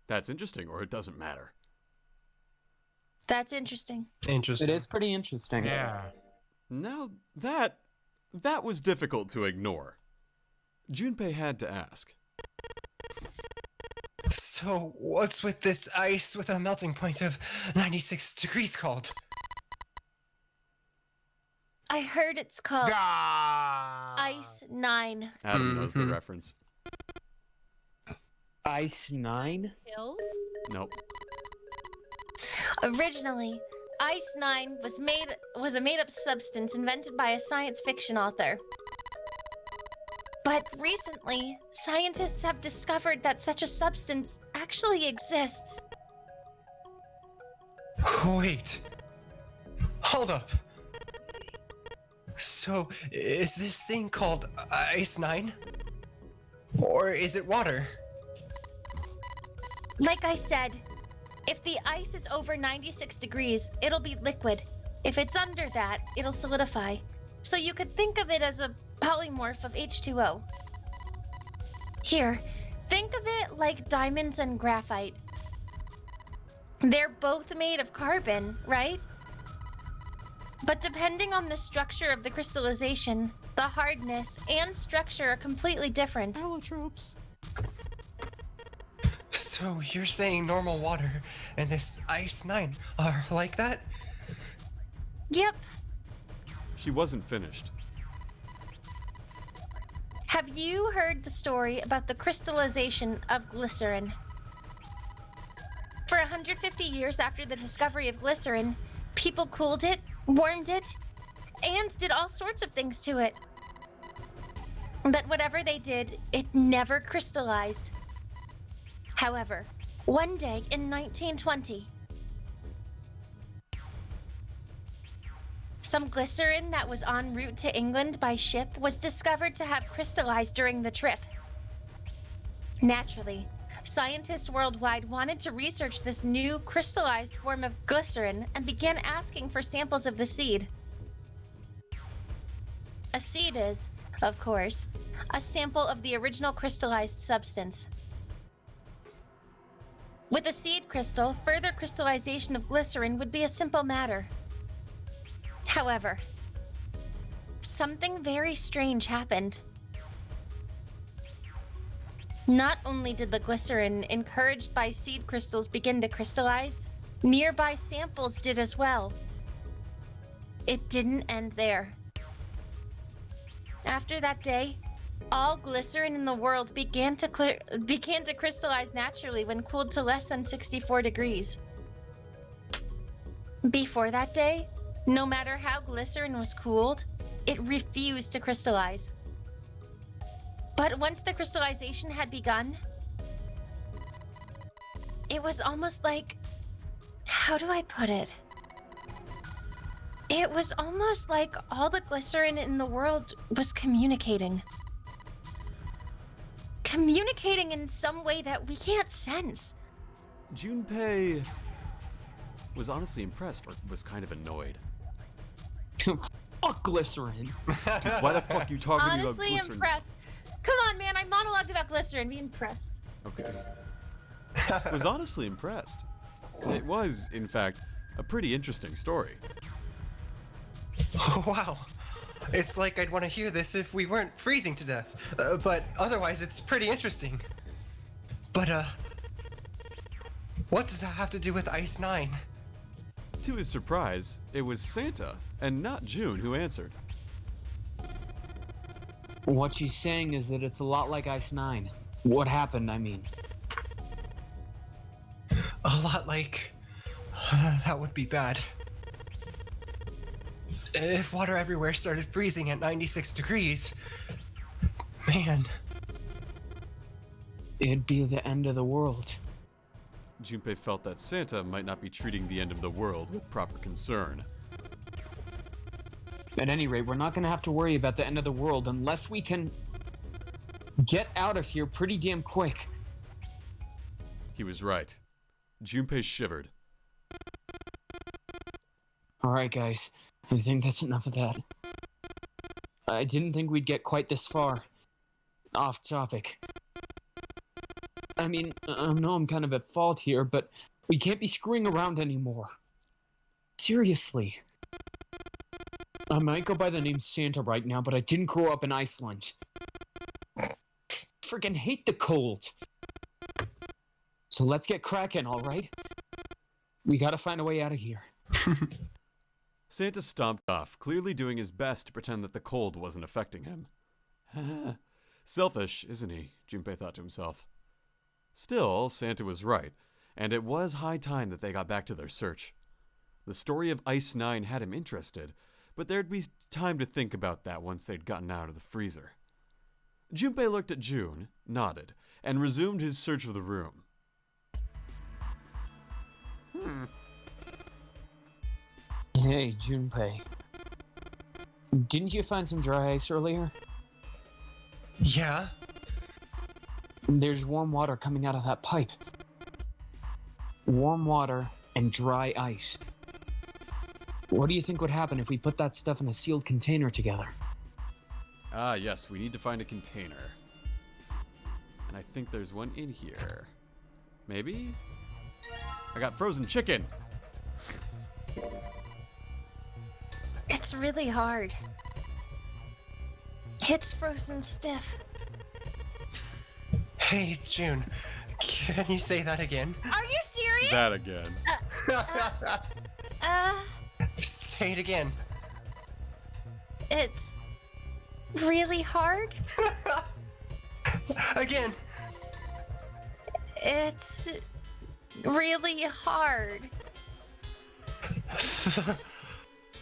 That's interesting, or it doesn't matter. That's interesting. Interesting. It is pretty interesting. Yeah. Now, that was difficult to ignore. Junpei had to ask. So, what's with this ice with a melting point of 96 degrees called? I heard it's called Ice 9. Adam knows the reference. Ice 9? Hill? Nope. Originally, Ice 9 was a made-up substance invented by a science fiction author. But recently, scientists have discovered that such a substance actually exists. Wait. Hold up. So, is this thing called Ice 9? Or is it water? Like I said, if the ice is over 96 degrees, it'll be liquid. If it's under that, it'll solidify. So you could think of it as a polymorph of H2O. Here, think of it like diamonds and graphite. They're both made of carbon, right? But depending on the structure of the crystallization, the hardness and structure are completely different. Allotropes. So, you're saying normal water and this Ice 9 are like that? Yep. She wasn't finished. Have you heard the story about the crystallization of glycerin? For 150 years after the discovery of glycerin, people cooled it, warmed it, and did all sorts of things to it. But whatever they did, it never crystallized. However, one day in 1920, some glycerin that was en route to England by ship was discovered to have crystallized during the trip. Naturally, scientists worldwide wanted to research this new crystallized form of glycerin and began asking for samples of the seed. A seed is, of course, a sample of the original crystallized substance. With a seed crystal, further crystallization of glycerin would be a simple matter. However, something very strange happened. Not only did the glycerin, encouraged by seed crystals, begin to crystallize, nearby samples did as well. It didn't end there. After that day, all glycerin in the world began to crystallize naturally when cooled to less than 64 degrees. Before that day, no matter how glycerin was cooled, it refused to crystallize. But once the crystallization had begun, it was almost like... how do I put it? It was almost like all the glycerin in the world was communicating. Communicating in some way that we can't sense. Junpei was honestly impressed, or was kind of annoyed. Fuck glycerin. Why the fuck are you talking about Honestly glycerin? impressed. Come on, man, I monologued about glycerin. Be impressed. Okay. Was honestly impressed. It was, in fact, a pretty interesting story. Wow. It's like I'd want to hear this if we weren't freezing to death. But otherwise, it's pretty interesting. But, what does that have to do with Ice 9? To his surprise, it was Santa, and not June, who answered. What she's saying is that it's a lot like Ice 9. What happened, I mean? A lot like... that would be bad. if water everywhere started freezing at 96 degrees, man. It'd be the end of the world. Junpei felt that Santa might not be treating the end of the world with proper concern. At any rate, we're not gonna have to worry about the end of the world unless we can get out of here pretty damn quick. He was right. Junpei shivered. Alright, guys. I think that's enough of that. I didn't think we'd get quite this far. Off topic. I mean, I know I'm kind of at fault here, but we can't be screwing around anymore. Seriously. I might go by the name Santa right now, but I didn't grow up in Iceland. Freaking hate the cold. So let's get cracking, alright? We gotta find a way out of here. Santa stomped off, clearly doing his best to pretend that the cold wasn't affecting him. Selfish, isn't he? Junpei thought to himself. Still, Santa was right, and it was high time that they got back to their search. The story of Ice 9 had him interested, but there'd be time to think about that once they'd gotten out of the freezer. Junpei looked at June, nodded, and resumed his search of the room. Hey, Junpei. Didn't you find some dry ice earlier? Yeah? There's warm water coming out of that pipe. Warm water and dry ice. What do you think would happen if we put that stuff in a sealed container together? Ah, yes, we need to find a container. And I think there's one in here. Maybe? I got frozen chicken! It's really hard. It's frozen stiff. Hey, June, can you say that again? Are you serious? That again. Say it again. It's really hard. Again. It's really hard.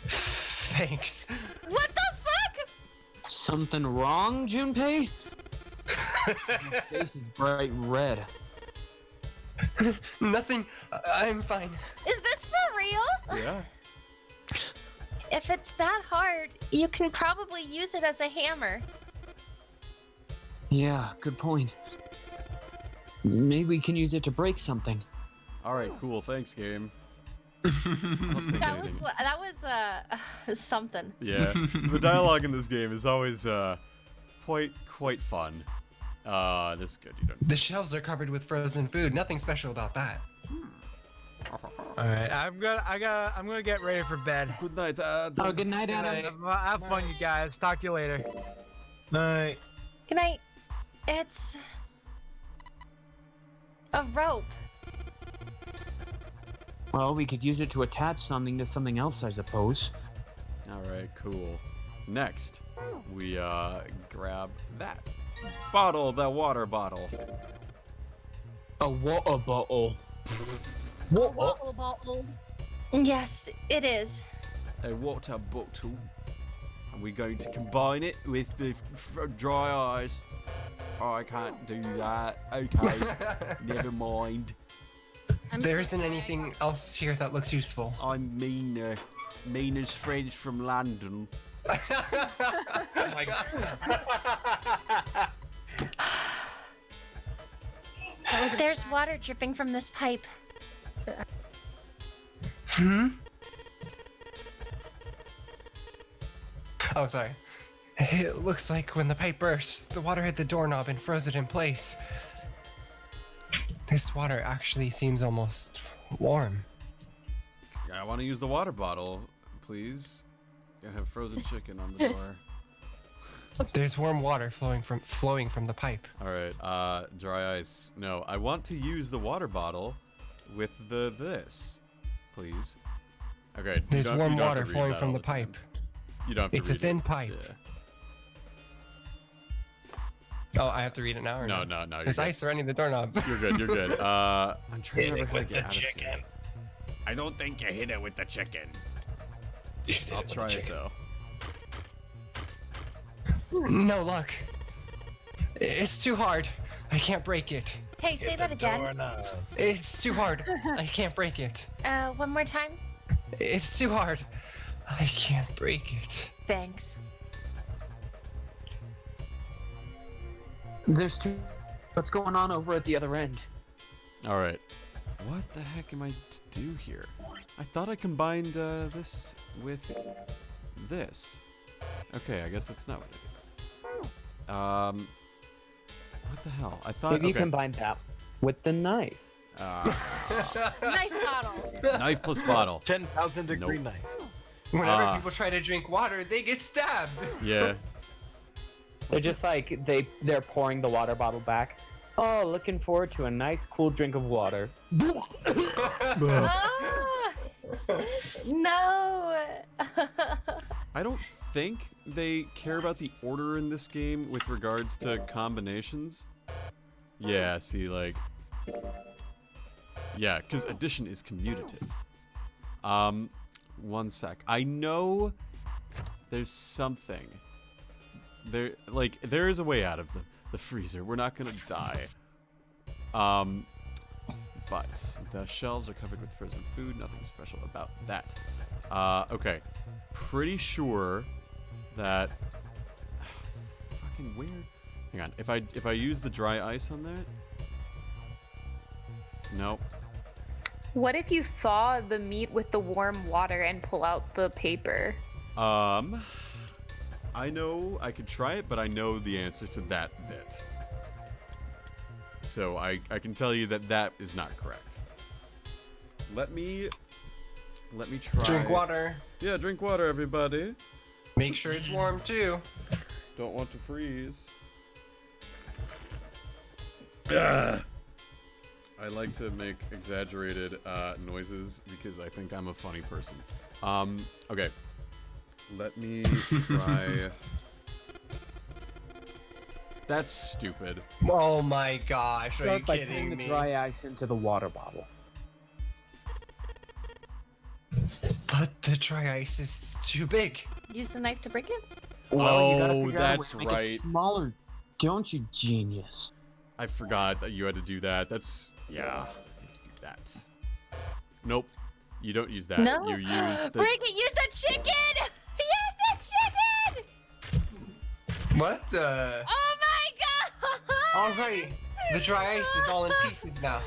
Thanks. What the fuck? Something wrong, Junpei? My face is bright red. Nothing. I'm fine. Is this for real? Yeah. If it's that hard, you can probably use it as a hammer. Yeah, good point. Maybe we can use it to break something. Alright, cool, thanks, game. That was something. Yeah, the dialogue in this game is always quite fun. This is good. You don't. The shelves are covered with frozen food. Nothing special about that. All right, I'm gonna get ready for bed. Good night. Oh, good night, Adam. Have fun, you guys. Talk to you later. Night. Good night. It's a rope. Well, we could use it to attach something to something else, I suppose. Alright, cool. Next, we grab that bottle, that water bottle. A water bottle. Water bottle. Yes, it is. A water bottle. And we're going to combine it with the dry ice. Oh, I can't do that. Okay, never mind. There isn't anything else here that looks useful. I'm Mina. Mina's friends from London. There's water dripping from this pipe. Oh, sorry. It looks like when the pipe burst, the water hit the doorknob and froze it in place. This water actually seems almost warm. I want to use the water bottle, please. I have frozen chicken on the door. There's warm water flowing from the pipe. All right, dry ice. No, I want to use the water bottle with this, please. Okay. There's warm water flowing from the pipe. You don't have to It's a read thin it. pipe. Yeah. Oh, I have to read it now or No. There's ice surrounding the doorknob. You're good. I'm trying to remember how to get out of it. chicken. I don't think you hit it with the chicken. I'll try it though. No luck. It's too hard. I can't break it. Hey, say that again. It's too hard. I can't break it. One more time. It's too hard. I can't break it. Thanks. There's two. What's going on over at the other end? All right. What the heck am I to do here? I thought I combined this with this. Okay, I guess that's not what I did. What the hell? I thought. Maybe you okay. combine that with the knife. Knife bottle. Knife plus bottle. 10,000 degree Nope. knife. Whenever people try to drink water, they get stabbed. Yeah. They're just like they're pouring the water bottle back. Oh, looking forward to a nice cool drink of water. Ah, no. I don't think they care about the order in this game with regards to combinations. Yeah, see, like... Yeah, because addition is commutative. One sec. I know there's something. There is a way out of the freezer. We're not gonna die. But the shelves are covered with frozen food. Nothing special about that. Okay. Pretty sure that... Fucking weird. Hang on. If I use the dry ice on that... Nope. What if you thaw the meat with the warm water and pull out the paper? I know I could try it, but I know the answer to that bit. So I can tell you that is not correct. Let me try. Drink water. Yeah, drink water, everybody. Make sure it's warm too. Don't want to freeze. Ugh. I like to make exaggerated noises because I think I'm a funny person. Okay. Let me try. That's stupid. Oh my gosh, are you Start by kidding putting the me? dry ice into the water bottle. But the dry ice is too big. Use the knife to break it? Well, you gotta Oh, figure out a way that's to make right. it smaller, don't you, genius? I forgot that you had to do that. That's yeah. You have to do that. Nope. You don't use that. No. You use the. Break it. Use the chicken. Use the chicken. What the? Oh my god. All right, the dry ice is all in pieces now.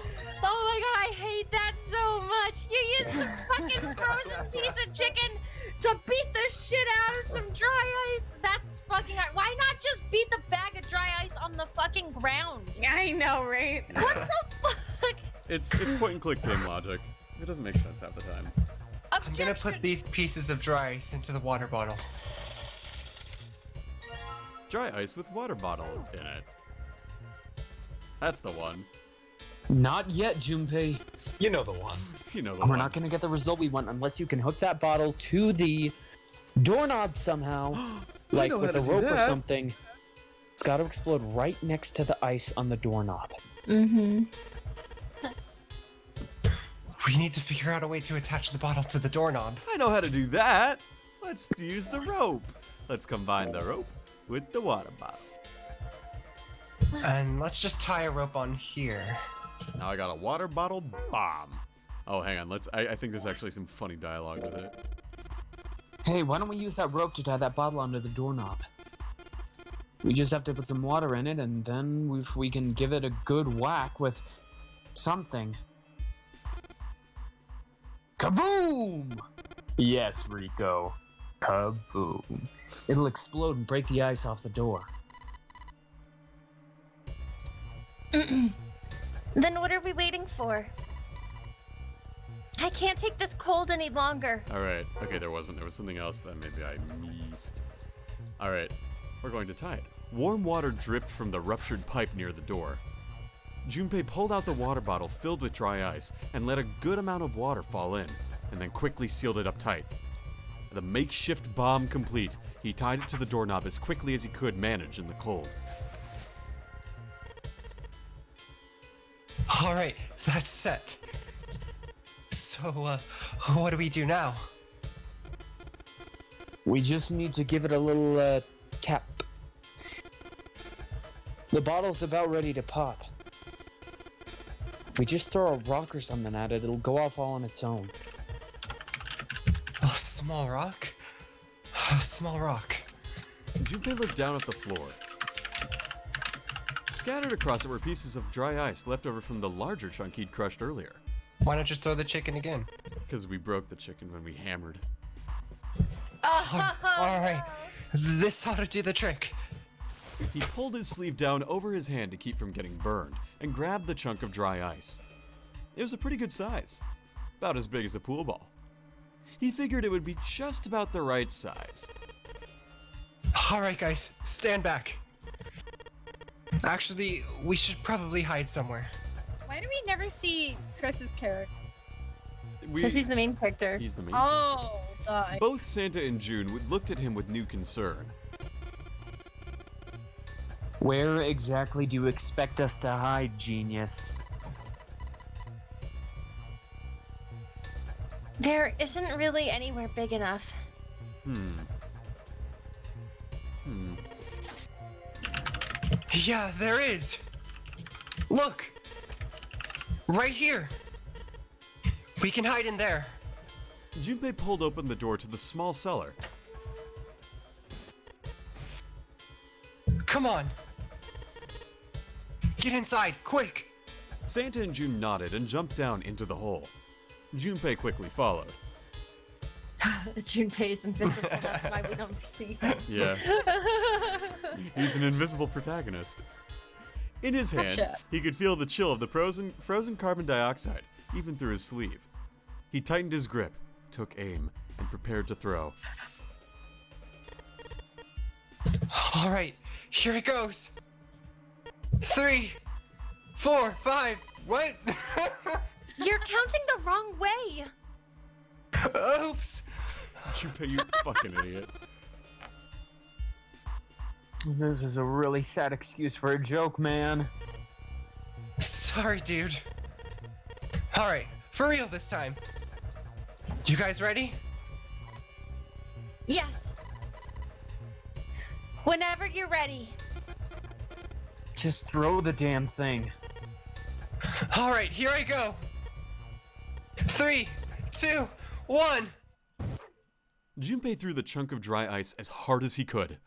Oh my god, I hate that so much. You used some fucking frozen piece of chicken to beat the shit out of some dry ice. That's fucking. Why not just beat the bag of dry ice on the fucking ground? I know, right? What the fuck? It's point and click game logic. It doesn't make sense half the time. I'm gonna put these pieces of dry ice into the water bottle. Dry ice with water bottle in it. That's the one. Not yet, Junpei. You know the one. You know the We're one. not gonna get the result we want unless you can hook that bottle to the doorknob somehow, like know with how a to do rope or that. something. It's got to explode right next to the ice on the doorknob. Mm-hmm. We need to figure out a way to attach the bottle to the doorknob. I know how to do that. Let's use the rope. Let's combine the rope with the water bottle. And let's just tie a rope on here. Now I got a water bottle bomb. Oh, hang on. I think there's actually some funny dialogue with it. Hey, why don't we use that rope to tie that bottle onto the doorknob? We just have to put some water in it, and then if we can give it a good whack with something. Kaboom! Yes, Rico. Kaboom. It'll explode and break the ice off the door. Then what are we waiting for? I can't take this cold any longer. All right. Okay, there was something else that maybe I missed. All right. We're going to tie it. Warm water dripped from the ruptured pipe near the door. Junpei pulled out the water bottle filled with dry ice and let a good amount of water fall in, and then quickly sealed it up tight. The makeshift bomb complete, he tied it to the doorknob as quickly as he could manage in the cold. All right, that's set. So, what do we do now? We just need to give it a little tap. The bottle's about ready to pop. If we just throw a rock or something at it, it'll go off all on its own. A small rock? A small rock. Junpei looked down at the floor. Scattered across it were pieces of dry ice left over from the larger chunk he'd crushed earlier. Why not just throw the chicken again? Because we broke the chicken when we hammered. Alright, this ought to do the trick. He pulled his sleeve down over his hand to keep from getting burned, and grabbed the chunk of dry ice. It was a pretty good size, about as big as a pool ball. He figured it would be just about the right size. Alright guys, stand back. Actually, we should probably hide somewhere. Why do we never see Chris's character? We- Because he's the main character. He's the main Oh, duh. Both Santa and June looked at him with new concern. Where exactly do you expect us to hide, genius? There isn't really anywhere big enough. Yeah, there is. Look! Right here. We can hide in there. Junpei pulled open the door to the small cellar. Come on. Get inside, quick! Santa and June nodded and jumped down into the hole. Junpei quickly followed. Junpei's invisible, that's why we don't see him. Yeah. He's an invisible protagonist. In his hand, Gotcha. he could feel the chill of the frozen carbon dioxide, even through his sleeve. He tightened his grip, took aim, and prepared to throw. Alright, here it goes. 3, 4, 5, what? You're counting the wrong way. Oops. Junpei, you fucking idiot. This is a really sad excuse for a joke, man. Sorry, dude. Alright, for real this time. You guys ready? Yes. Whenever you're ready. Just throw the damn thing. Alright, here I go. 3, 2, 1. Junpei threw the chunk of dry ice as hard as he could.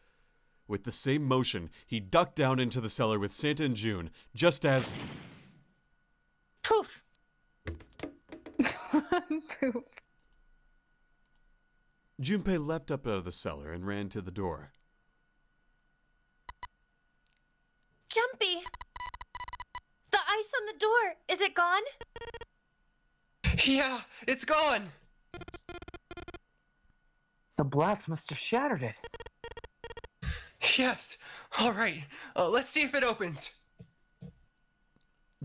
With the same motion, he ducked down into the cellar with Santa and June, just as... Poof. Poop. Junpei leapt up out of the cellar and ran to the door. Jumpy. The ice on the door, is it gone? Yeah, it's gone. The blast must have shattered it. Yes. Alright, let's see if it opens.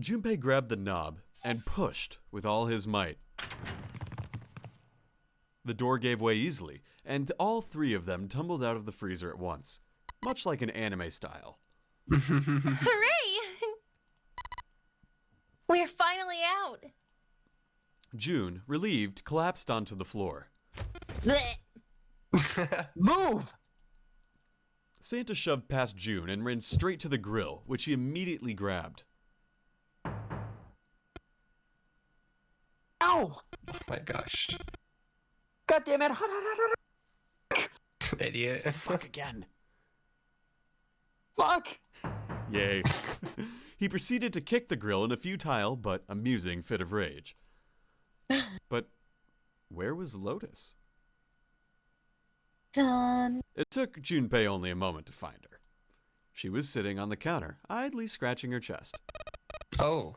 Junpei grabbed the knob and pushed with all his might. The door gave way easily, and all three of them tumbled out of the freezer at once, much like an anime style. Hooray! We're finally out. June, relieved, collapsed onto the floor. Blech. Move! Santa shoved past June and ran straight to the grill, which he immediately grabbed. Ow! Oh my gosh. God damn it! Hot, hot, hot, hot. Idiot. Fuck again. Fuck! Yay. He proceeded to kick the grill in a futile but amusing fit of rage. But where was Lotus? Done. It took Junpei only a moment to find her. She was sitting on the counter, idly scratching her chest. Oh.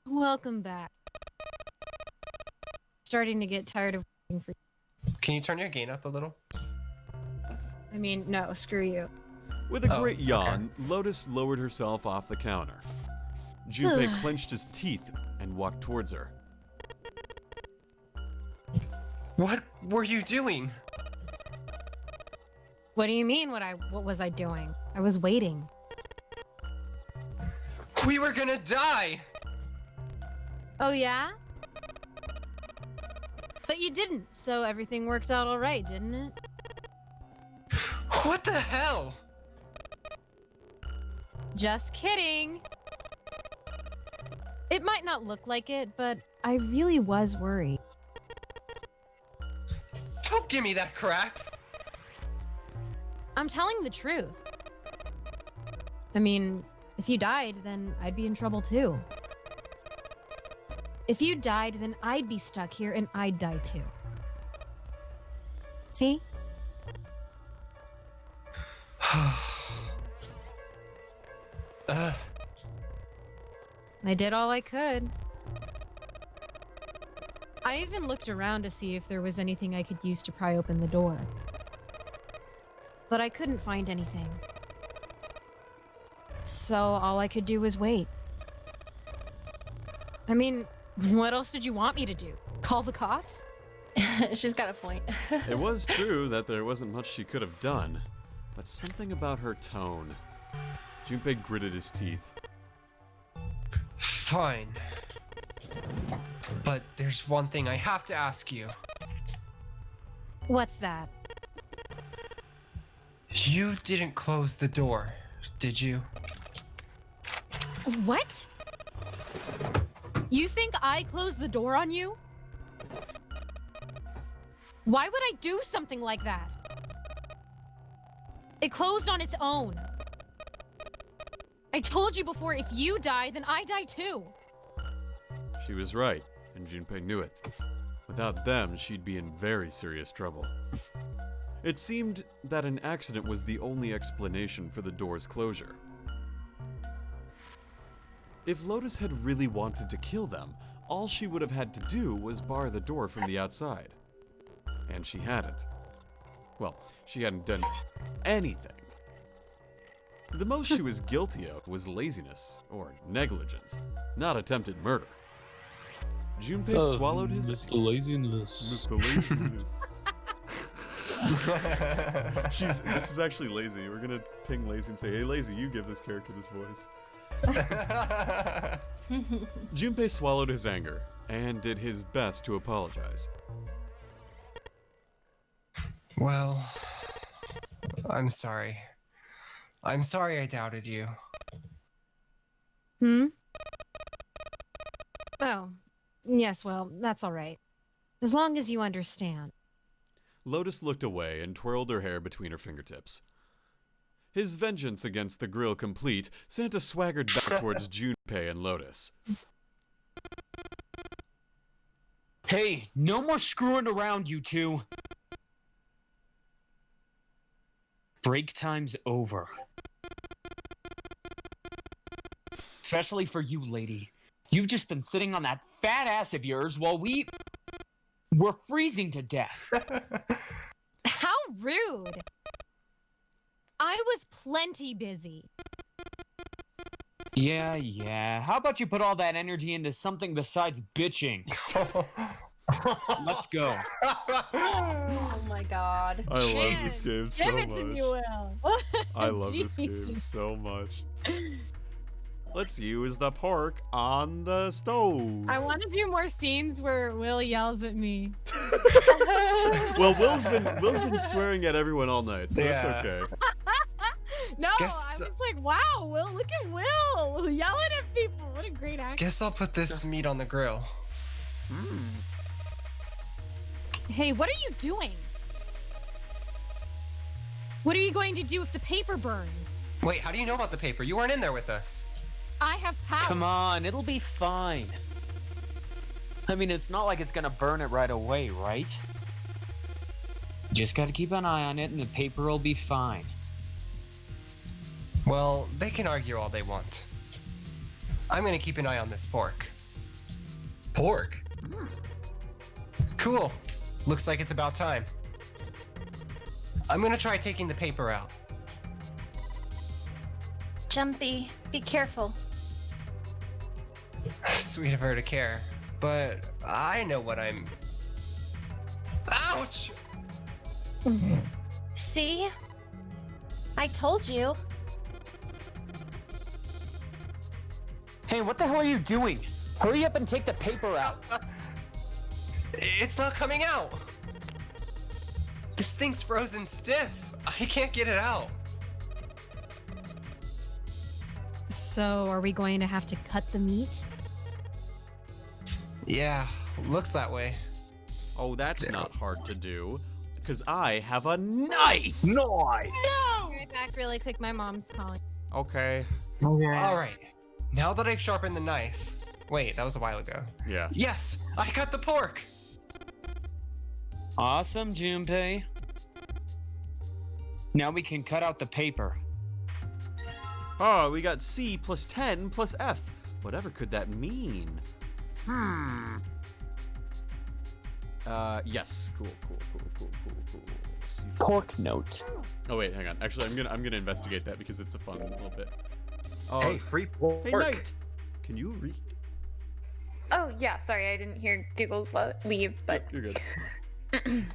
Welcome back. Starting to get tired of waiting for Can you turn your gain up a little? I mean, no, screw you. With a Oh, great yawn, Lotus lowered herself off the counter. Junpei clenched his teeth and walked towards her. What were you doing? What do you mean what was I doing? I was waiting. We were gonna die! Oh yeah? But you didn't, so everything worked out all right, didn't it? What the hell? Just kidding. It might not look like it, but I really was worried. Don't give me that crap. I'm telling the truth. I mean, if you died, then I'd be in trouble too. If you died, then I'd be stuck here and I'd die too. See? I did all I could. I even looked around to see if there was anything I could use to pry open the door. But I couldn't find anything. So all I could do was wait. I mean, what else did you want me to do? Call the cops? She's got a point. It was true that there wasn't much she could have done, but something about her tone. Junpei gritted his teeth. Fine. But there's one thing I have to ask you. What's that? You didn't close the door, did you? What? You think I closed the door on you? Why would I do something like that? It closed on its own. I told you before, if you die, then I die too. She was right, and Junpei knew it. Without them, she'd be in very serious trouble. It seemed that an accident was the only explanation for the door's closure. If Lotus had really wanted to kill them, all she would have had to do was bar the door from the outside. And she hadn't. Well, she hadn't done anything. The most she was guilty of was laziness, or negligence, not attempted murder. Junpei swallowed his... Mr. Laziness. Mr. Laziness. This is actually Lazy. We're gonna ping Lazy and say, hey Lazy, you give this character this voice. Junpei swallowed his anger, and did his best to apologize. Well, I'm sorry. I'm sorry I doubted you. Hmm? Oh, yes, well, that's all right. As long as you understand. Lotus looked away and twirled her hair between her fingertips. His vengeance against the grill complete, Santa swaggered back towards Junpei and Lotus. Hey, no more screwing around, you two. Break time's over. Especially for you, lady. You've just been sitting on that fat ass of yours while we're freezing to death. How rude! I was plenty busy. Yeah. How about you put all that energy into something besides bitching? Let's go. Oh my god. I love this game so much. Give it to me, Will. I love this game so much. Let's use the pork on the stove. I want to do more scenes where Will yells at me. Well, Will's been swearing at everyone all night, so that's okay. No, I was like, wow, Will, look at Will yelling at people. What a great actor. Guess I'll put this meat on the grill. Hey, what are you doing? What are you going to do if the paper burns? Wait, how do you know about the paper? You weren't in there with us. I have power. Come on, it'll be fine. I mean, it's not like it's gonna burn it right away, right? Just gotta keep an eye on it and the paper will be fine. Well, they can argue all they want. I'm gonna keep an eye on this pork. Pork? Cool. Looks like it's about time. I'm gonna try taking the paper out. Jumpy, be careful. Sweet of her to care, but I know what I'm... Ouch! See? I told you. Hey, what the hell are you doing? Hurry up and take the paper out. It's not coming out. This thing's frozen stiff. I can't get it out. So, are we going to have to cut the meat? Yeah, looks that way. Oh, that's not hard to do. Because I have a knife! Nice! No! Right back really quick, my mom's calling. Okay. All right. Now that I've sharpened the knife. Wait, that was a while ago. Yeah. Yes, I cut the pork. Awesome, Junpei. Now we can cut out the paper. Oh, we got C plus 10 plus F. Whatever could that mean? Yes. Cool. C plus Pork F. note. Oh wait, hang on. Actually, I'm gonna investigate that because it's a fun little bit. Oh, Hey, free pork. hey, Knight. Can you read? Oh, yeah, sorry, I didn't hear Giggles leave, but. You're good.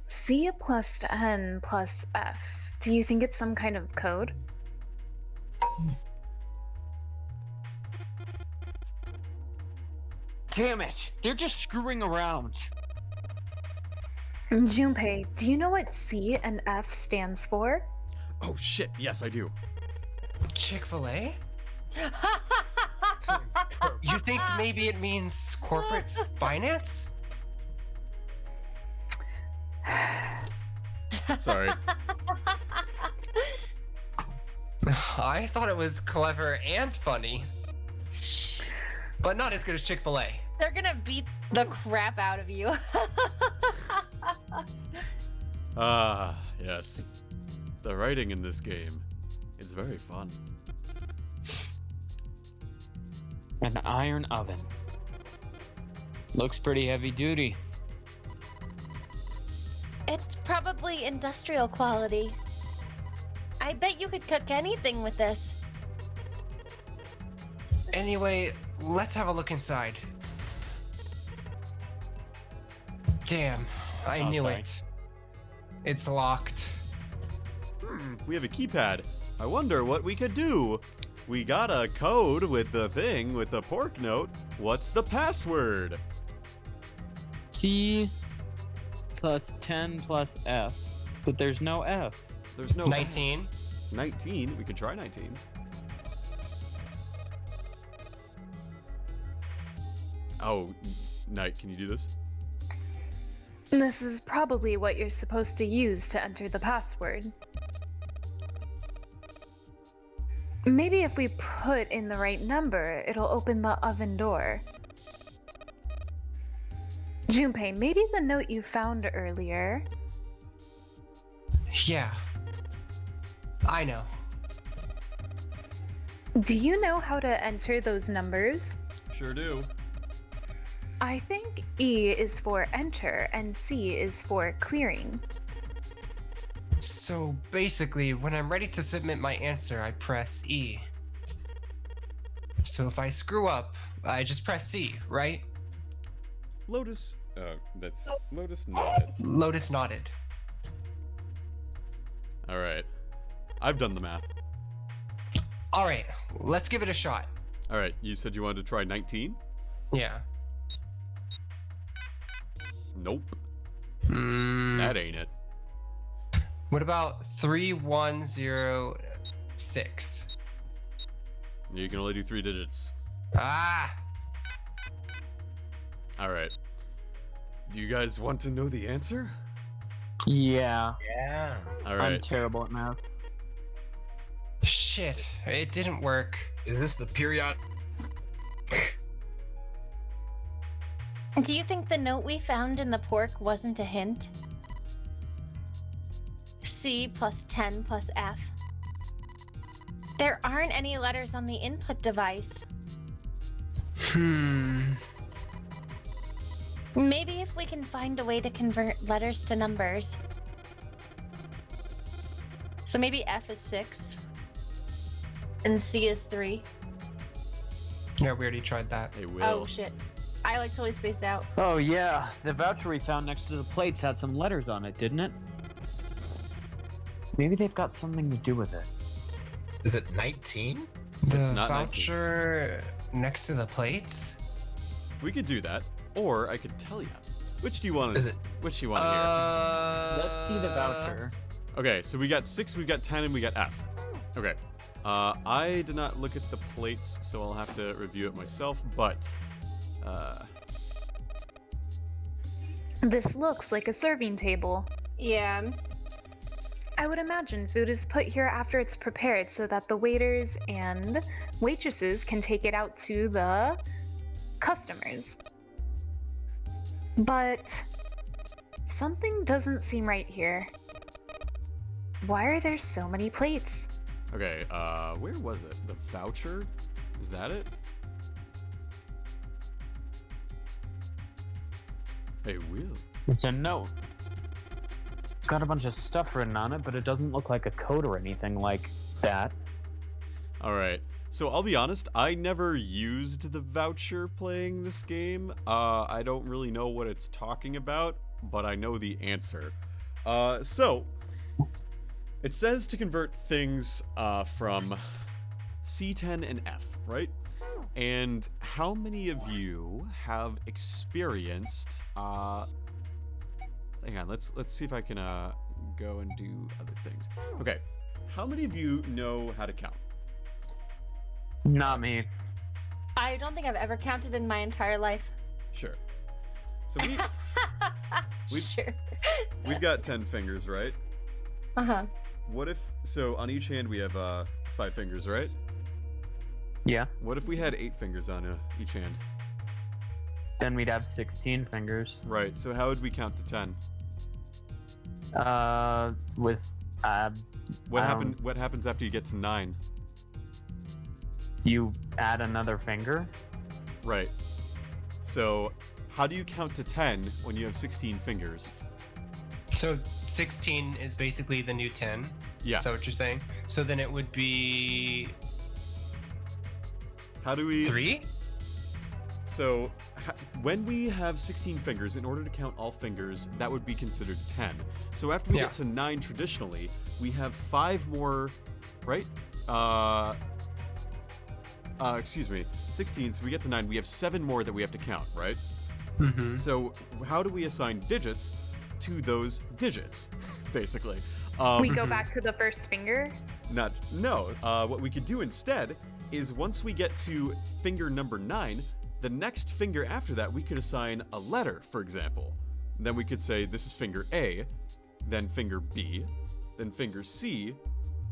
C plus N plus F. Do you think it's some kind of code? Damn it! They're just screwing around. Junpei, do you know what C and F stands for? Oh shit! Yes, I do. Chick-fil-A? You think maybe it means corporate finance? Sorry. I thought it was clever and funny. But not as good as Chick-fil-A. They're gonna beat the crap out of you. Ah, yes. The writing in this game is very fun. An iron oven. Looks pretty heavy duty. It's probably industrial quality. I bet you could cook anything with this. Anyway, let's have a look inside. Damn, I knew sorry. it. It's locked. We have a keypad. I wonder what we could do. We got a code with the thing with the pork note. What's the password? C plus 10 plus F. But there's no F. There's no 19. 19. We can try 19. Oh, Knight, can you do this? This is probably what you're supposed to use to enter the password. Maybe if we put in the right number, it'll open the oven door. Junpei, maybe the note you found earlier. Yeah. I know. Do you know how to enter those numbers? Sure do. I think E is for enter and C is for clearing. So basically, when I'm ready to submit my answer, I press E. So if I screw up, I just press C, right? Lotus. That's Lotus nodded. Lotus nodded. All right. I've done the math. All right, let's give it a shot. All right. You said you wanted to try 19? Yeah. Nope. Mm, That ain't it. what about 3106? You can only do 3 digits. Ah! All right. Do you guys want to know the answer? Yeah. Yeah. All I'm right. terrible at math. Shit, it didn't work. Is this the period? Do you think the note we found in the pork wasn't a hint? C plus 10 plus F. There aren't any letters on the input device. Maybe if we can find a way to convert letters to numbers. So maybe F is 6 and C is 3. Yeah, we already tried that. Hey, Will. Oh shit. I like totally spaced out. Oh yeah, the voucher we found next to the plates had some letters on it, didn't it? Maybe they've got something to do with it. Is it 19? The It's not 19. voucher next to the plates? We could do that, or I could tell you. Which do you want? Is it? Which do you want to hear? Let's see the voucher. Okay, so we got 6, we got 10, and we got F. Okay. I did not look at the plates, so I'll have to review it myself, but This looks like a serving table. Yeah. I would imagine food is put here after it's prepared so that the waiters and waitresses can take it out to the customers. But something doesn't seem right here. Why are there so many plates? okay, where was it? The voucher? Is that it? Hey, Will. It's a note. It's got a bunch of stuff written on it, but it doesn't look like a code or anything like that. All right. So I'll be honest, I never used the voucher playing this game. I don't really know what it's talking about, but I know the answer. So it says to convert things from C10 and F, right? And how many of you have experienced? Hang on, let's see if I can go and do other things. Okay, how many of you know how to count? Not me. I don't think I've ever counted in my entire life. Sure. So Sure. we've got 10 fingers, right? Uh-huh. What if so on each hand we have 5 fingers, right? Yeah. What if we had 8 fingers on each hand? Then we'd have 16 fingers. Right. So how would we count to 10? With What happens after you get to 9? you add another finger. Right. So how do you count to 10 when you have 16 fingers? So 16 is basically the new 10. Yeah. Is that what you're saying? So then it would be How do we 3? So when we have 16 fingers, in order to count all fingers, that would be considered 10. So after we get to 9 traditionally, we have 5 more, right? Excuse me, 16, so we get to 9, we have 7 more that we have to count, right? Mm-hmm. So how do we assign digits to those digits, basically? We go back to the first finger? What we could do instead is once we get to finger number 9, the next finger after that, we could assign a letter, for example. Then we could say this is finger A, then finger B, then finger C,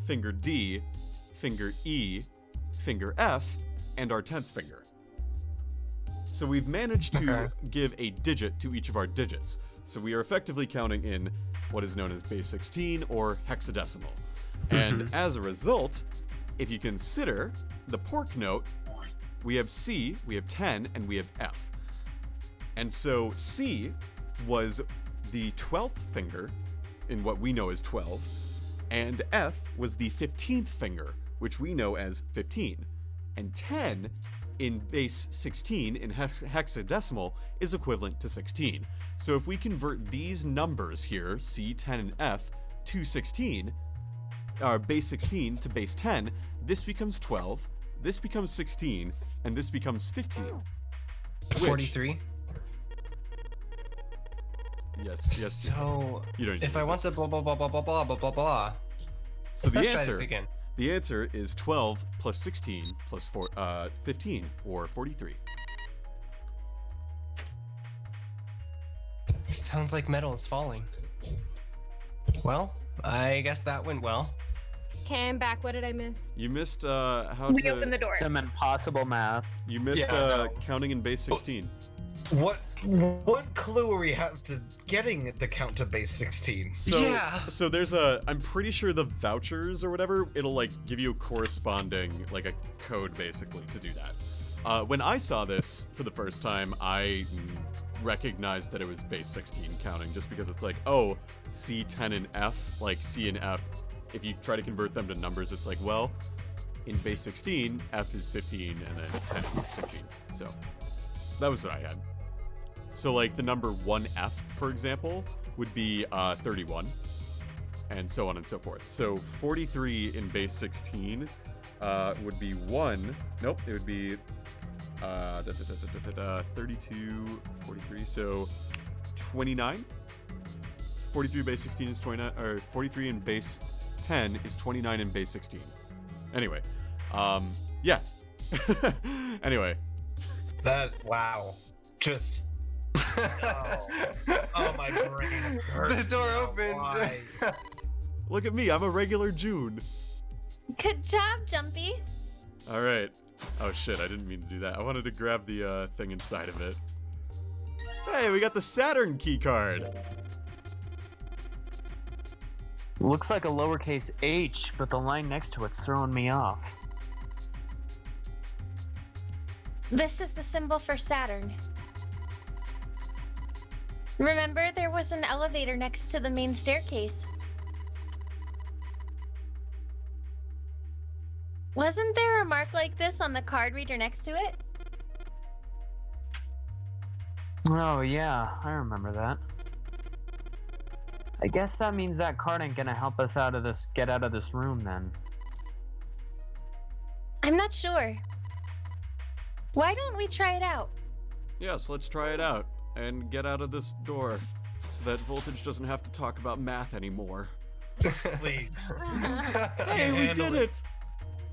finger D, finger E, finger F, and our 10th finger. So we've managed to give a digit to each of our digits. So we are effectively counting in what is known as base 16 or hexadecimal. And as a result, if you consider the pork note, we have C, we have 10, and we have F. And so C was the 12th finger in what we know as 12, and F was the 15th finger, which we know as 15. And 10 in base 16 in hexadecimal is equivalent to 16. So if we convert these numbers here, C, 10, and F, to 16, base 16 to base 10, this becomes 12, this becomes 16, and this becomes 15. 43? Yes. So, you don't if I want to blah, blah, blah, blah, blah, blah, blah, blah, blah. So the Let's try answer, this again. The answer is 12 plus 16 plus 15, or 43. Sounds like metal is falling. Well, I guess that went well. Okay, I'm back. What did I miss? You missed how We to open the door. Some impossible math. You missed counting in base 16. What clue are we have to getting the count to base 16? So there's I'm pretty sure the vouchers or whatever, it'll like give you a corresponding like a code basically to do that. When I saw this for the first time, I recognized that it was base 16 counting just because it's like, oh, C, 10, and F, like C and F, if you try to convert them to numbers, it's like, well, in base 16, F is 15 and then 10 is 16. So that was what I had. So like the number 1F, for example, would be 31, and so on and so forth. So 43 in base 16 would be 1. Nope, it would be 32, 43. So 29. 43 base 16 is 29, or 43 in base 10 is 29 in base 16. Anyway, yeah. Anyway. Wow. Just. Oh, my brain hurts. The door opened. Why? Look at me, I'm a regular June. Good job, Jumpy. All right. Oh shit, I didn't mean to do that. I wanted to grab the thing inside of it. Hey, we got the Saturn key card. Looks like a lowercase h, but the line next to it's throwing me off. This is the symbol for Saturn. Remember, there was an elevator next to the main staircase. Wasn't there a mark like this on the card reader next to it? Oh yeah, I remember that. I guess that means that card ain't gonna help us get out of this room then. I'm not sure. Why don't we try it out? Yes, let's try it out and get out of this door so that Voltage doesn't have to talk about math anymore. Please. Hey, we did it!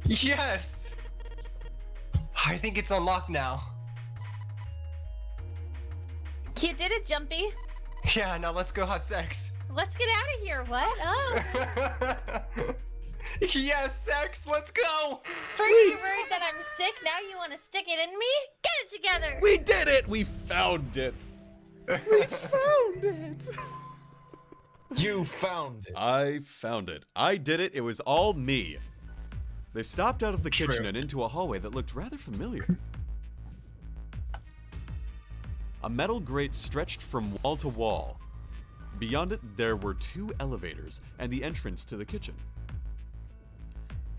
Yes! I think it's unlocked now. You did it, Jumpy. Yeah, now let's go have sex. Let's get out of here. What? Oh. Yes, sex, let's go! First you worried that I'm sick, now you want to stick it in me? Get it together! We did it! We found it! We found it! You found it. I found it. I did it. It was all me. They stopped out of the kitchen and into a hallway that looked rather familiar. A metal grate stretched from wall to wall. Beyond it, there were 2 elevators and the entrance to the kitchen.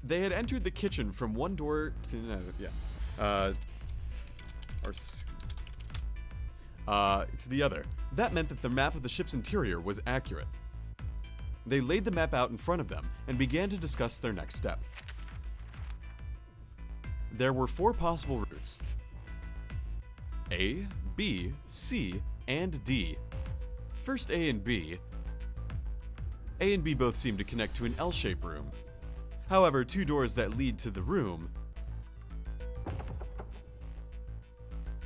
They had entered the kitchen from one door to to the other. That meant that the map of the ship's interior was accurate. They laid the map out in front of them and began to discuss their next step. There were 4 possible routes: A, B, C, and D. First A and B. A and B both seem to connect to an L-shaped room. However, 2 doors that lead to the room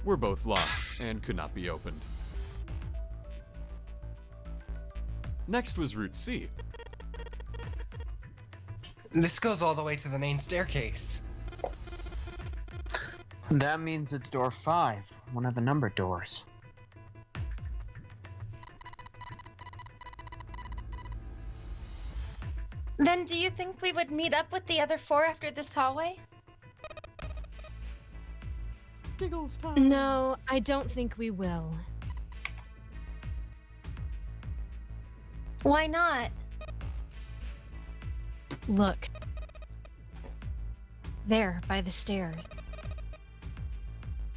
were both locked and could not be opened. Next was Route C. This goes all the way to the main staircase. That means it's door 5, one of the numbered doors. Then do you think we would meet up with the other 4 after this hallway? Giggles time. No, I don't think we will. Why not? Look. There, by the stairs.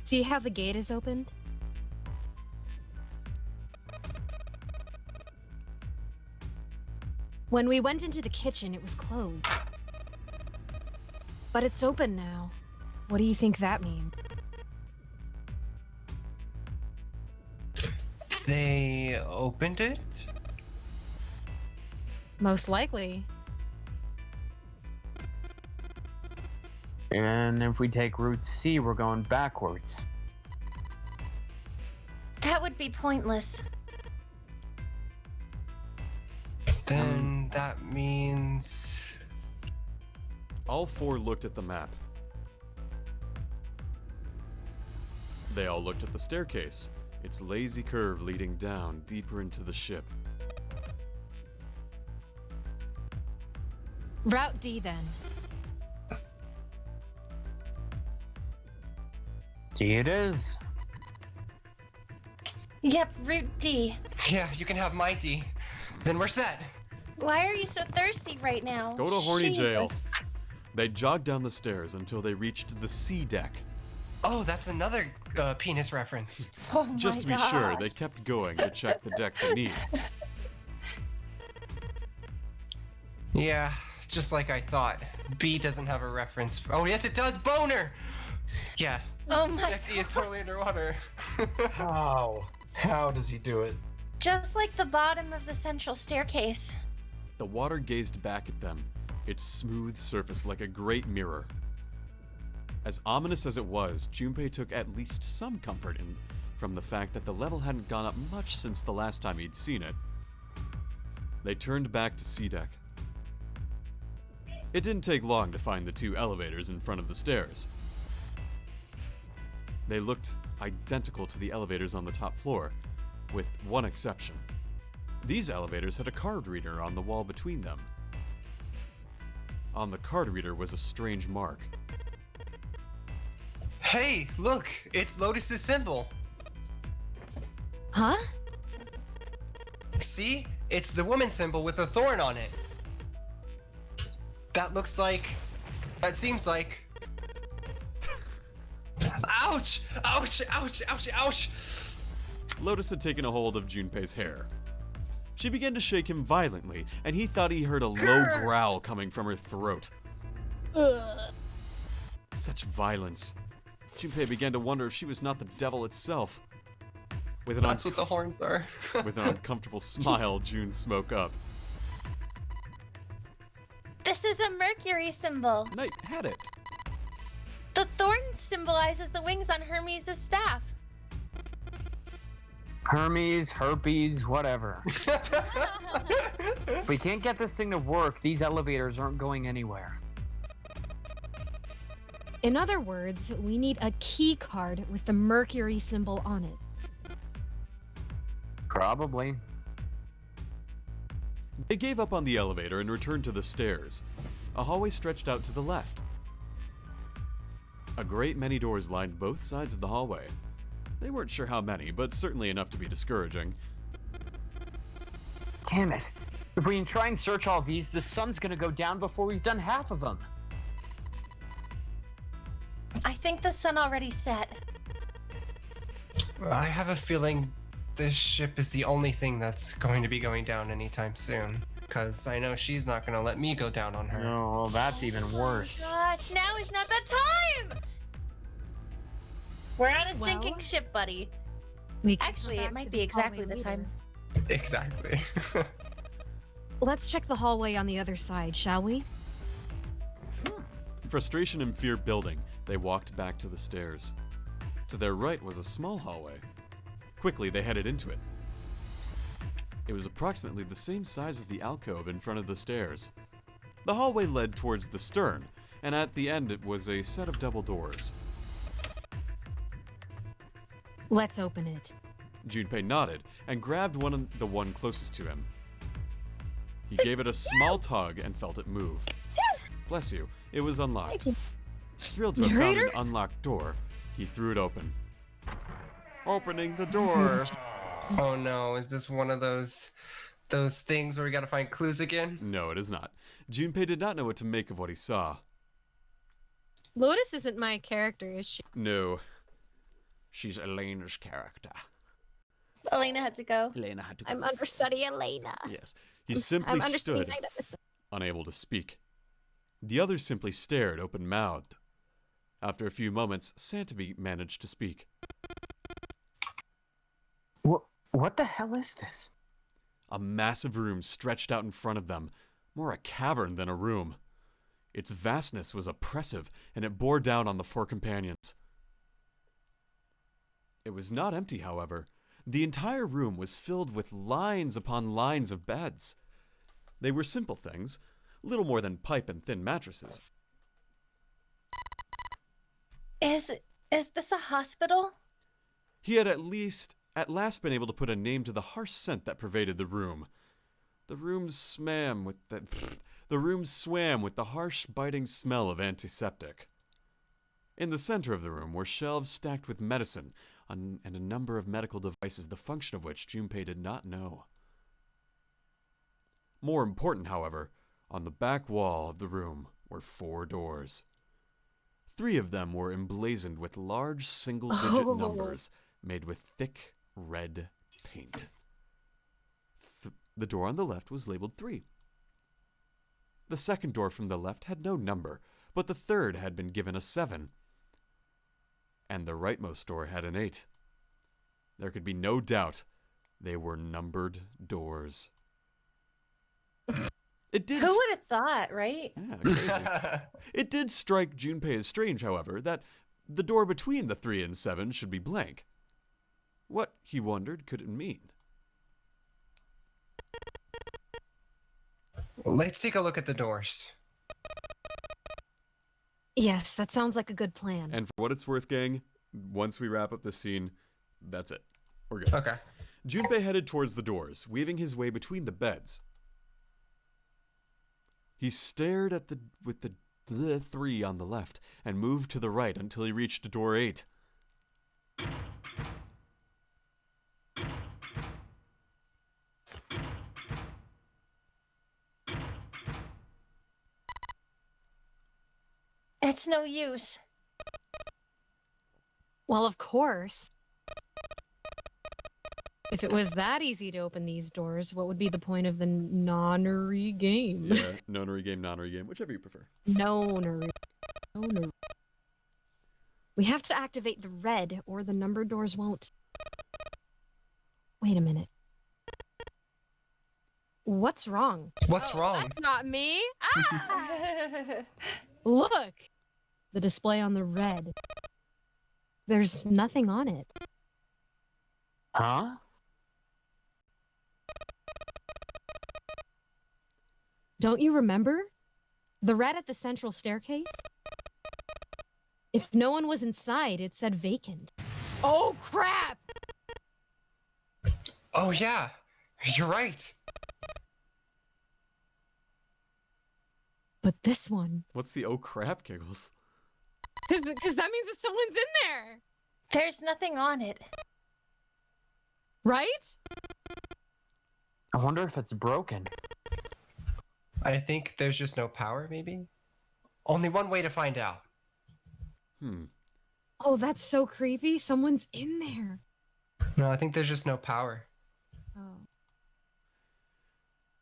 See how the gate is opened? When we went into the kitchen, it was closed. But it's open now. What do you think that means? They opened it? Most likely. And if we take Route C, we're going backwards. That would be pointless. Then that means... All 4 looked at the map. They all looked at the staircase, its lazy curve leading down deeper into the ship. Route D, then. D it is. Yep, Route D. Yeah, you can have my D. Then we're set. Why are you so thirsty right now? Go to horny jail. Jesus. They jogged down the stairs until they reached the C deck. Oh, that's another penis reference. Oh Just to be sure, they kept going to check the deck beneath. Yeah, just like I thought. B doesn't have a reference. Oh, yes, it does. Boner! Yeah. Oh my Deck D is totally underwater. How? How does he do it? Just like the bottom of the central staircase. The water gazed back at them, its smooth surface like a great mirror. As ominous as it was, Junpei took at least some comfort from the fact that the level hadn't gone up much since the last time he'd seen it. They turned back to C deck. It didn't take long to find the two elevators in front of the stairs. They looked identical to the elevators on the top floor, with one exception. These elevators had a card reader on the wall between them. On the card reader was a strange mark. Hey, look! It's Lotus's symbol! Huh? See? It's the woman symbol with a thorn on it. That seems like... Ouch! Ouch! Ouch! Ouch! Ouch! Lotus had taken a hold of Junpei's hair. She began to shake him violently, and he thought he heard a low growl coming from her throat. Such violence. Junpei began to wonder if she was not the devil itself. That's what the horns are. With an uncomfortable smile, June spoke up. This is a Mercury symbol. Knight had it. The thorn symbolizes the wings on Hermes' staff. Hermes, herpes, whatever. If we can't get this thing to work, these elevators aren't going anywhere. In other words, we need a key card with the Mercury symbol on it. Probably. They gave up on the elevator and returned to the stairs. A hallway stretched out to the left. A great many doors lined both sides of the hallway. They weren't sure how many, but certainly enough to be discouraging. Damn it. If we can try and search all these, the sun's gonna go down before we've done half of them. I think the sun already set. I have a feeling this ship is the only thing that's going to be going down anytime soon. Because I know she's not going to let me go down on her. No, well, that's even worse. Gosh, now is not the time! We're on a sinking ship, buddy. Actually, it might be exactly the time. Exactly. Let's check the hallway on the other side, shall we? Frustration and fear building, they walked back to the stairs. To their right was a small hallway. Quickly, they headed into it. It was approximately the same size as the alcove in front of the stairs. The hallway led towards the stern, and at the end it was a set of double doors. Let's open it. Junpei nodded and grabbed the one closest to him. He gave it a small tug and felt it move. Bless you, it was unlocked. Thrilled to have found an unlocked door, he threw it open. Opening the door. Oh no, is this one of those things where we gotta find clues again? No, it is not. Junpei did not know what to make of what he saw. Lotus isn't my character, is she? No. She's Elena's character. Elena had to go. Elena had to go. I'm understudy Elena. Yes. He simply I'm stood, unable to speak. The others simply stared, open-mouthed. After a few moments, Santaby managed to speak. What the hell is this? A massive room stretched out in front of them, more a cavern than a room. Its vastness was oppressive, and it bore down on the four companions. It was not empty, however. The entire room was filled with lines upon lines of beds. They were simple things, little more than pipe and thin mattresses. Is this a hospital? He had at last been able to put a name to the harsh scent that pervaded the room. The room swam with the harsh, biting smell of antiseptic. In the center of the room were shelves stacked with medicine and a number of medical devices, the function of which Junpei did not know. More important, however, on the back wall of the room were 4 doors. 3 of them were emblazoned with large single-digit numbers made with thick red paint. The door on the left was labeled 3. The second door from the left had no number, but the third had been given a 7. And the rightmost door had an 8. There could be no doubt they were numbered doors. It did. Who would have thought, right? Yeah, crazy. It did strike Junpei as strange, however, that the door between the 3 and 7 should be blank. What, he wondered, could it mean? Let's take a look at the doors. Yes, that sounds like a good plan. And for what it's worth, gang, once we wrap up this scene, that's it. We're good. Okay. Junpei headed towards the doors, weaving his way between the beds. He stared at the 3 on the left and moved to the right until he reached door 8. It's no use. Well, of course. If it was that easy to open these doors, what would be the point of the nonary game? Yeah, nonary game, whichever you prefer. Nonary. Nonary. We have to activate the red, or the numbered doors won't. Wait a minute. What's wrong? What's wrong? That's not me. Ah! Look! The display on the red. There's nothing on it. Huh? Don't you remember? The red at the central staircase? If no one was inside, it said vacant. Oh, crap! Oh, yeah. You're right. But this one... What's the oh crap, Giggles? Because that means that someone's in there! There's nothing on it. Right? I wonder if it's broken. I think there's just no power, maybe? Only one way to find out. Oh, that's so creepy. Someone's in there. No, I think there's just no power. Oh.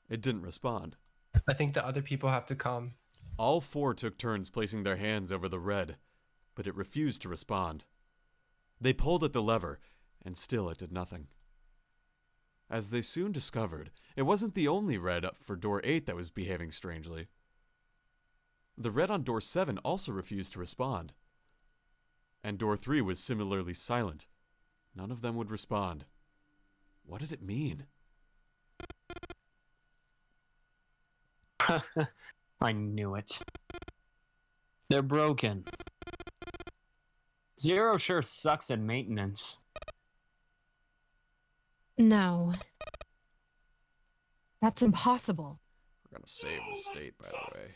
It didn't respond. I think the other people have to come. All 4 took turns placing their hands over the red, but it refused to respond. They pulled at the lever, and still it did nothing. As they soon discovered, it wasn't the only red up for door 8 that was behaving strangely. The red on door 7 also refused to respond. And door 3 was similarly silent. None of them would respond. What did it mean? I knew it. They're broken. Zero sure sucks at maintenance. No. That's impossible. We're gonna save the state, by the way.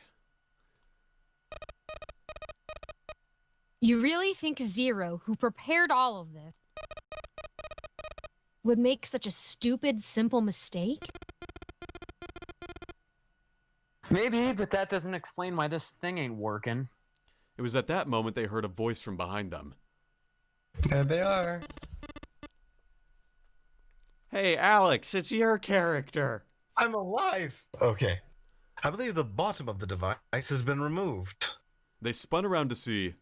You really think Zero, who prepared all of this, would make such a stupid, simple mistake? Maybe, but that doesn't explain why this thing ain't working. It was at that moment they heard a voice from behind them. There they are. Hey, Alex, it's your character. I'm alive. Okay. I believe the bottom of the device has been removed. They spun around to see...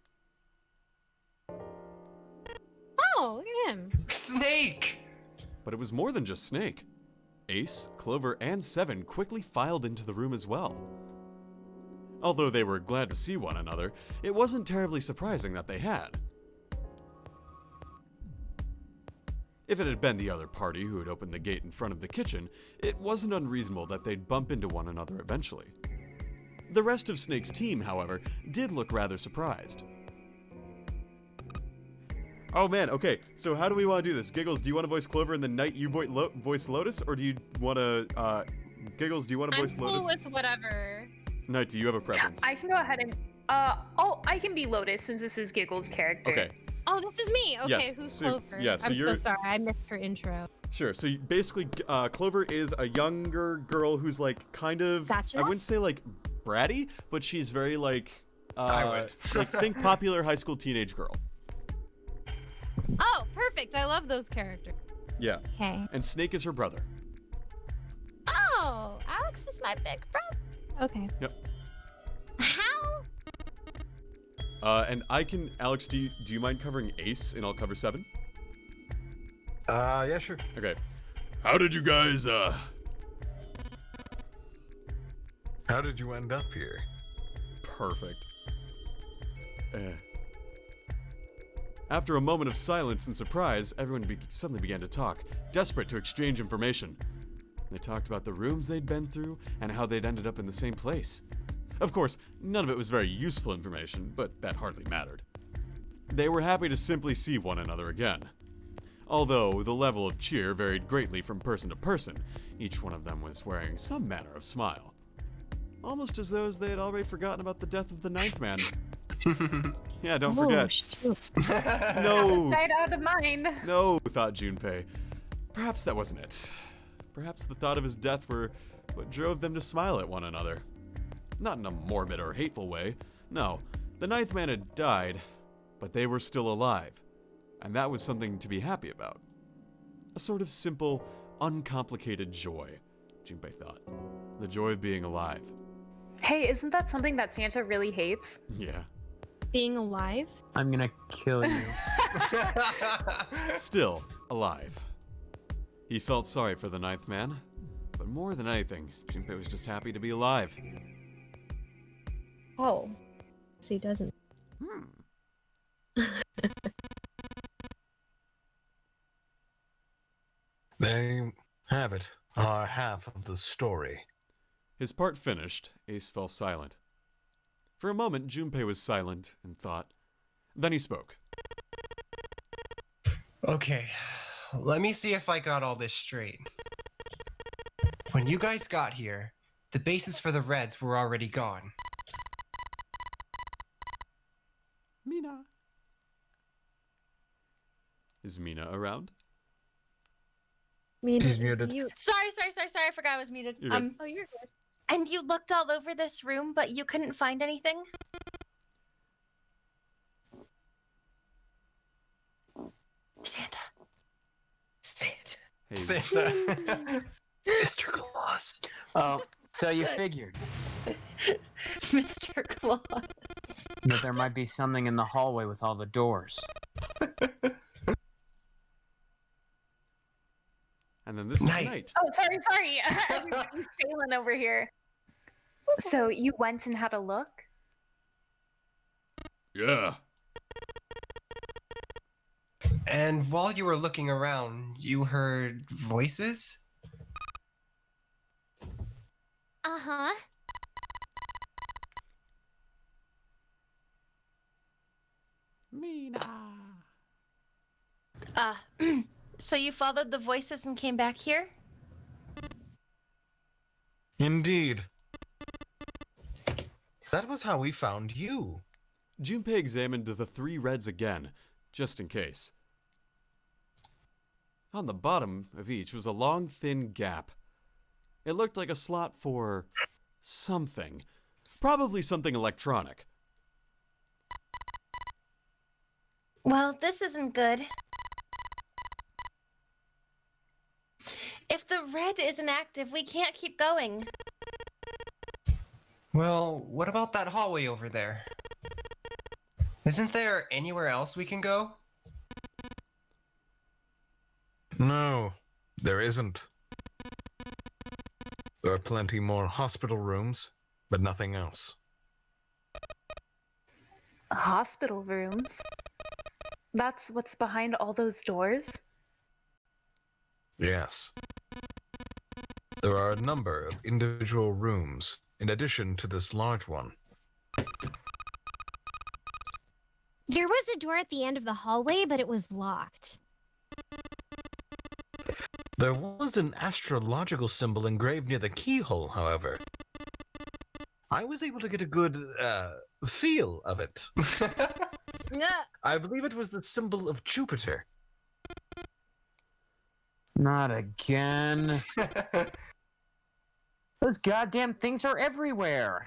Oh, look at him. Snake! But it was more than just Snake. Ace, Clover, and Seven quickly filed into the room as well. Although they were glad to see one another, it wasn't terribly surprising that they had. If it had been the other party who had opened the gate in front of the kitchen, it wasn't unreasonable that they'd bump into one another eventually. The rest of Snake's team, however, did look rather surprised. Oh man, okay, so how do we want to do this? Giggles, do you want to voice Clover and then Knight, you voice Lotus? Or do you want to, Giggles, do you want to voice Lotus? I'm cool with whatever. Knight, do you have a preference? I can go ahead and, I can be Lotus since this is Giggles' character. Okay. Oh, this is me. Okay, Yes, who's so- Clover? yeah, so I'm you're- so sorry. I missed her intro. Sure, so basically, Clover is a younger girl who's like kind of, Gotcha. I wouldn't say like bratty, but she's very like, I would. like think popular high school teenage girl. Oh, perfect. I love those characters. Yeah. Okay. And Snake is her brother. Oh, Alex is my big brother. Okay. Yep. How? And I can, Alex, do you mind covering Ace and I'll cover Seven? Yeah, sure. Okay. How did you guys, How did you end up here? Perfect. After a moment of silence and surprise, everyone suddenly began to talk, desperate to exchange information. They talked about the rooms they'd been through and how they'd ended up in the same place. Of course, none of it was very useful information, but that hardly mattered. They were happy to simply see one another again. Although the level of cheer varied greatly from person to person, each one of them was wearing some manner of smile. Almost as though they had already forgotten about the death of the ninth man. Yeah, don't forget. Shoot. No. Sight out of mind. No, thought Junpei. Perhaps that wasn't it. Perhaps the thought of his death were what drove them to smile at one another. Not in a morbid or hateful way. No, the ninth man had died, but they were still alive. And that was something to be happy about. A sort of simple, uncomplicated joy, Junpei thought. The joy of being alive. Hey, isn't that something that Santa really hates? Yeah. Being alive? I'm gonna kill you. Still alive. He felt sorry for the ninth man, but more than anything, Junpei was just happy to be alive. Oh. So he doesn't. They have it. Our half of the story. His part finished, Ace fell silent. For a moment, Junpei was silent in thought. Then he spoke. Okay, let me see if I got all this straight. When you guys got here, the bases for the Reds were already gone. Mina. Is Mina around? Mina She's is muted. mute. Sorry. I forgot I was muted. You're good. Oh, you're good. And you looked all over this room, but you couldn't find anything? Santa. Hey, Santa. Mr. Claus. Oh, so you figured Mr. Claus. that there might be something in the hallway with all the doors. and then this is Night. night. Oh, sorry. Everybody's failing over here. So you went and had a look? Yeah. And while you were looking around, you heard voices? Uh-huh. Mina. So you followed the voices and came back here? Indeed. That was how we found you. Junpei examined the three Reds again, just in case. On the bottom of each was a long, thin gap. It looked like a slot for something. Probably something electronic. Well, this isn't good. If the red isn't active, we can't keep going. Well, what about that hallway over there? Isn't there anywhere else we can go? No, there isn't. There are plenty more hospital rooms, but nothing else. Hospital rooms? That's what's behind all those doors? Yes. There are a number of individual rooms in addition to this large one. There was a door at the end of the hallway, but it was locked. There was an astrological symbol engraved near the keyhole, however. I was able to get a good, feel of it. I believe it was the symbol of Jupiter. Not again. Those goddamn things are everywhere.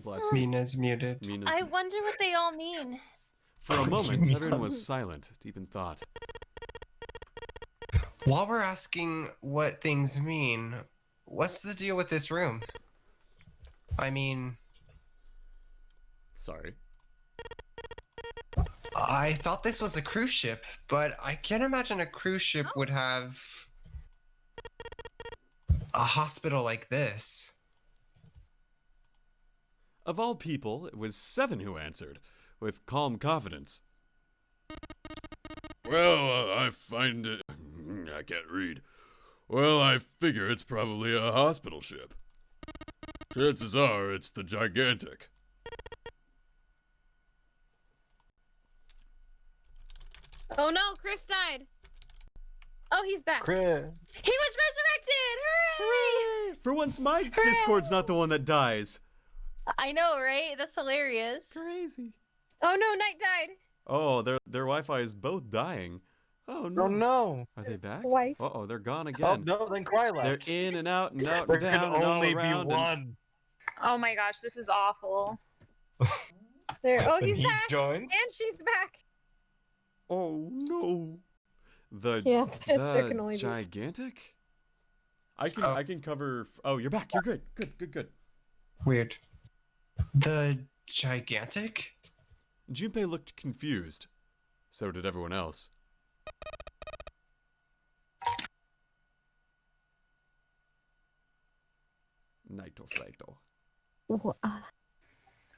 Bless Mina's muted. Mina's I wonder what they all mean. For a moment, everyone was silent, deep in thought. While we're asking what things mean, what's the deal with this room? I mean... Sorry. I thought this was a cruise ship, but I can't imagine a cruise ship would have a hospital like this. Of all people, it was Seven who answered, with calm confidence. Well, I find it... I can't read. Well, I figure it's probably a hospital ship. Chances are it's the Gigantic. Oh no, Chris died. Oh, he's back. Chris. He was resurrected! Hooray! For once, my Discord's not the one that dies. I know, right? That's hilarious. Crazy. Oh no, Knight died. Oh, their Wi-Fi is both dying. Oh no. Oh no. Are they back? Wife. Uh-oh, they're gone Oh again. no, then Cry They're left. in and out and out There and can down and all only be around. and- one. Oh my gosh, this is awful. There. Oh, And he's he back. joins. And she's back. Oh no. The Yeah, there can only be- Gigantic? I can cover. Oh, you're back. You're good. Good. Weird. The Gigantic? Junpei looked confused. So did everyone else. Naito Flaito.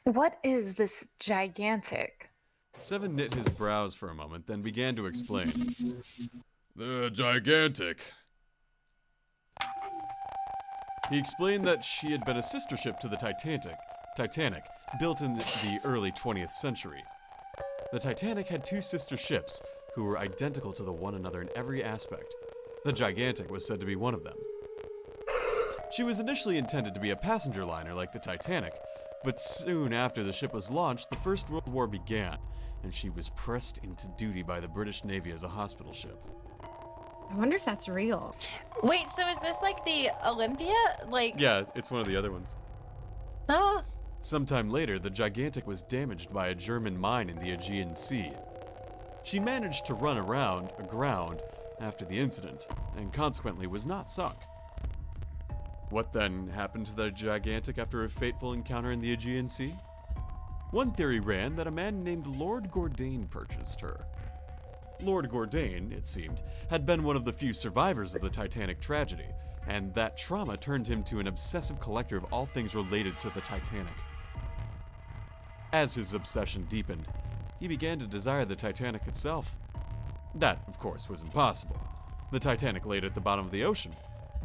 What is this gigantic? Seven knit his brows for a moment, then began to explain. The Gigantic. He explained that she had been a sister ship to the Titanic, built in the early 20th century. The Titanic had two sister ships, who were identical to one another in every aspect. The Gigantic was said to be one of them. She was initially intended to be a passenger liner like the Titanic, but soon after the ship was launched, the First World War began, and she was pressed into duty by the British Navy as a hospital ship. I wonder if that's real. Wait, so is this like the Olympia? Like, Yeah, it's one of the other ones. oh, Sometime later, the Gigantic was damaged by a German mine in the Aegean Sea. She managed to run aground after the incident, and consequently was not sunk. What then happened to the Gigantic after a fateful encounter in the Aegean Sea? One theory ran that a man named Lord Gordain purchased her. Lord Gordain, it seemed, had been one of the few survivors of the Titanic tragedy, and that trauma turned him to an obsessive collector of all things related to the Titanic. As his obsession deepened, he began to desire the Titanic itself. That, of course, was impossible. The Titanic laid at the bottom of the ocean,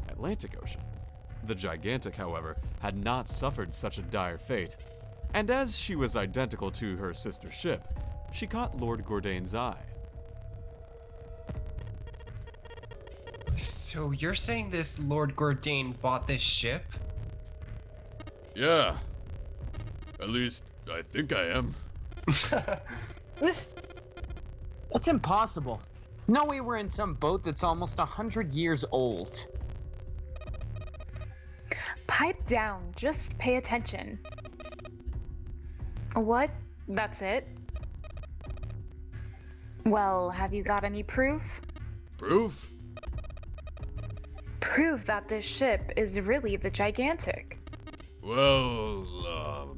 Atlantic Ocean. The Gigantic, however, had not suffered such a dire fate, and as she was identical to her sister ship, she caught Lord Gordain's eye. So you're saying this Lord Gordain bought this ship? Yeah. At least, I think I am. That's impossible. No way we're in some boat that's almost 100 years old. Pipe down, just pay attention. What? That's it? Well, have you got any proof? Proof? Proof that this ship is really the Gigantic. Well,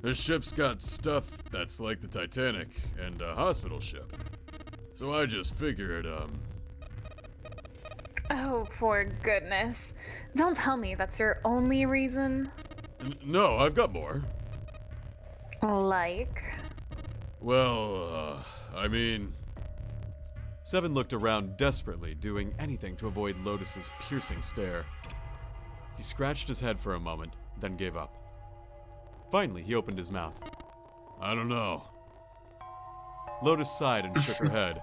the ship's got stuff that's like the Titanic and a hospital ship. So I just figured, Oh, for goodness. Don't tell me that's your only reason. No, I've got more. Like? Well, I mean... Seven looked around desperately, doing anything to avoid Lotus's piercing stare. He scratched his head for a moment, then gave up. Finally, he opened his mouth. I don't know. Lotus sighed and shook her head.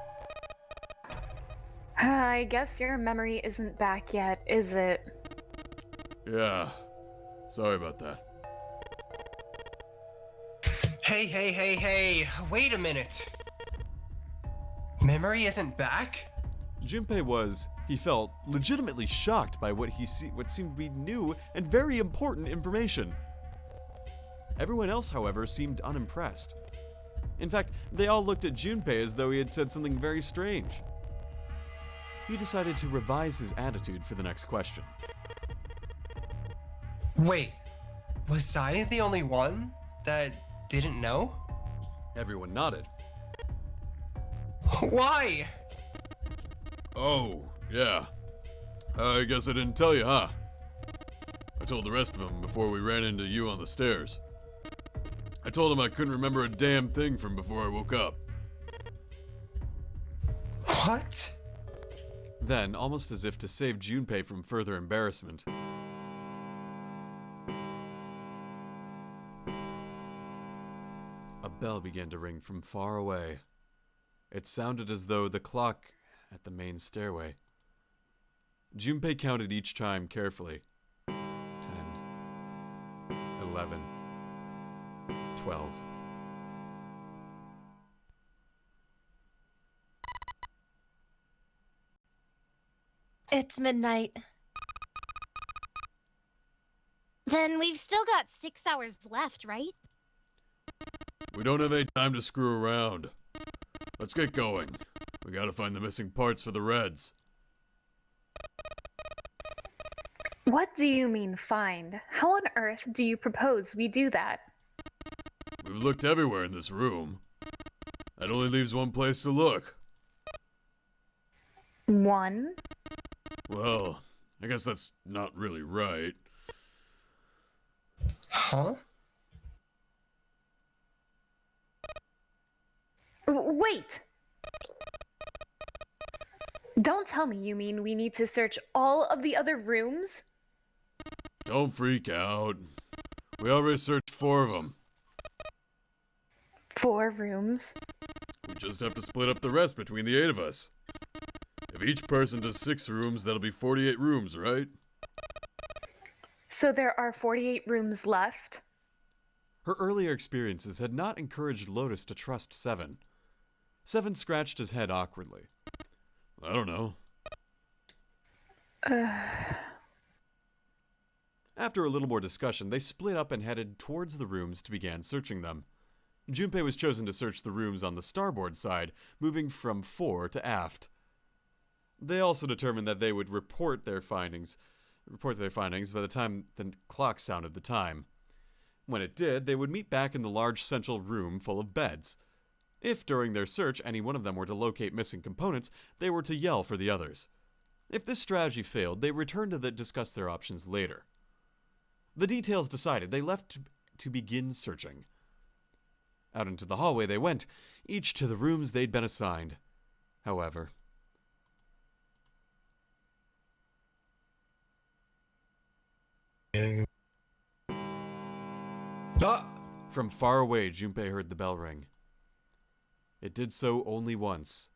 I guess your memory isn't back yet, is it? Yeah. Sorry about that. Hey, wait a minute. Memory isn't back? Junpei was, he felt, legitimately shocked by what seemed to be new and very important information. Everyone else, however, seemed unimpressed. In fact, they all looked at Junpei as though he had said something very strange. He decided to revise his attitude for the next question. Wait, was I the only one that didn't know? Everyone nodded. Why? Oh, yeah. I guess I didn't tell you, huh? I told the rest of them before we ran into you on the stairs. I told them I couldn't remember a damn thing from before I woke up. What? Then, almost as if to save Junpei from further embarrassment, a bell began to ring from far away. It sounded as though the clock at the main stairway. Junpei counted each chime carefully. 10, 11, 12. It's midnight. Then we've still got 6 hours left, right? We don't have any time to screw around. Let's get going. We gotta find the missing parts for the Reds. What do you mean, find? How on earth do you propose we do that? We've looked everywhere in this room. That only leaves one place to look. One? Well, I guess that's not really right. Huh? Wait! Don't tell me you mean we need to search all of the other rooms? Don't freak out. We already searched 4 of them. 4 rooms? We just have to split up the rest between the 8 of us. If each person does 6 rooms, that'll be 48 rooms, right? So there are 48 rooms left? Her earlier experiences had not encouraged Lotus to trust Seven. Seven scratched his head awkwardly. I don't know. After a little more discussion, they split up and headed towards the rooms to begin searching them. Junpei was chosen to search the rooms on the starboard side, moving from fore to aft. They also determined that they would report their findings by the time the clock sounded the time. When it did, they would meet back in the large central room full of beds. If during their search any one of them were to locate missing components, they were to yell for the others. If this strategy failed, they returned to discuss their options later. The details decided, they left to begin searching. Out into the hallway they went, each to the rooms they'd been assigned. However, from far away, Junpei heard the bell ring. It did so only once.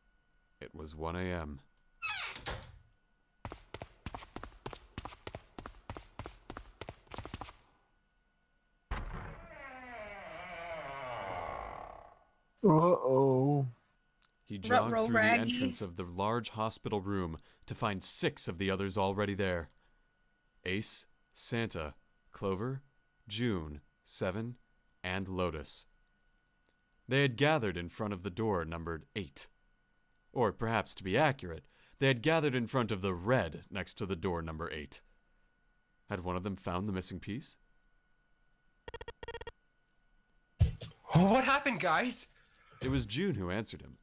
It was 1 a.m. Uh-oh. He jogged Ruh-roh, through the Raggy. entrance of the large hospital room to find 6 of the others already there. Ace, Santa, Clover, June, Seven, and Lotus. They had gathered in front of the door numbered 8. Or perhaps to be accurate, they had gathered in front of the red next to the door number 8. Had one of them found the missing piece? What happened, guys? It was June who answered him.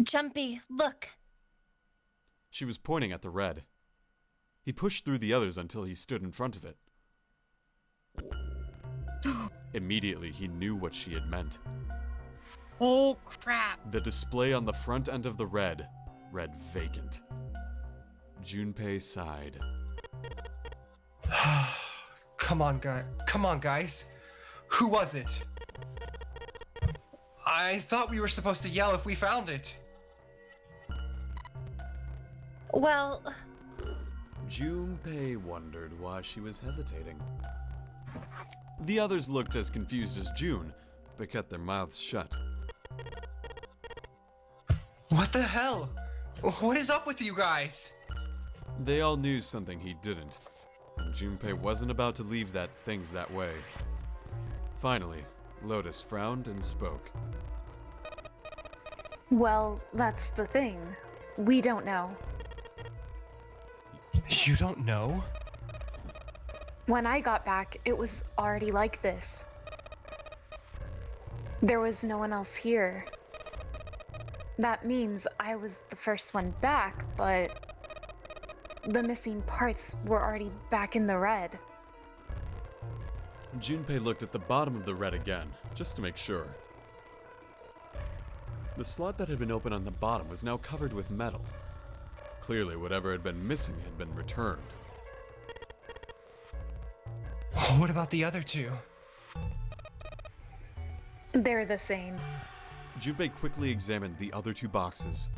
Jumpy, look. She was pointing at the red. He pushed through the others until he stood in front of it. Immediately, he knew what she had meant. Oh, crap. The display on the front end of the red read vacant. Junpei sighed. Come on, guys. Who was it? I thought we were supposed to yell if we found it. Well, Junpei wondered why she was hesitating. The others looked as confused as June, but kept their mouths shut. What the hell? What is up with you guys? They all knew something he didn't, and Junpei wasn't about to leave things that way. Finally, Lotus frowned and spoke. Well, that's the thing. We don't know. You don't know? When I got back, it was already like this. There was no one else here. That means I was the first one back, but the missing parts were already back in the red. Junpei looked at the bottom of the red again, just to make sure. The slot that had been open on the bottom was now covered with metal. Clearly, whatever had been missing had been returned. What about the other two? They're the same. Junpei quickly examined the other two boxes.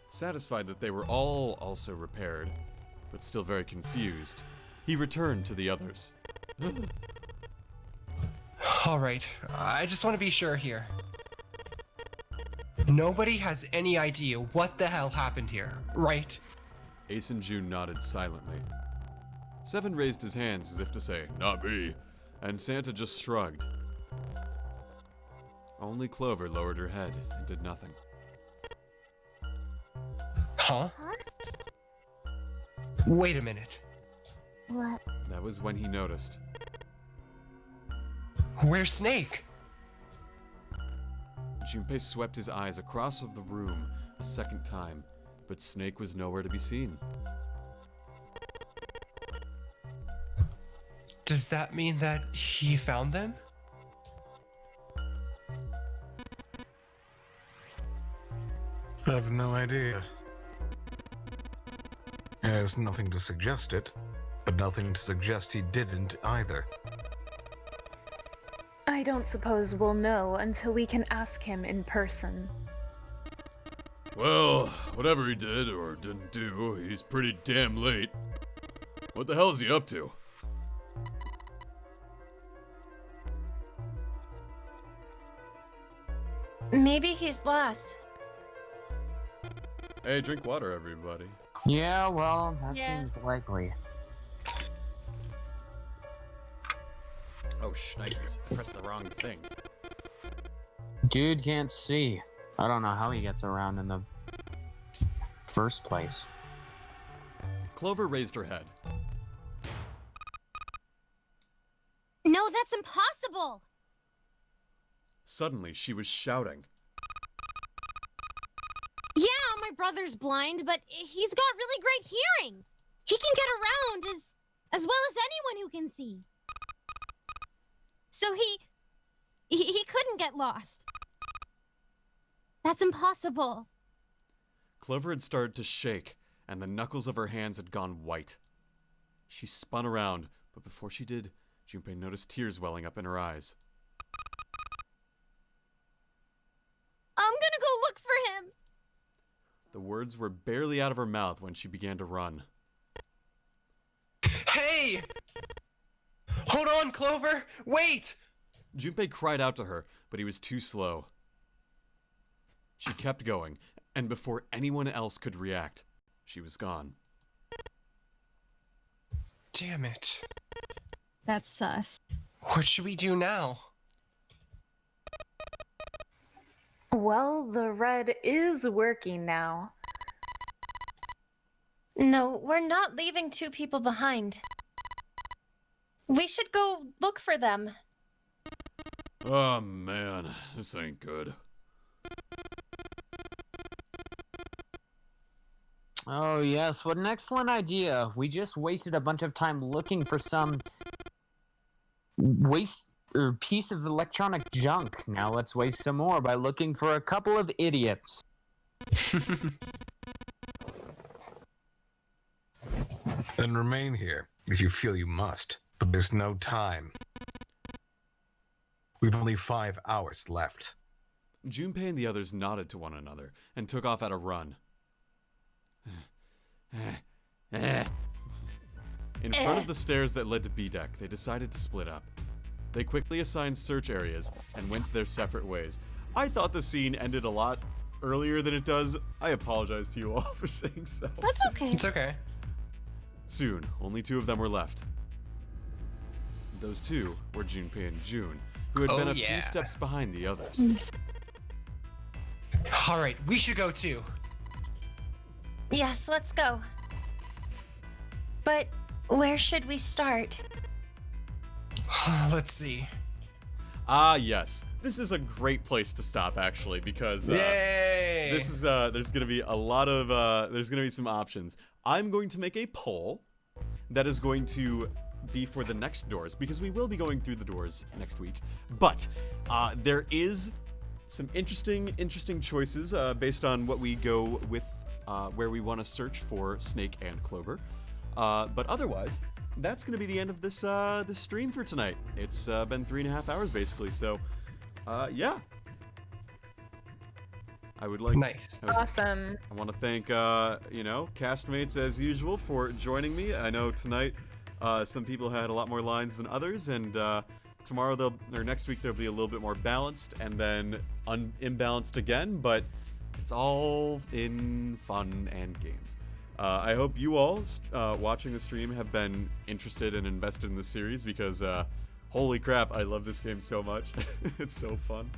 Satisfied that they were all also repaired, but still very confused, he returned to the others. All right, I just want to be sure here. Nobody has any idea what the hell happened here, right? Ace and June nodded silently. Seven raised his hands as if to say, "Not me," and Santa just shrugged. Only Clover lowered her head and did nothing. Huh? Wait a minute. What? That was when he noticed. Where's Snake? Junpei swept his eyes across of the room a second time, but Snake was nowhere to be seen. Does that mean that he found them? I have no idea. There's nothing to suggest it, but nothing to suggest he didn't either. I don't suppose we'll know until we can ask him in person. Well, whatever he did or didn't do, he's pretty damn late. What the hell is he up to? Maybe he's lost. Hey, drink water, everybody. Yeah, well, that Yeah. seems likely. Oh, shnikes. I pressed the wrong thing. Dude can't see. I don't know how he gets around in the first place. Clover raised her head. No, that's impossible! Suddenly, she was shouting. Yeah, my brother's blind, but he's got really great hearing. He can get around as well as anyone who can see. So he couldn't get lost. That's impossible. Clover had started to shake, and the knuckles of her hands had gone white. She spun around, but before she did, Junpei noticed tears welling up in her eyes. I'm gonna go look for him. The words were barely out of her mouth when she began to run. Hey! Hold on, Clover! Wait! Junpei cried out to her, but he was too slow. She kept going, and before anyone else could react, she was gone. Damn it. That's sus. What should we do now? Well, the red is working now. No, we're not leaving two people behind. We should go look for them. Oh man, this ain't good. Oh yes, what an excellent idea. We just wasted a bunch of time looking for some piece of electronic junk. Now let's waste some more by looking for a couple of idiots. Then remain here, if you feel you must. But there's no time. We've only 5 hours left. Junpei and the others nodded to one another and took off at a run. In front of the stairs that led to B-Deck, they decided to split up. They quickly assigned search areas and went their separate ways. I thought the scene ended a lot earlier than it does. I apologize to you all for saying so. That's okay. It's okay. Soon, only 2 of them were left. Those 2 were Junpei and June, who had been a few steps behind the others. All right, we should go too. Yes, let's go. But where should we start? Let's see. Ah, yes. This is a great place to stop, actually, because Yay! this is there's gonna be a lot of there's gonna be some options. I'm going to make a poll that is going to be for the next doors, because we will be going through the doors next week. But there is some interesting choices based on what we go with, where we want to search for Snake and Clover. But otherwise, that's going to be the end of this this stream for tonight. It's been 3.5 hours basically, so yeah. I would like nice. Awesome. I want to thank you know, castmates as usual for joining me. I know tonight some people had a lot more lines than others, and tomorrow or next week there'll be a little bit more balanced, and then imbalanced again, but it's all in fun and games. I hope you all watching the stream have been interested and invested in this series, because holy crap, I love this game so much. It's so fun.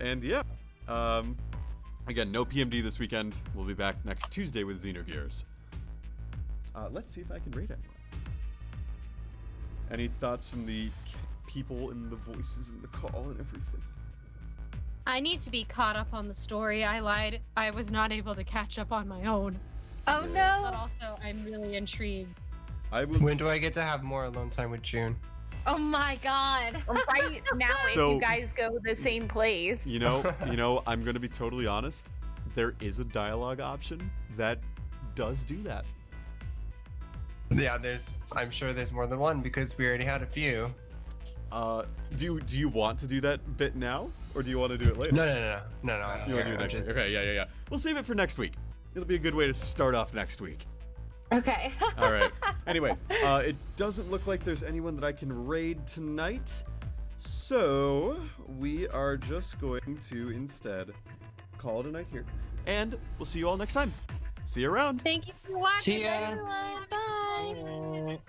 And yeah, again, no PMD this weekend. We'll be back next Tuesday with Xenogears. Let's see if I can rate anyone. Any thoughts from the people and the voices in the call and everything? I need to be caught up on the story. I lied. I was not able to catch up on my own. Oh no! But also, I'm really intrigued. When do I get to have more alone time with June? Oh my god! Right now, So- if you guys go the same place. You know, I'm gonna be totally honest. There is a dialogue option that does do that. Yeah, I'm sure there's more than one because we already had a few. Do you want to do that bit now, or do you want to do it later? No. I don't You want to do care. it next Just- week? Okay, yeah. We'll save it for next week. It'll be a good way to start off next week. Okay. All right. Anyway, it doesn't look like there's anyone that I can raid tonight, so we are just going to instead call it a night here, and we'll see you all next time. See you around. Thank you for watching, See ya. everyone. Bye.